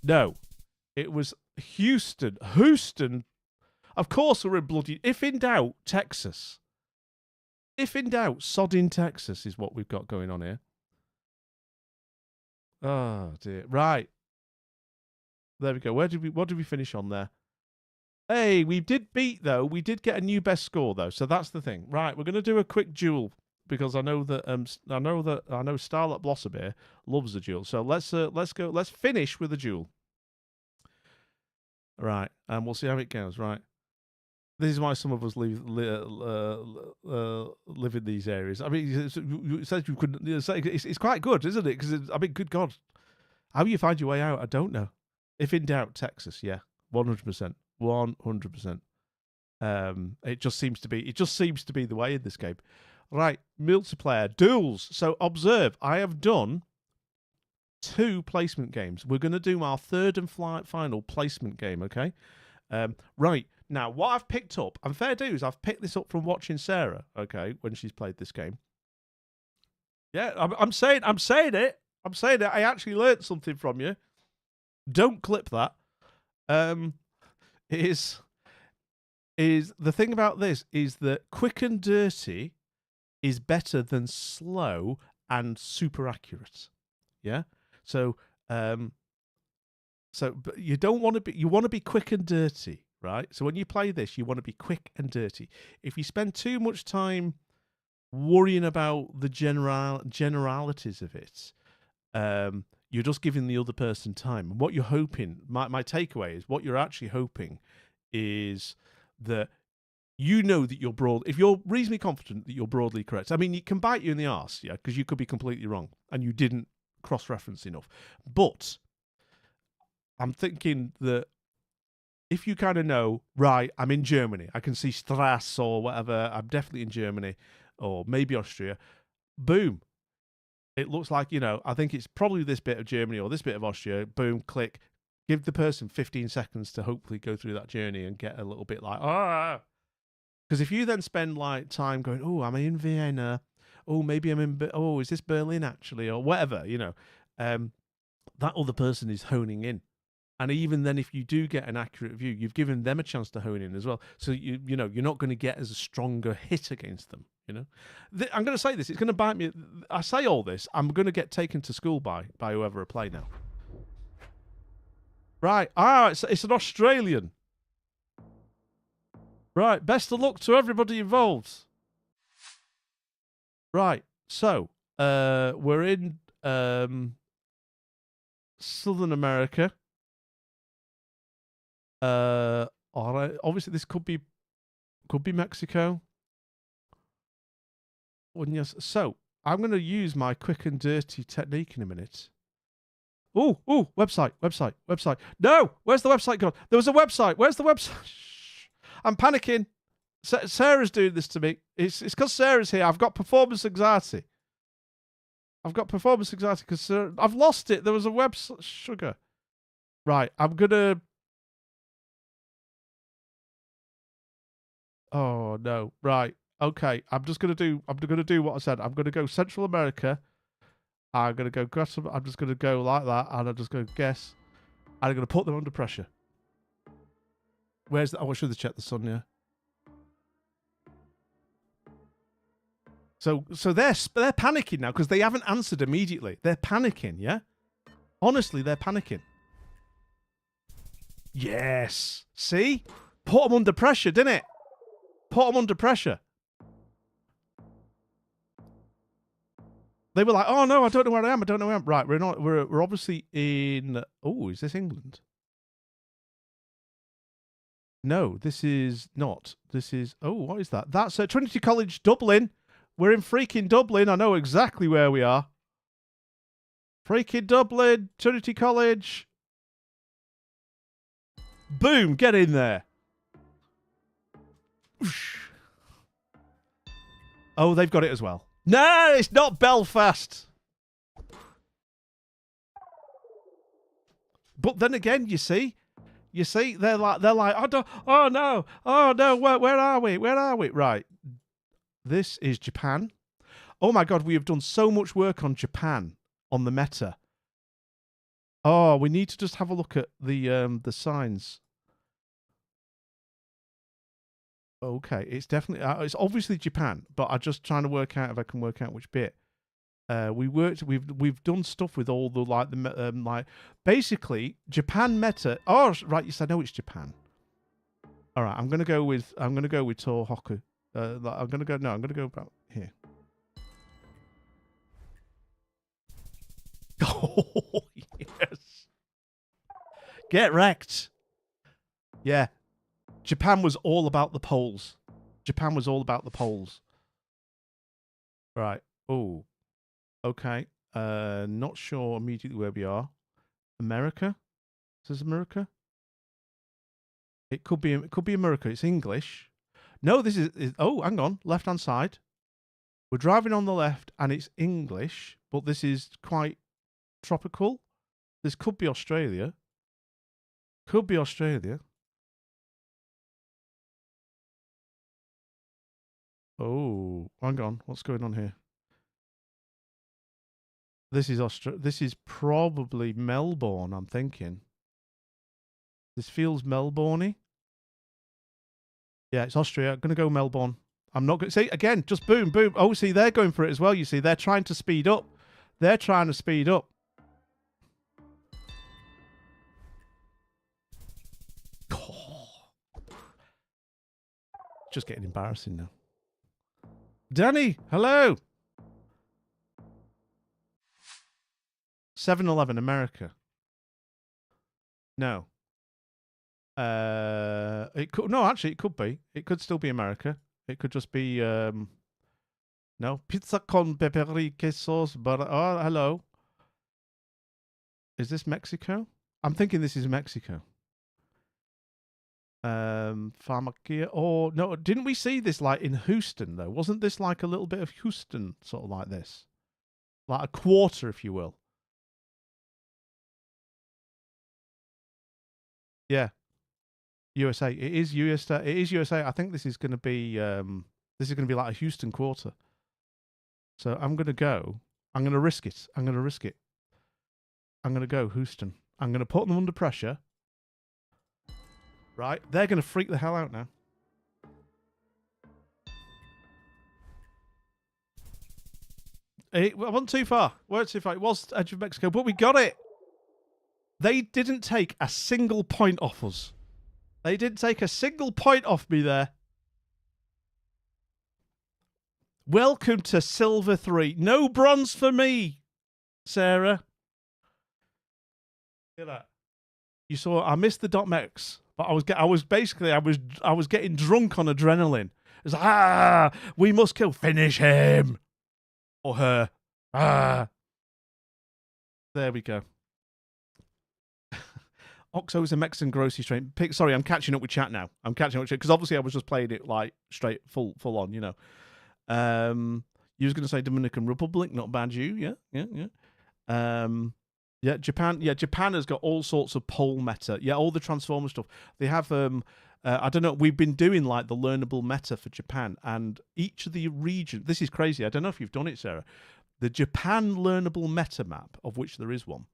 No. It was Houston. Houston. Of course we're in bloody... If in doubt, Texas. If in doubt, sodding Texas is what we've got going on here. Oh, dear. Right. There we go. What did we finish on there? Hey, we did beat, though. We did get a new best score, though. So that's the thing. Right, we're going to do a quick duel because I know Starlet Blossom here loves a duel. So let's go. Let's finish with a duel. Right, and we'll see how it goes. Right. This is why some of us live in these areas. I mean, you said you couldn't. It's quite good, isn't it? Because I mean, good God, how you find your way out, I don't know. If in doubt, Texas, yeah, 100%, 100%. It just seems to be the way in this game. Right, multiplayer duels. So observe, I have done 2 placement games. We're going to do our third and final placement game. Okay, right. Now, what I've picked up, and fair dues, I've picked this up from watching Sarah, okay, when she's played this game. Yeah, I'm saying it. I actually learnt something from you. Don't clip that. Is the thing about this is that quick and dirty is better than slow and super accurate. Yeah? So but you don't want to be, you want to be quick and dirty. Right? So when you play this, you want to be quick and dirty. If you spend too much time worrying about the generalities of it, you're just giving the other person time. And what you're hoping, my takeaway is, what you're actually hoping is that you know that if you're reasonably confident that you're broadly correct. I mean, it can bite you in the arse, yeah, because you could be completely wrong and you didn't cross-reference enough. But I'm thinking that if you kind of know, right, I'm in Germany, I can see Strasse or whatever, I'm definitely in Germany, or maybe Austria, boom. It looks like, I think it's probably this bit of Germany or this bit of Austria, boom, click. Give the person 15 seconds to hopefully go through that journey and get a little bit like, Because if you then spend like time going, oh, I'm in Vienna, oh, maybe I'm in, is this Berlin actually, or whatever, that other person is honing in. And even then, if you do get an accurate view, you've given them a chance to hone in as well. So you're not going to get as a stronger hit against them. I'm going to say this. It's going to bite me. I say all this. I'm going to get taken to school by whoever I play now. Right. It's an Australian. Right. Best of luck to everybody involved. Right. So we're in Southern America. Obviously this could be Mexico. Yes. So I'm going to use my quick and dirty technique in a minute. Oh, website. No, where's the website gone? There was a website. Where's the website? Shh. I'm panicking. Sarah's doing this to me. It's because Sarah's here. I've got performance anxiety. I've got performance anxiety because I've lost it. There was a web sugar. Right, I'm gonna. Oh no! Right, okay. I'm gonna do what I said. I'm gonna go Central America. I'm gonna go grab some. I'm just gonna go like that, and I'm just gonna guess. And I'm gonna put them under pressure. Where's the? Oh, I should have checked the sun. Yeah. So they're panicking now because they haven't answered immediately. They're panicking. Yeah. Honestly, they're panicking. Yes. See? Put them under pressure, didn't it? Put them under pressure. They were like, "Oh no, I don't know where I am. I don't know where I am." Right, we're not. We're obviously in. Oh, is this England? No, this is not. This is. Oh, what is that? That's Trinity College, Dublin. We're in freaking Dublin. I know exactly where we are. Freaking Dublin, Trinity College. Boom, get in there. Oh, they've got it as well. No, it's not Belfast. But then again, you see, they're like, oh no, where are we? Where are we? Right, this is Japan. Oh my God, we have done so much work on Japan on the meta. Oh, we need to just have a look at the signs. Okay, it's definitely it's obviously Japan, but I'm just trying to work out if I can work out which bit. We've done stuff with all the like basically Japan meta. Oh right, yes, I know it's Japan. All right, I'm gonna go with Tohoku. I'm gonna go about here. Oh yes, get wrecked. Yeah, Japan was all about the poles. Japan was all about the poles. Right. Oh. Okay. Not sure immediately where we are. America? Is this America? It could be America. It's English. No, this is oh, hang on. Left-hand side. We're driving on the left and it's English, but this is quite tropical. This could be Australia. Could be Australia. Oh, hang on. What's going on here? This is This is probably Melbourne, I'm thinking. This feels Melbourne-y. Yeah, it's Austria. I'm going to go Melbourne. I'm not going to say again, just boom, boom. Oh, see, they're going for it as well. You see, they're trying to speed up. They're trying to speed up. Oh. Just getting embarrassing now. Danny, hello. 7-Eleven, America. No. It could actually it could be. It could still be America. It could just be no, pizza con pepperoni sauce, but oh, hello. Is this Mexico? I'm thinking this is Mexico. Pharmacia. Oh no, didn't we see this like in Houston though? Wasn't this like a little bit of Houston, sort of like this, like a quarter, if you will? Yeah, USA. It is USA. It is USA. I think this is going to be like a Houston quarter. So I'm going to go. I'm going to risk it. I'm going to risk it. I'm going to go Houston. I'm going to put them under pressure. Right, they're going to freak the hell out now. It wasn't too far. Weren't too far. It was edge of Mexico, but we got it. They didn't take a single point off us. They didn't take a single point off me there. Welcome to Silver 3. No bronze for me, Sarah. Look at that. You saw I missed the .mex, but I was getting drunk on adrenaline. It's like, we must kill, finish him or her. There we go. Oxo's a Mexican grocery strain. Sorry, I'm catching up with chat now. I'm catching up with chat because obviously I was just playing it like straight full on, you know. You was going to say Dominican Republic, not bad. Yeah. Yeah, Japan. Yeah, Japan has got all sorts of pole meta. Yeah, all the Transformer stuff. They have. I don't know. We've been doing like the learnable meta for Japan, and each of the region. This is crazy. I don't know if you've done it, Sarah. The Japan learnable meta map, of which there is one.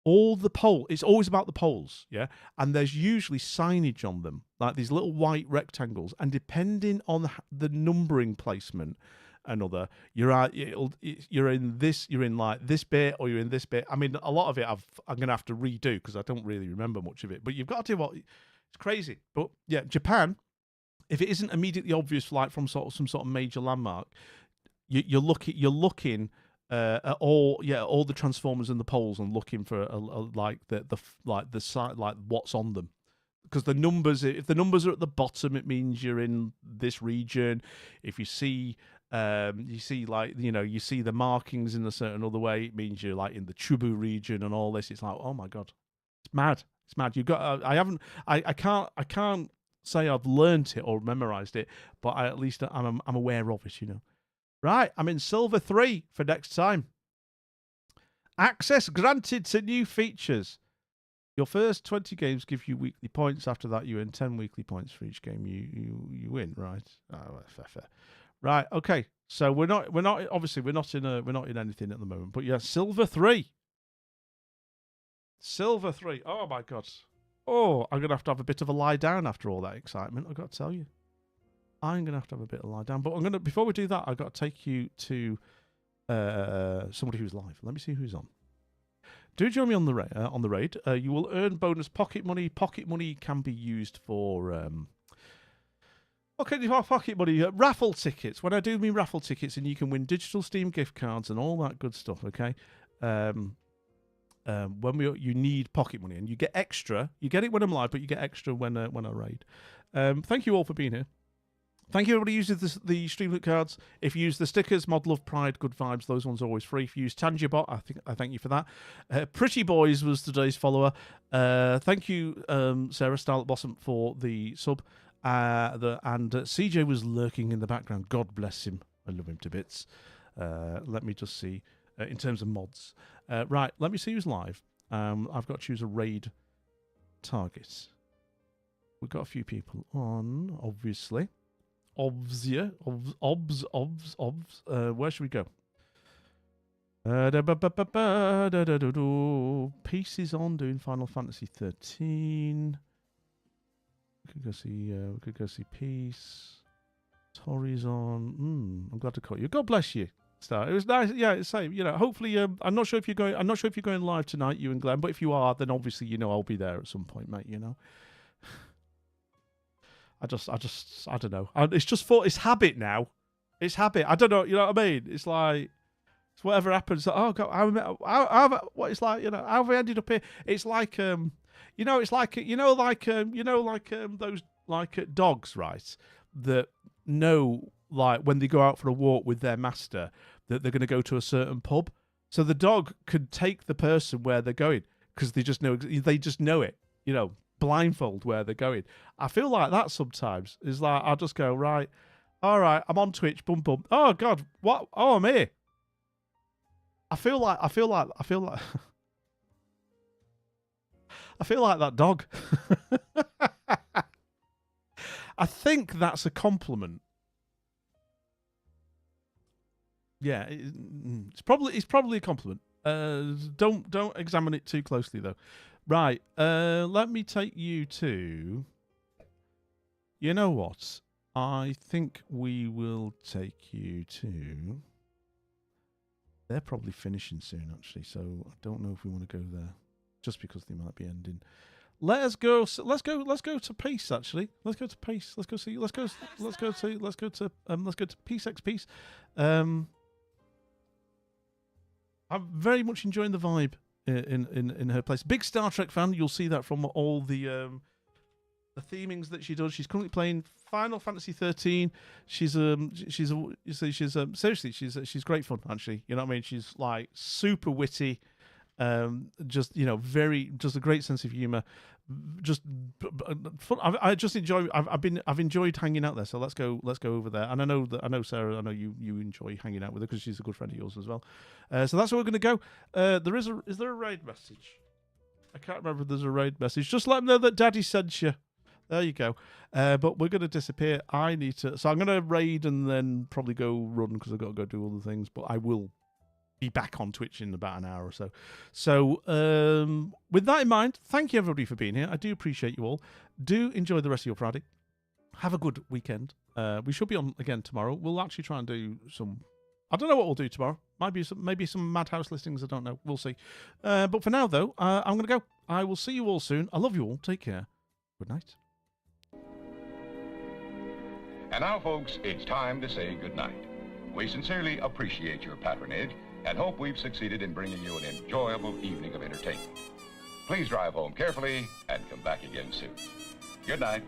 All the pole. It's always about the poles. Yeah, and there's usually signage on them, like these little white rectangles, and depending on the numbering placement. Another you're in this, you're in like this bit, or you're in this bit. I mean, a lot of it I'm gonna have to redo because I don't really remember much of it, but you've got to do what. It's crazy. But yeah, Japan, if it isn't immediately obvious, like from some sort of major landmark, you're looking at all the transformers and the poles, and looking for like the site, like what's on them. Because the numbers, if the numbers are at the bottom, it means you're in this region. If you see you see the markings in a certain other way, it means you're like in the Chubu region and all this. It's like, oh my god, it's mad. It's mad. You've got. I can't say I've learnt it or memorized it, but at least I'm aware of it. Right. I'm in silver 3 for next time. Access granted to new features. Your first 20 games give you weekly points. After that, you earn 10 weekly points for each game you win. Right. Oh, fair. Right. Okay. So we're not obviously we're not in anything at the moment. But yeah, silver 3. Silver 3. Oh my god. Oh, I'm gonna have to have a bit of a lie down after all that excitement. I've got to tell you, I'm gonna have to have a bit of a lie down. But before we do that, I've got to take you to somebody who's live. Let me see who's on. Do join me on the raid. You will earn bonus pocket money. Pocket money can be used for pocket money raffle tickets. When I do mean raffle tickets, and you can win digital Steam gift cards and all that good stuff. Okay. You need pocket money, and you get extra. You get it when I'm live, but you get extra when I raid. Thank you all for being here. Thank you, everybody who uses the Streamlit cards. If you use the stickers, Mod Love Pride, Good Vibes, those ones are always free. If you use Tangibot, I thank you for that. Pretty Boys was today's follower. Thank you, Sarah Starlet Blossom, for the sub. And CJ was lurking in the background. God bless him. I love him to bits. Let me just see. In terms of mods. Right, let me see who's live. I've got to choose a raid target. We've got a few people on, obviously. Obs. Where should we go? Peace is on doing Final Fantasy 13. We could go see Peace. Tori's on. I'm glad to call you. God bless you. Star. It was nice. Yeah, it's same. Hopefully, I'm not sure if you're going live tonight, you and Glenn. But if you are, then obviously I'll be there at some point, mate. I don't know. It's habit now. It's habit. I don't know. You know what I mean? It's like it's whatever happens. Oh God, what it's like. How have I ended up here? It's like it's like those dogs, right? That know, like, when they go out for a walk with their master, that they're going to go to a certain pub. So the dog could take the person where they're going because they just know it. Blindfold where they're going. I feel like that sometimes. Is like I'll just go, right, all right, I'm on Twitch, boom boom. Oh God, what? Oh, I'm here. I feel like I feel like that dog. I think that's a compliment. Yeah, it's probably a compliment. Don't examine it too closely though. Right, let me take you to... You know what? I think we will take you to... They're probably finishing soon, actually, so I don't know if we want to go there, just because they might be ending. Let's go to Peace, actually. Let's go to Peace. Let's go to Peace X Peace. I'm very much enjoying the vibe in her place. Big Star Trek fan. You'll see that from all the themings that she does. She's currently playing Final Fantasy 13. She's great fun, actually. You know what I mean? She's like super witty. Just a great sense of humor. just fun. I just enjoy. I've enjoyed hanging out there. So let's go over there. And I know Sarah. I know you enjoy hanging out with her because she's a good friend of yours as well. So that's where we're going to go. Is there a raid message? I can't remember if there's a raid message. Just let them know that Daddy sent you. There you go. But we're going to disappear. So I'm going to raid and then probably go run because I've got to go do other things. But I will be back on Twitch in about an hour or so. So with that in mind, thank you everybody for being here. I do appreciate you all. Do enjoy the rest of your Friday. Have a good weekend. We should be on again tomorrow. We'll actually try and do some... I don't know what we'll do tomorrow. Maybe some Madhouse listings. I don't know. We'll see. But for now, though, I'm going to go. I will see you all soon. I love you all. Take care. Good night. And now, folks, it's time to say goodnight. We sincerely appreciate your patronage and hope we've succeeded in bringing you an enjoyable evening of entertainment. Please drive home carefully and come back again soon. Good night.